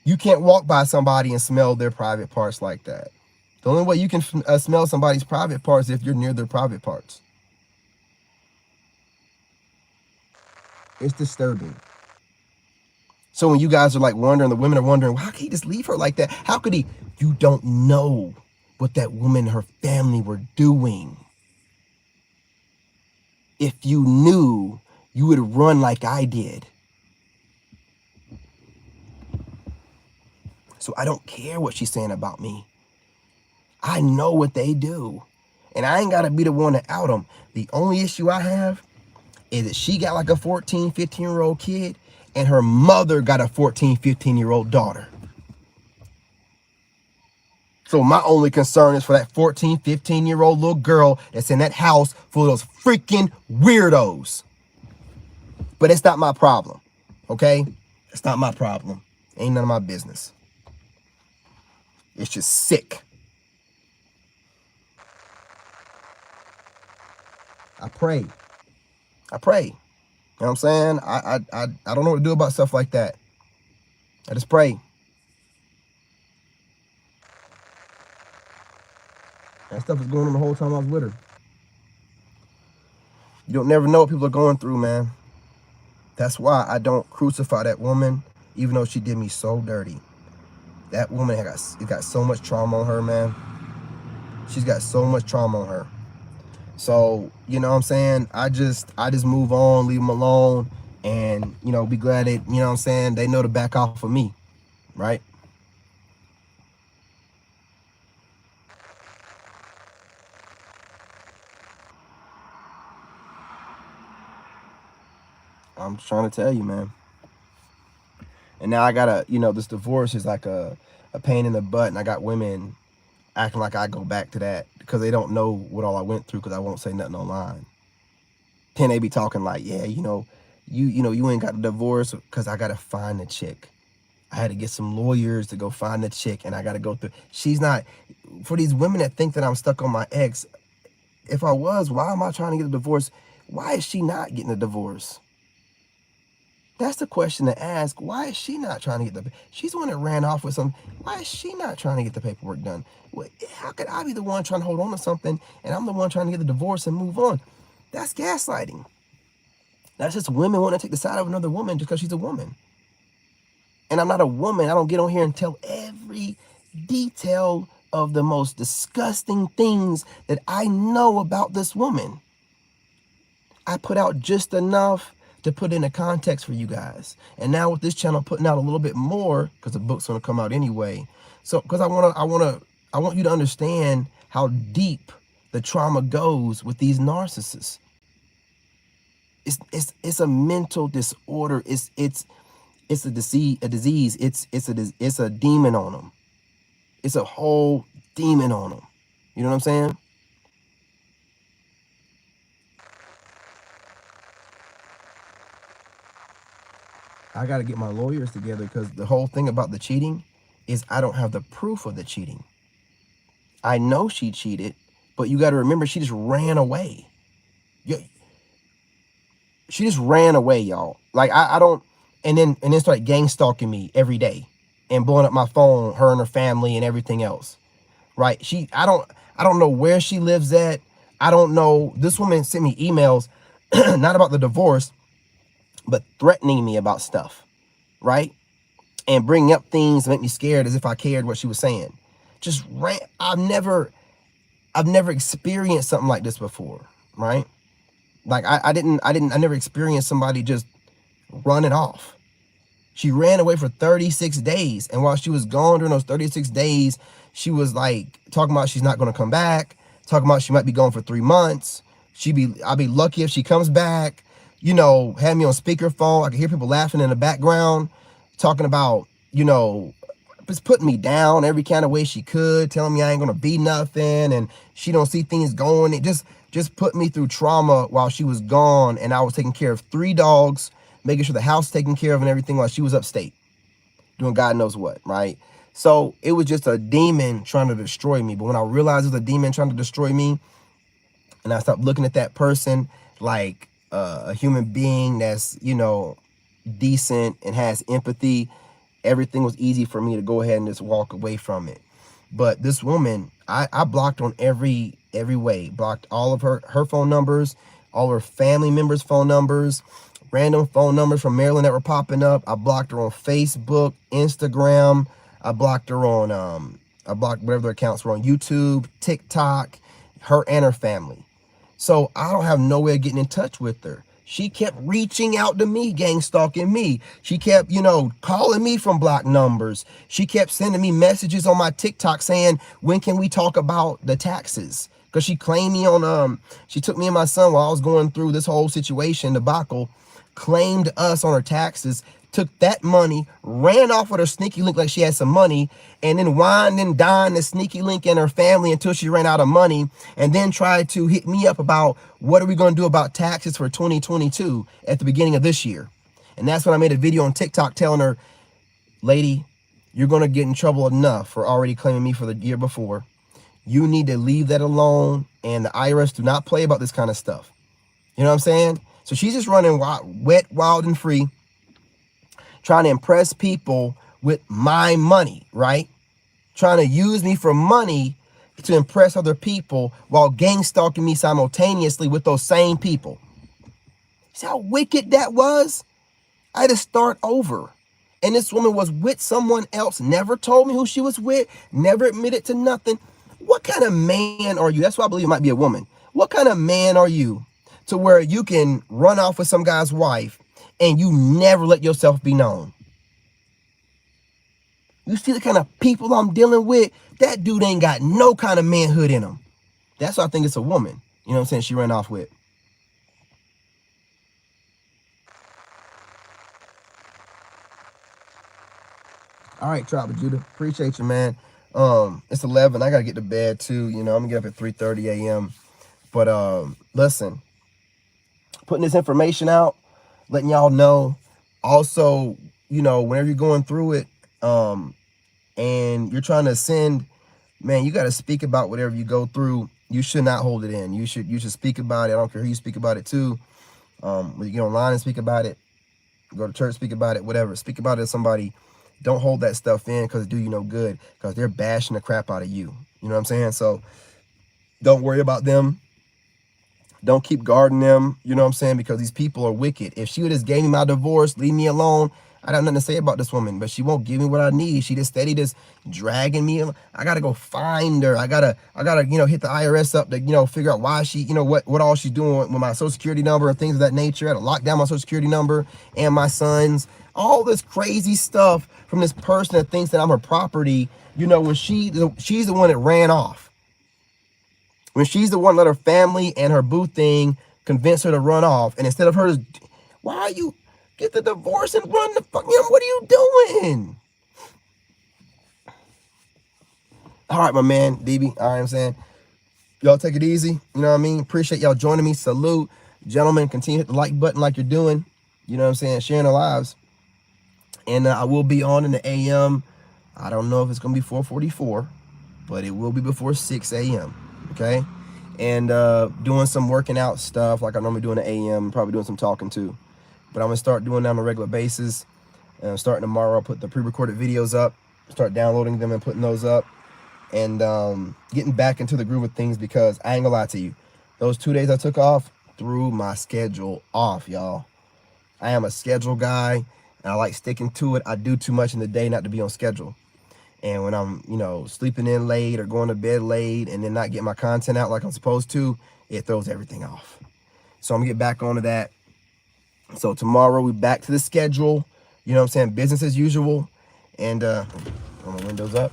You can't walk by somebody and smell their private parts like that. The only way you can smell somebody's private parts is if you're near their private parts. It's disturbing. So when you guys are like wondering, the women are wondering, well, how can he just leave her like that? How could he? You don't know what that woman and her family were doing. If you knew, you would run like I did. So I don't care what she's saying about me. I know what they do. And I ain't got to be the one to out them. The only issue I have is that she got like a 14, 15-year-old kid and her mother got a 14, 15-year-old daughter. So my only concern is for that 14, 15-year-old little girl that's in that house full of those freaking weirdos. But it's not my problem, okay? It's not my problem. Ain't none of my business. It's just sick. I pray. You know what I'm saying? I don't know what to do about stuff like that. I just pray. That stuff was going on the whole time I was with her. You don't never know what people are going through, man. That's why I don't crucify that woman, even though she did me so dirty. That woman got so much trauma on her, man. She's got so much trauma on her. So, you know what I'm saying? I just move on, leave them alone, and, be glad that, you know what I'm saying, they know to back off of me, right? I'm trying to tell you, man. And now I gotta, this divorce is like a pain in the butt, and I got women acting like I go back to that because they don't know what all I went through because I won't say nothing online. Then they be talking like, yeah, you ain't got a divorce because I gotta find the chick. I had to get some lawyers to go find the chick, and I gotta go through. She's not. For these women that think that I'm stuck on my ex, if I was, why am I trying to get a divorce? Why is she not getting a divorce? That's the question to ask. Why is she not trying to get she's the one that ran off with some. Why is she not trying to get the paperwork done? How could I be the one trying to hold on to something and I'm the one trying to get the divorce and move on? That's gaslighting. That's just women wanting to take the side of another woman just because she's a woman. And I'm not a woman. I don't get on here and tell every detail of the most disgusting things that I know about this woman. I put out just enough to put in a context for you guys. And now with this channel putting out a little bit more, because the book's gonna come out anyway. So because I want you to understand how deep the trauma goes with these narcissists. It's a mental disorder. It's a disease. It's a demon on them. It's a whole demon on them. You know what I'm saying? I got to get my lawyers together, because the whole thing about the cheating is I don't have the proof of the cheating. I know she cheated, but you got to remember, she just ran away. She just ran away, y'all. Like I don't, and then started gang stalking me every day and blowing up my phone, her and her family and everything else. Right? I don't know where she lives at. I don't know. This woman sent me emails, not about the divorce, but threatening me about stuff, right? And bringing up things that make me scared, as if I cared what she was saying. Just ran. I've never experienced something like this before, right? Like I never experienced somebody just running off. She ran away for 36 days. And while she was gone during those 36 days, she was like talking about she's not going to come back, talking about she might be gone for 3 months. I'll be lucky if she comes back. You know, had me on speakerphone. I could hear people laughing in the background, talking about, you know, just putting me down every kind of way she could, telling me I ain't going to be nothing and she don't see things going. It just put me through trauma while she was gone, and I was taking care of 3 dogs, making sure the house taken care of and everything, while she was upstate doing God knows what, right? So it was just a demon trying to destroy me. But when I realized it was a demon trying to destroy me, and I stopped looking at that person like a human being that's, you know, decent and has empathy, everything was easy for me to go ahead and just walk away from it. But this woman, I blocked on every way. Blocked all of her phone numbers, all her family members' phone numbers, random phone numbers from Maryland that were popping up. I blocked her on Facebook, Instagram. I blocked her on, I blocked whatever their accounts were on YouTube, TikTok, her and her family. So I don't have no way of getting in touch with her. She kept reaching out to me, gang stalking me. She kept, you know, calling me from blocked numbers. She kept sending me messages on my TikTok saying, when can we talk about the taxes? Because she claimed me on, she took me and my son while I was going through this whole situation, debacle, claimed us on her taxes, took that money, ran off with her sneaky link like she had some money, and then wined and dined the sneaky link and her family until she ran out of money, and then tried to hit me up about what are we going to do about taxes for 2022 at the beginning of this year. And that's when I made a video on TikTok telling her, lady, you're going to get in trouble enough for already claiming me for the year before. You need to leave that alone, and the IRS do not play about this kind of stuff. You know what I'm saying? So she's just running wet, wild, and free, trying to impress people with my money, right? Trying to use me for money to impress other people while gang stalking me simultaneously with those same people. See how wicked that was? I had to start over. And this woman was with someone else, never told me who she was with, never admitted to nothing. What kind of man are you? That's why I believe it might be a woman. What kind of man are you to where you can run off with some guy's wife and you never let yourself be known? You see the kind of people I'm dealing with? That dude ain't got no kind of manhood in him. That's why I think it's a woman. You know what I'm saying? She ran off with. All right, Tribe of Judah. Appreciate you, man. It's 11. I got to get to bed, too. You know, I'm going to get up at 3:30 a.m. But listen, putting this information out, letting y'all know. Also, you know, whenever you're going through it, and you're trying to ascend, man, you got to speak about whatever you go through. You should not hold it in. You should speak about it. I don't care who you speak about it to. When you get online and speak about it, go to church, speak about it, whatever. Speak about it to somebody. Don't hold that stuff in, because it do you no good, because they're bashing the crap out of you. You know what I'm saying? So don't worry about them. Don't keep guarding them. You know what I'm saying? Because these people are wicked. If she would have just gave me my divorce, leave me alone, I got nothing to say about this woman, but she won't give me what I need. She just steady just dragging me. I gotta go find her. I gotta, hit the IRS up to, figure out why she, what all she's doing with my social security number and things of that nature. I had to lock down my social security number and my son's. All this crazy stuff from this person that thinks that I'm her property, when she's the one that ran off. When she's the one that let her family and her boo thing convince her to run off. And instead of her, why are you get the divorce and run the fuck? What are you doing? All right, my man, DB. All right, I'm saying, y'all take it easy. You know what I mean? Appreciate y'all joining me. Salute. Gentlemen, continue to hit the like button like you're doing. You know what I'm saying? Sharing our lives. And I will be on in the AM. I don't know if it's going to be 4:44, but it will be before 6 a.m. Okay? And doing some working out stuff like I normally do in the AM. Probably doing some talking too. But I'm going to start doing that on a regular basis. Starting tomorrow, I'll put the pre-recorded videos up. Start downloading them and putting those up. And getting back into the groove of things, because I ain't going to lie to you. Those 2 days I took off threw my schedule off, y'all. I am a schedule guy, and I like sticking to it. I do too much in the day not to be on schedule. And when I'm, sleeping in late or going to bed late and then not getting my content out like I'm supposed to, it throws everything off. So I'm going to get back onto that. So tomorrow we back to the schedule. You know what I'm saying? Business as usual. And put my windows up.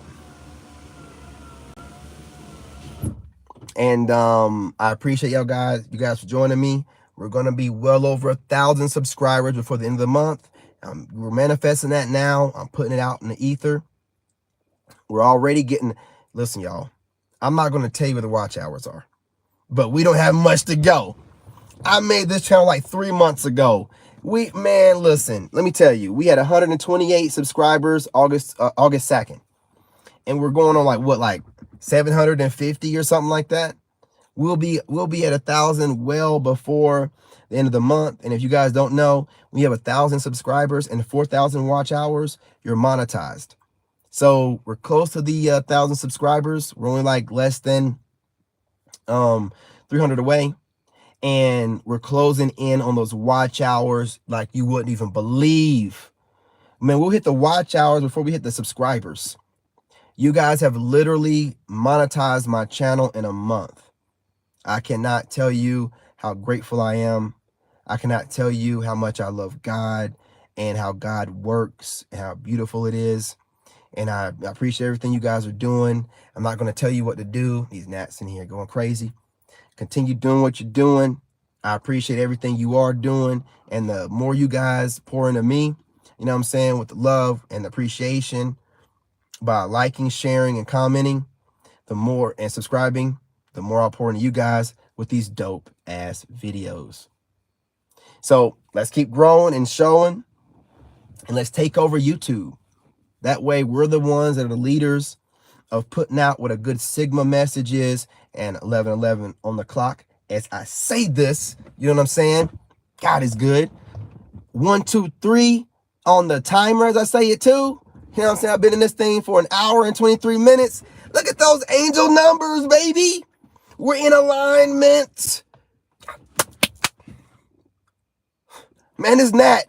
And I appreciate you guys for joining me. We're going to be well over 1,000 subscribers before the end of the month. We're manifesting that now. I'm putting it out in the ether. We're already getting, listen, y'all, I'm not going to tell you where the watch hours are, but we don't have much to go. I made this channel like 3 months ago. Listen, let me tell you, we had 128 subscribers August 2nd. And we're going on like 750 or something like that. We'll be at 1,000 well before the end of the month. And if you guys don't know, we have 1,000 subscribers and 4,000 watch hours. You're monetized. So we're close to the 1,000 subscribers. We're only like less than 300 away. And we're closing in on those watch hours like you wouldn't even believe. Man, we'll hit the watch hours before we hit the subscribers. You guys have literally monetized my channel in a month. I cannot tell you how grateful I am. I cannot tell you how much I love God and how God works and how beautiful it is. And I appreciate everything you guys are doing. I'm not going to tell you what to do. These gnats in here going crazy. Continue doing what you're doing. I appreciate everything you are doing. And the more you guys pour into me, you know what I'm saying, with the love and the appreciation, by liking, sharing, and commenting, the more, and subscribing, the more I'll pour into you guys with these dope ass videos. So let's keep growing and showing, and let's take over YouTube. That way we're the ones that are the leaders of putting out what a good Sigma message is, and 11:11 on the clock as I say this. You know what I'm saying? God is good. 1, 2, 3 on the timer as I say it too. You know what I'm saying? I've been in this thing for 1 hour and 23 minutes. Look at those angel numbers, baby. We're in alignment. Man, this gnat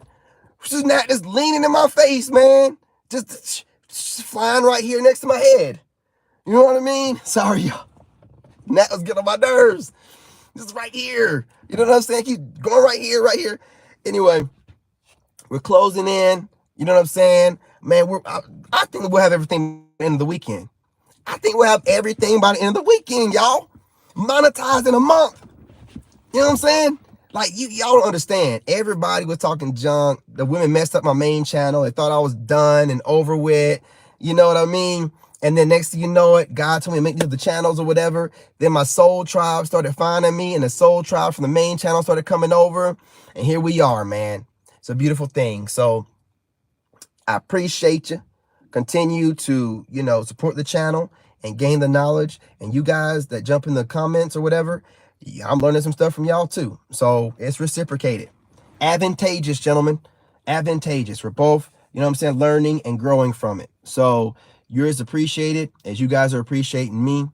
is leaning in my face, man. Just flying right here next to my head. You know what I mean? Sorry, y'all. Gnat was getting on my nerves. Just right here. You know what I'm saying? Keep going right here, right here. Anyway, we're closing in. You know what I'm saying? Man, I think we'll have everything by the end of the weekend. I think we'll have everything by the end of the weekend, y'all. Monetized in a month. You know what I'm saying? Like, y'all don't understand. Everybody was talking junk. The women messed up my main channel. They thought I was done and over with. You know what I mean? And then next thing you know it, God told me to make these other channels or whatever. Then my soul tribe started finding me, and the soul tribe from the main channel started coming over. And here we are, man. It's a beautiful thing. So I appreciate you. Continue to, support the channel and gain the knowledge. And you guys that jump in the comments or whatever, I'm learning some stuff from y'all too. So it's reciprocated. Advantageous, gentlemen. Advantageous. We're both, learning and growing from it. So yours appreciated as you guys are appreciating me.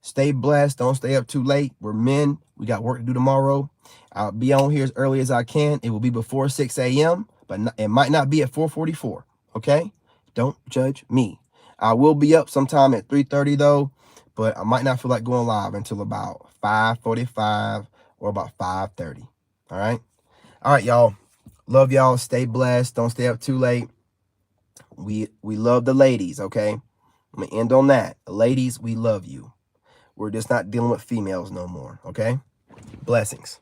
Stay blessed. Don't stay up too late. We're men. We got work to do tomorrow. I'll be on here as early as I can. It will be before 6 a.m. but it might not be at 4:44. Okay, don't judge me. I will be up sometime at 3:30 though, but I might not feel like going live until about 5:45 or about 5:30. All right, y'all. Love y'all. Stay blessed. Don't stay up too late. We love the ladies. Okay, I'm gonna end on that. Ladies, we love you. We're just not dealing with females no more. Okay, blessings.